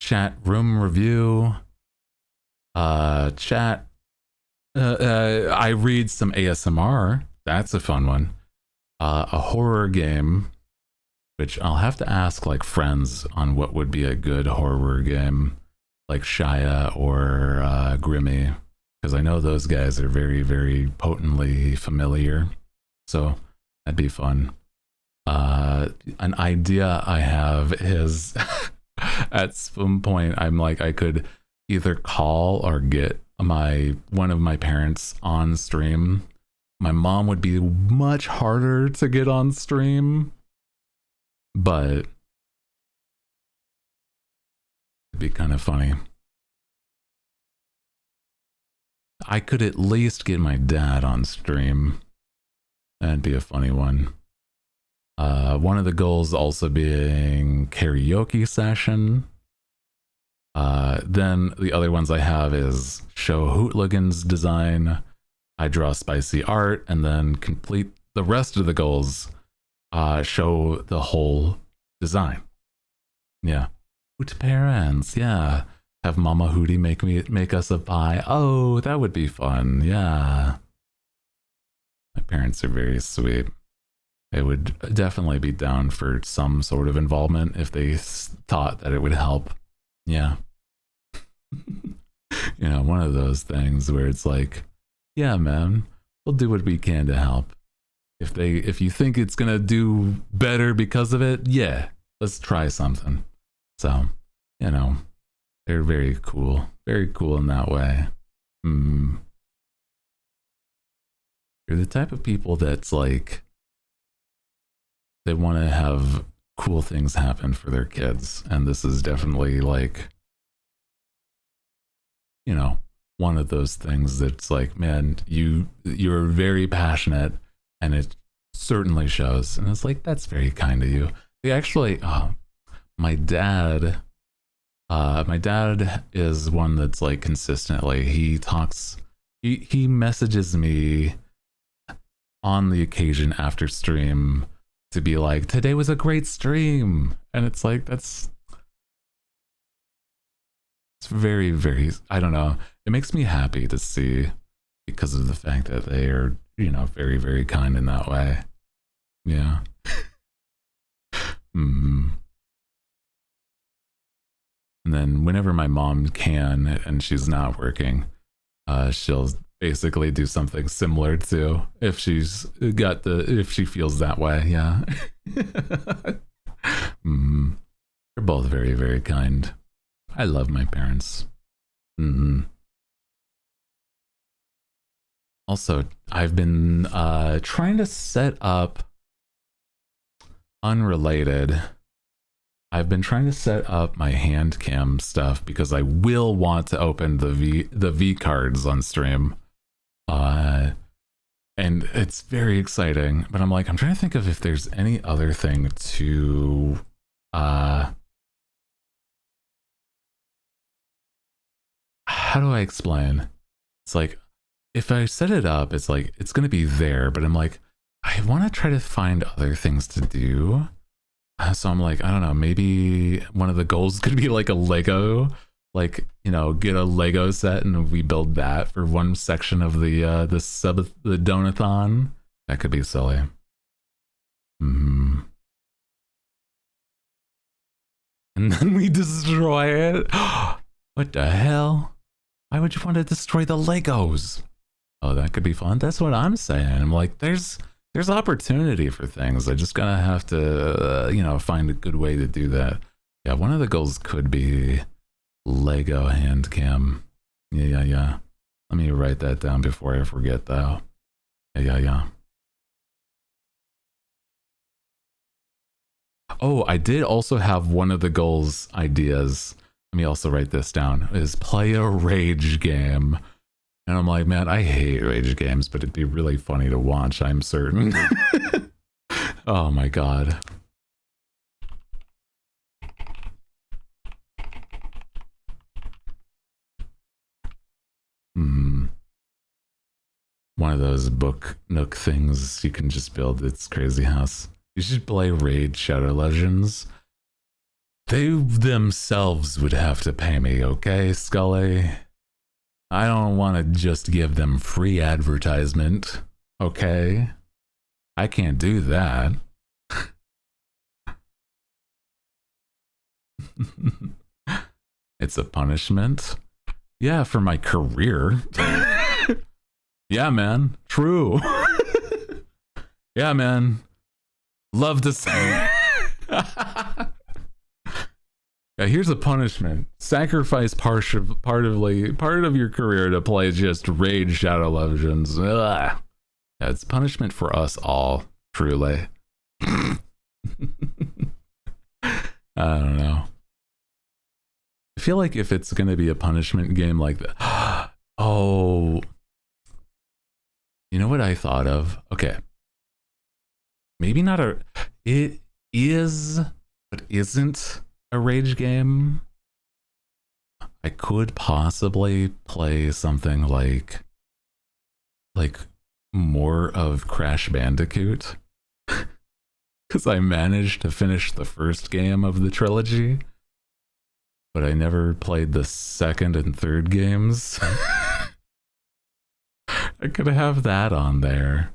Chat room review. Chat. I read some ASMR. That's a fun one. A horror game, which I'll have to ask like friends on what would be a good horror game, like Shia or Grimmy, because I know those guys are very, very potently familiar. So that'd be fun. An idea I have is at some point I'm like I could either call or get one of my parents on stream. My mom would be much harder to get on stream, but it'd be kind of funny. I could at least get my dad on stream. That'd be a funny one. One of the goals also being karaoke session. Then the other ones I have is show Hootligans design. I draw spicy art and then complete the rest of the goals. Show the whole design. Yeah. Hoot parents. Yeah. Have Mama Hootie make us a pie. Oh, that would be fun. Yeah. My parents are very sweet. They would definitely be down for some sort of involvement if they thought that it would help. Yeah. You know, one of those things where it's like, yeah, man, we'll do what we can to help. If you think it's gonna do better because of it, yeah, let's try something. So, you know, they're very cool in that way. You're the type of people that's like, they want to have cool things happen for their kids. And this is definitely like, you know, one of those things that's like, man, you're very passionate and it certainly shows. And it's like, that's very kind of you. They actually, my dad is one that's like consistently, he messages me on the occasion after stream to be like, today was a great stream. And it's like, it's very, very, I don't know. It makes me happy to see, because of the fact that they are, you know, very, very kind in that way. Yeah. And then whenever my mom can and she's not working, she'll basically do something similar to, if she feels that way. Yeah. They're both very, very kind. I love my parents. Also, I've been trying to set up, unrelated, I've been trying to set up my hand cam stuff because I will want to open the V cards on stream. And it's very exciting, but I'm like, I'm trying to think of if there's any other thing to how do I explain? It's like, if I set it up, it's like, it's going to be there, but I'm like, I want to try to find other things to do. So I'm like, I don't know, maybe one of the goals could be like a Lego, like, you know, get a Lego set and we build that for one section of the donathon. That could be silly. And then we destroy it. What the hell? Why would you want to destroy the Legos? Oh, that could be fun. That's what I'm saying. I'm like, there's opportunity for things. I just gotta have to, you know, find a good way to do that. Yeah, one of the goals could be Lego hand cam. Yeah. Let me write that down before I forget, though. Yeah. Oh, I did also have one of the goals ideas. Let me also write this down. Is play a rage game. And I'm like, man, I hate rage games, but it'd be really funny to watch, I'm certain. Oh my god. One of those book nook things you can just build. It's crazy house. You should play Raid Shadow Legends. They themselves would have to pay me, okay, Scully? I don't want to just give them free advertisement, okay? I can't do that. It's a punishment. Yeah, for my career. Yeah, man. True. Yeah, man. Love to say. Yeah, here's a punishment. Sacrifice part of your career to play just Raid Shadow Legends. Ugh. Yeah, it's punishment for us all, truly. I don't know. I feel like if it's going to be a punishment game like that. Oh. You know what I thought of? Okay. Maybe not a... It is, but isn't a rage game. I could possibly play something like more of Crash Bandicoot. Because I managed to finish the first game of the trilogy. But I never played the second and third games. I could have that on there.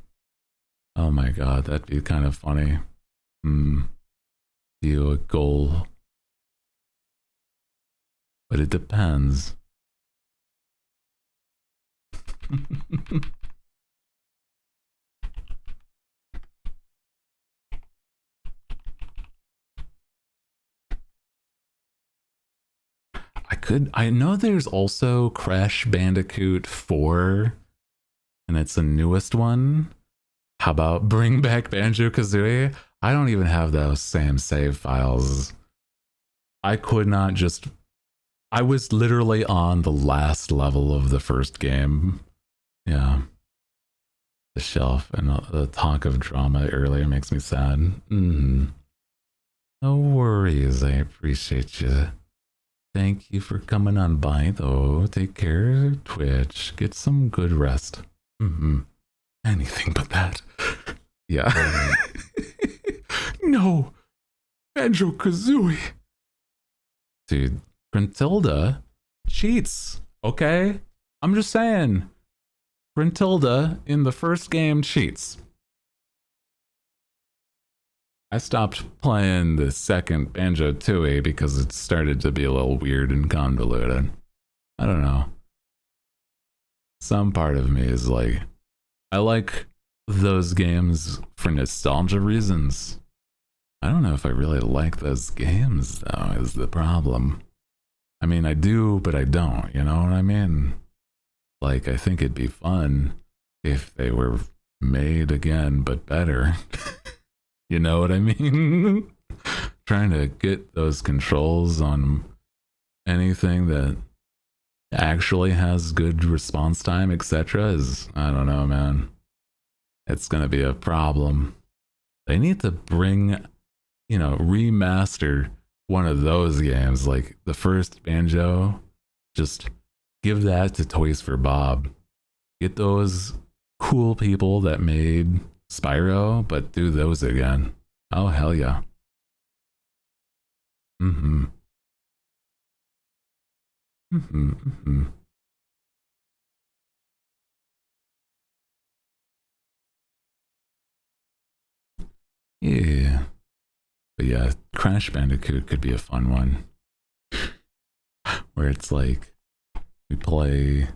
Oh my god, that'd be kind of funny. Do a goal. But it depends. I know there's also Crash Bandicoot 4 and it's the newest one. How about bring back Banjo-Kazooie? I don't even have those same save files. I could not just... I was literally on the last level of the first game. Yeah. The shelf and the talk of drama earlier makes me sad. No worries, I appreciate you. Thank you for coming on by, though. Take care, Twitch. Get some good rest. Anything but that. Yeah. No. Banjo-Kazooie. Dude, Gruntilda cheats, okay? I'm just saying. Gruntilda in the first game cheats. I stopped playing the second Banjo-Tooie because it started to be a little weird and convoluted. I don't know. Some part of me is like, I like those games for nostalgia reasons. I don't know if I really like those games, though, is the problem. I mean, I do, but I don't, you know what I mean? Like, I think it'd be fun if they were made again, but better. You know what I mean? Trying to get those controls on anything that actually has good response time, etc. is, I don't know, man. It's gonna be a problem. They need to bring, you know, remaster one of those games, like the first Banjo. Just give that to Toys for Bob. Get those cool people that made Spyro, but do those again. Oh, hell yeah. Yeah. But yeah, Crash Bandicoot could be a fun one. Where it's like, we play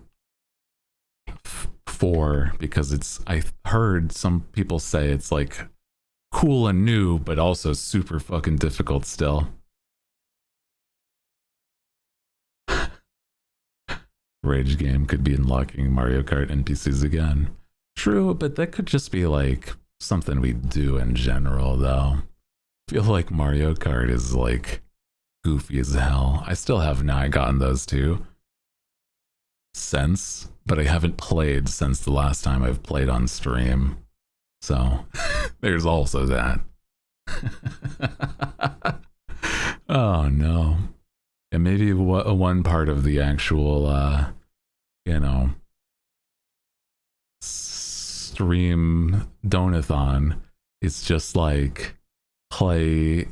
4 because it's, I heard some people say it's like cool and new, but also super fucking difficult still. Rage Game could be unlocking Mario Kart NPCs again. True, but that could just be like something we do in general, though. I feel like Mario Kart is like goofy as hell. I still have not gotten those two since, but I haven't played since the last time I've played on stream. So there's also that. Oh no. And maybe one part of the actual, you know, stream donathon is just like play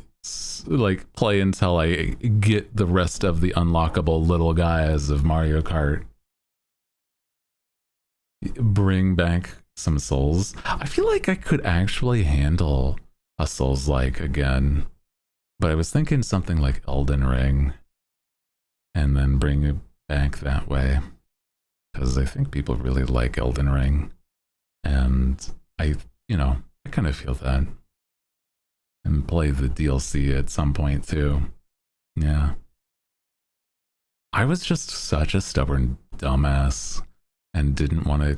until I get the rest of the unlockable little guys of Mario Kart. Bring back some Souls. I feel like I could actually handle a Souls-like again, but I was thinking something like Elden Ring and then bring it back that way, because I think people really like Elden Ring, and I kind of feel that. And play the DLC at some point too. Yeah. I was just such a stubborn dumbass and didn't want to,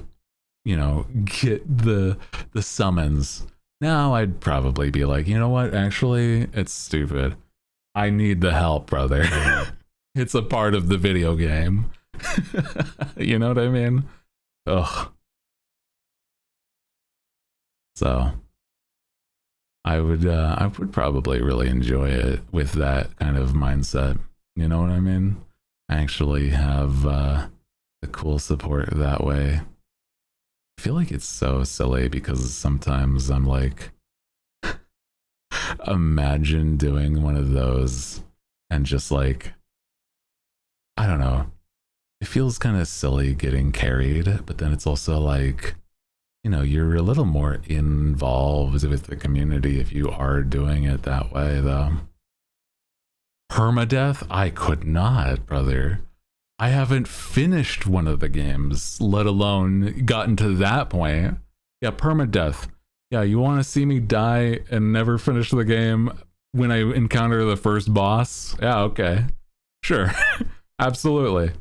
you know, get the summons. Now I'd probably be like, you know what? Actually, it's stupid. I need the help, brother. It's a part of the video game. You know what I mean? Ugh. So I would probably really enjoy it with that kind of mindset. You know what I mean? Actually have the cool support that way. I feel like it's so silly because sometimes I'm like, imagine doing one of those and just like, I don't know. It feels kind of silly getting carried, but then it's also like, you know, you're a little more involved with the community if you are doing it that way, though. Permadeath? I could not, brother. I haven't finished one of the games, let alone gotten to that point. Yeah, permadeath. Yeah, you want to see me die and never finish the game when I encounter the first boss? Yeah, okay. Sure. Absolutely.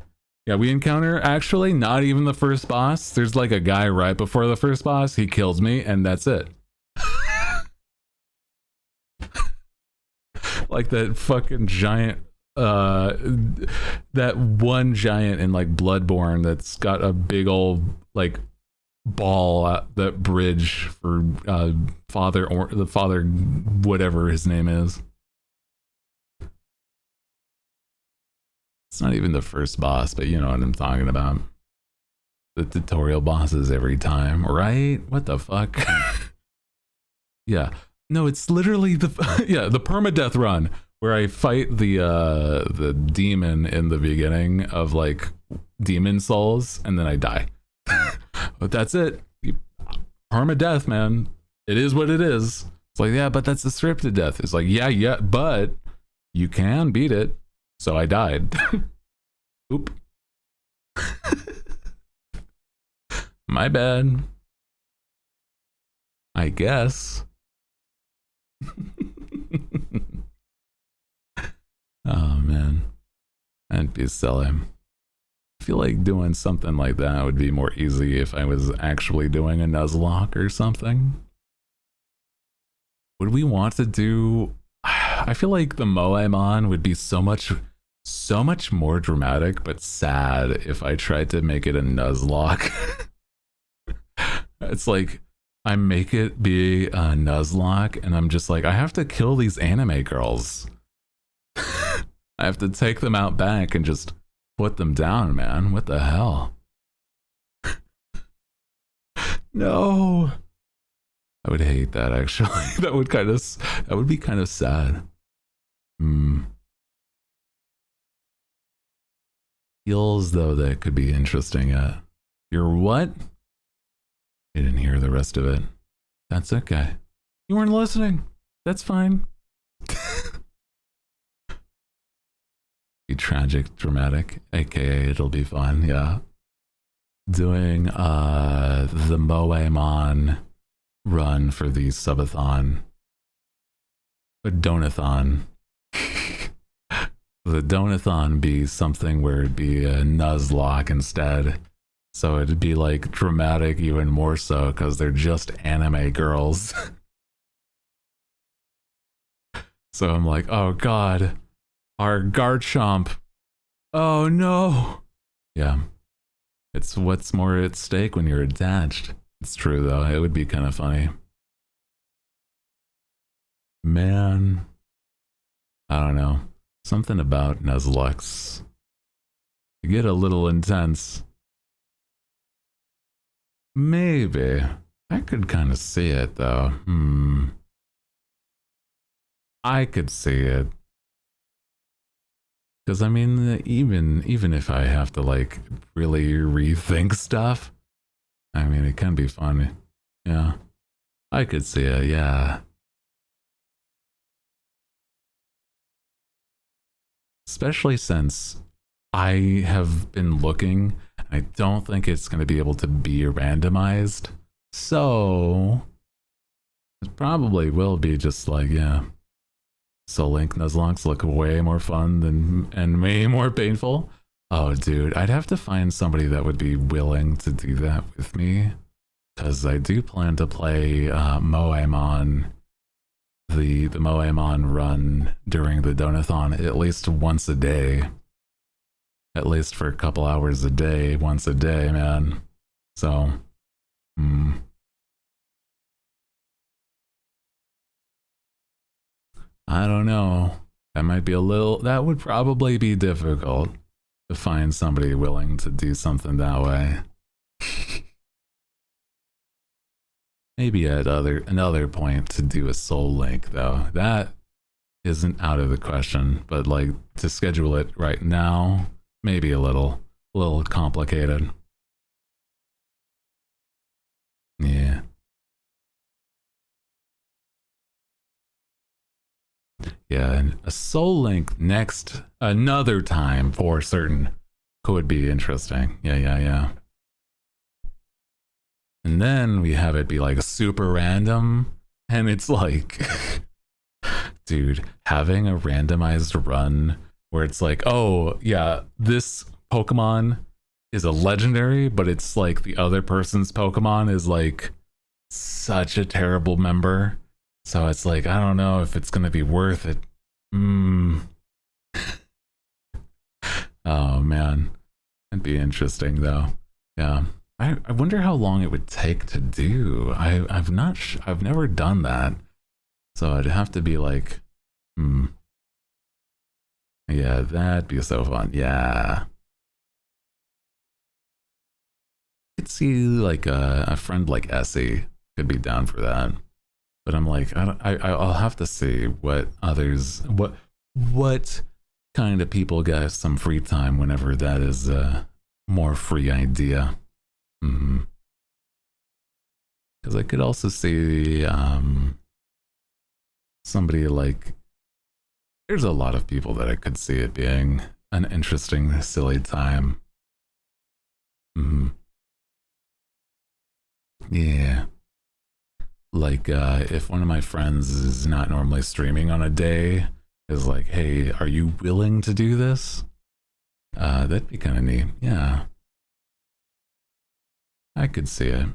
Yeah, we encounter actually not even the first boss. There's like a guy right before the first boss. He kills me, and that's it. Like that fucking giant, that one giant in like Bloodborne that's got a big old like ball at that bridge for father or the father, whatever his name is. It's not even the first boss, but you know what I'm talking about. The tutorial bosses every time, right? What the fuck? Yeah. No, it's literally the the permadeath run where I fight the demon in the beginning of like Demon Souls and then I die. But that's it. Permadeath, man. It is what it is. It's like, yeah, but that's a scripted death. It's like, yeah, but you can beat it. So I died. Oop. My bad. I guess. Oh man. That'd be silly. I feel like doing something like that would be more easy if I was actually doing a Nuzlocke or something. Would we want to do... I feel like the Moemon would be so much more dramatic but sad if I tried to make it a Nuzlocke. It's like I make it be a Nuzlocke and I'm just like, I have to kill these anime girls. I have to take them out back and just put them down, man. What the hell? No. I would hate that actually. that would be kind of sad. Feels though that could be interesting. You're what? I didn't hear the rest of it. That's okay. You weren't listening. That's fine. Be tragic, dramatic, aka it'll be fun, yeah. Doing the Moemon run for the subathon. A donathon. The donathon be something where it'd be a Nuzlocke instead. So it'd be like dramatic even more so because they're just anime girls. So I'm like, oh god, our Garchomp. Oh no. Yeah. It's what's more at stake when you're attached. It's true though, it would be kind of funny. Man. I don't know. Something about Nuzlocke. You get a little intense. Maybe. I could kind of see it though. I could see it. Because I mean, even if I have to like really rethink stuff, I mean, it can be fun. Yeah. I could see it, yeah. Especially since I have been looking, I don't think it's going to be able to be randomized. So it probably will be just like, yeah. Soul Link Nuzlocke look way more fun and way more painful. Oh, dude, I'd have to find somebody that would be willing to do that with me. Because I do plan to play Moemon, the Moemon run during the Donathon at least once a day. At least for a couple hours a day, once a day, man. So, I don't know. That might be that would probably be difficult to find somebody willing to do something that way. Maybe at another point to do a Soul Link though. That isn't out of the question, but like to schedule it right now, maybe a little complicated. Yeah. Yeah, and a Soul Link another time for certain could be interesting. Yeah. And then we have it be like super random, and it's like, dude, having a randomized run where it's like, oh yeah, this Pokemon is a legendary, but it's like the other person's Pokemon is like such a terrible member. So it's like, I don't know if it's going to be worth it. Oh man, that'd be interesting though. Yeah, I wonder how long it would take to do. I've never done that, so I'd have to be like, yeah, that'd be so fun. Yeah, I could see like a friend like Essie could be down for that, but I'm like, I'll have to see what others, what kind of people get some free time whenever that is a more free idea. Because I could also see somebody like, there's a lot of people that I could see it being an interesting, silly time. Yeah. Like if one of my friends is not normally streaming on a day, is like, hey, are you willing to do this? That'd be kind of neat. Yeah. I could see it.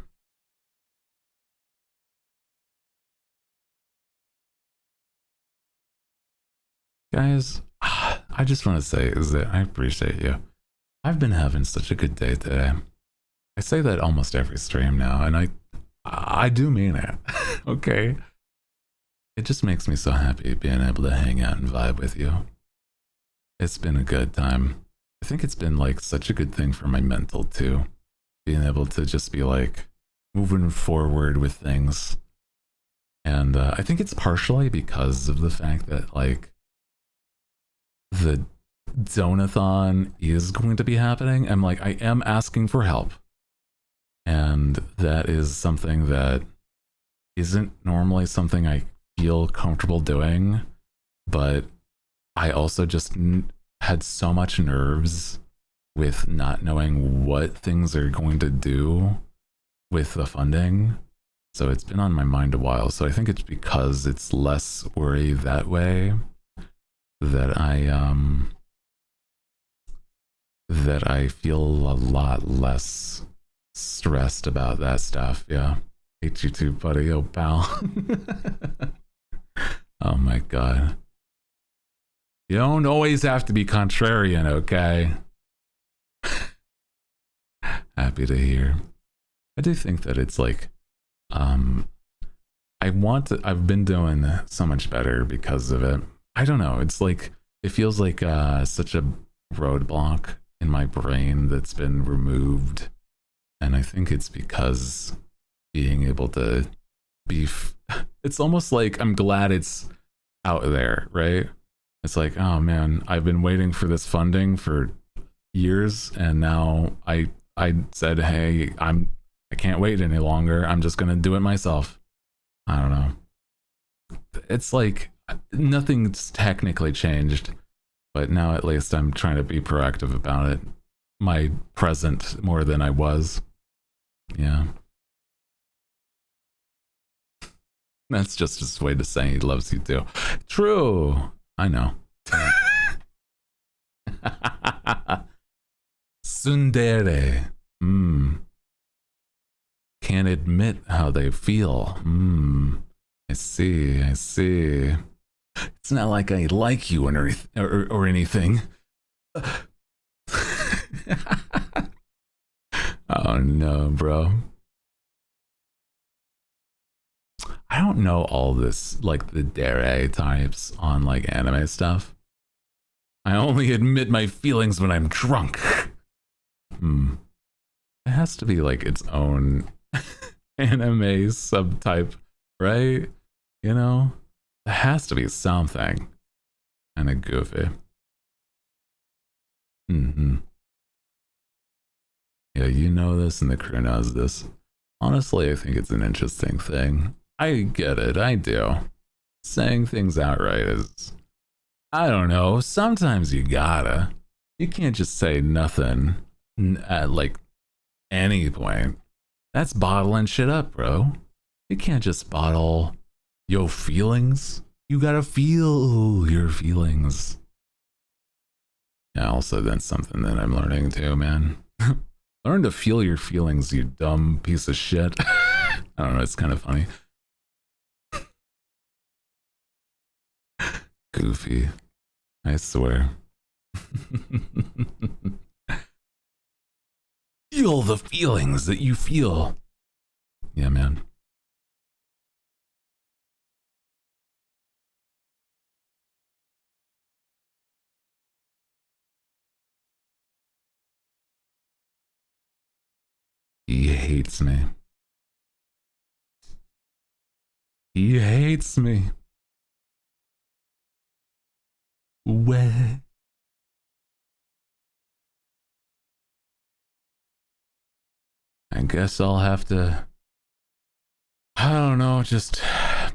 Guys, I just want to say is that I appreciate you. I've been having such a good day today. I say that almost every stream now, and I do mean it. Okay. It just makes me so happy being able to hang out and vibe with you. It's been a good time. I think it's been like such a good thing for my mental too. Being able to just be like moving forward with things. And I think it's partially because of the fact that like the Donathon is going to be happening. I'm like, I am asking for help. And that is something that isn't normally something I feel comfortable doing. But I also just had so much nerves with not knowing what things are going to do with the funding. So it's been on my mind a while. So I think it's because it's less worry that way that I feel a lot less stressed about that stuff. Yeah. Hate you too, buddy. Oh, pal. Oh my god. You don't always have to be contrarian, okay? Happy to hear. I do think that it's like, I've been doing so much better because of it. I don't know. It's like, it feels like such a roadblock in my brain that's been removed. And I think it's because being able to be, it's almost like I'm glad it's out there, right? It's like, oh man, I've been waiting for this funding for years, and now I said, hey, I can't wait any longer. I'm just gonna do it myself. I don't know. It's like nothing's technically changed, but now at least I'm trying to be proactive about it. My present more than I was. Yeah. That's just his way to say he loves you too. True. I know. Tsundere. Can't admit how they feel. I see. It's not like I like you or anything. Oh no, bro. I don't know all this, like the dere types on like anime stuff. I only admit my feelings when I'm drunk. It has to be like its own anime subtype, right? You know? It has to be something. Kinda goofy. Yeah, you know this and the crew knows this. Honestly, I think it's an interesting thing. I get it, I do. Saying things outright is, I don't know, sometimes you gotta. You can't just say nothing at like any point. That's bottling shit up, bro. You can't just bottle your feelings. You gotta feel your feelings. Yeah, also that's something that I'm learning too, man. Learn to feel your feelings, you dumb piece of shit. I don't know, it's kind of funny. Goofy. I swear. Feel the feelings that you feel. Yeah, man. He hates me. He hates me. Where? I guess I'll have to, I don't know, just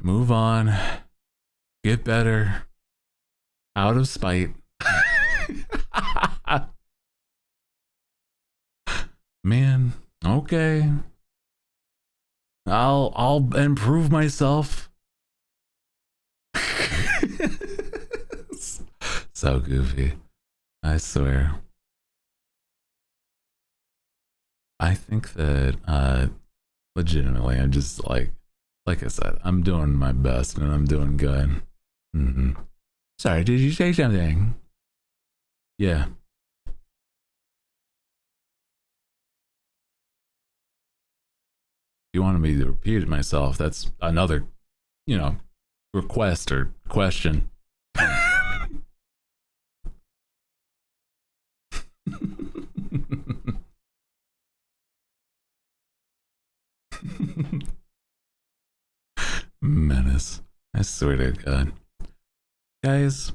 move on, get better, out of spite. Man, okay. I'll improve myself. So goofy. I swear. I think that legitimately I'm just like I said, I'm doing my best and I'm doing good. Sorry, did you say something? Yeah. You wanted me to repeat myself, that's another, request or question. Menace. I swear to God. Guys,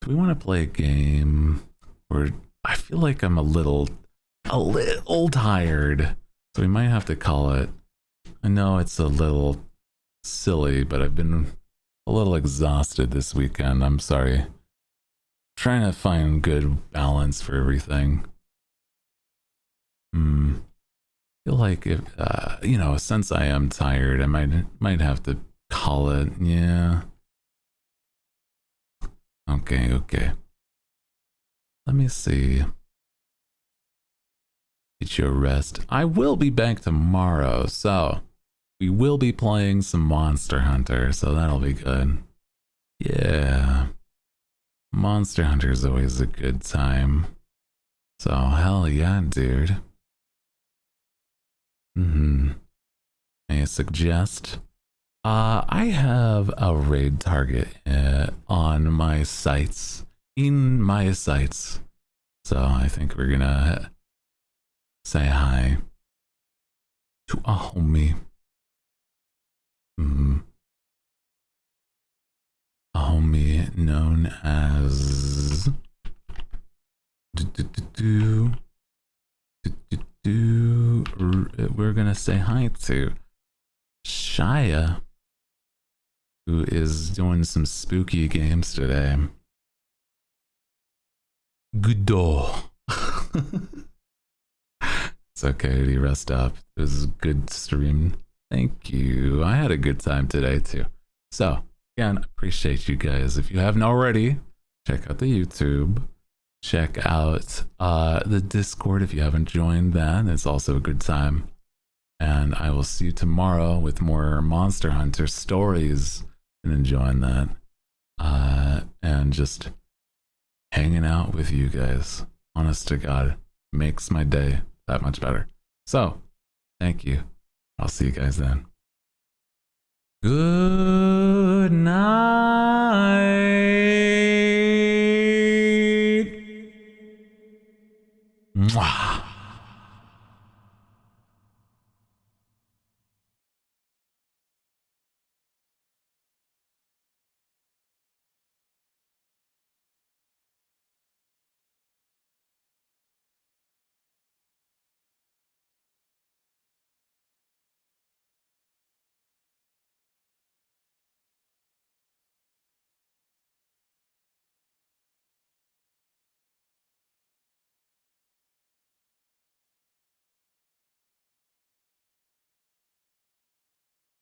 do we want to play a game where I feel like I'm a little tired, so we might have to call it. I know it's a little silly, but I've been a little exhausted this weekend. I'm sorry. Trying to find good balance for everything. Feel like if since I am tired, I might have to call it. Yeah. Okay. Let me see. Get your rest. I will be back tomorrow, so we will be playing some Monster Hunter, so that'll be good. Yeah. Monster Hunter is always a good time. So hell yeah, dude. May I suggest? I have a raid target on my sights. In my sights. So I think we're gonna say hi to a homie. A homie known as we're gonna say hi to Shia, who is doing some spooky games today. Good door. It's okay to rest up. It was a good stream. Thank you. I had a good time today too. So again, appreciate you guys. If you haven't already, check out the YouTube. Check out the Discord if you haven't joined that. It's also a good time. And I will see you tomorrow with more Monster Hunter stories and enjoying that. And just hanging out with you guys. Honest to God, makes my day that much better. So, thank you. I'll see you guys then. Good night.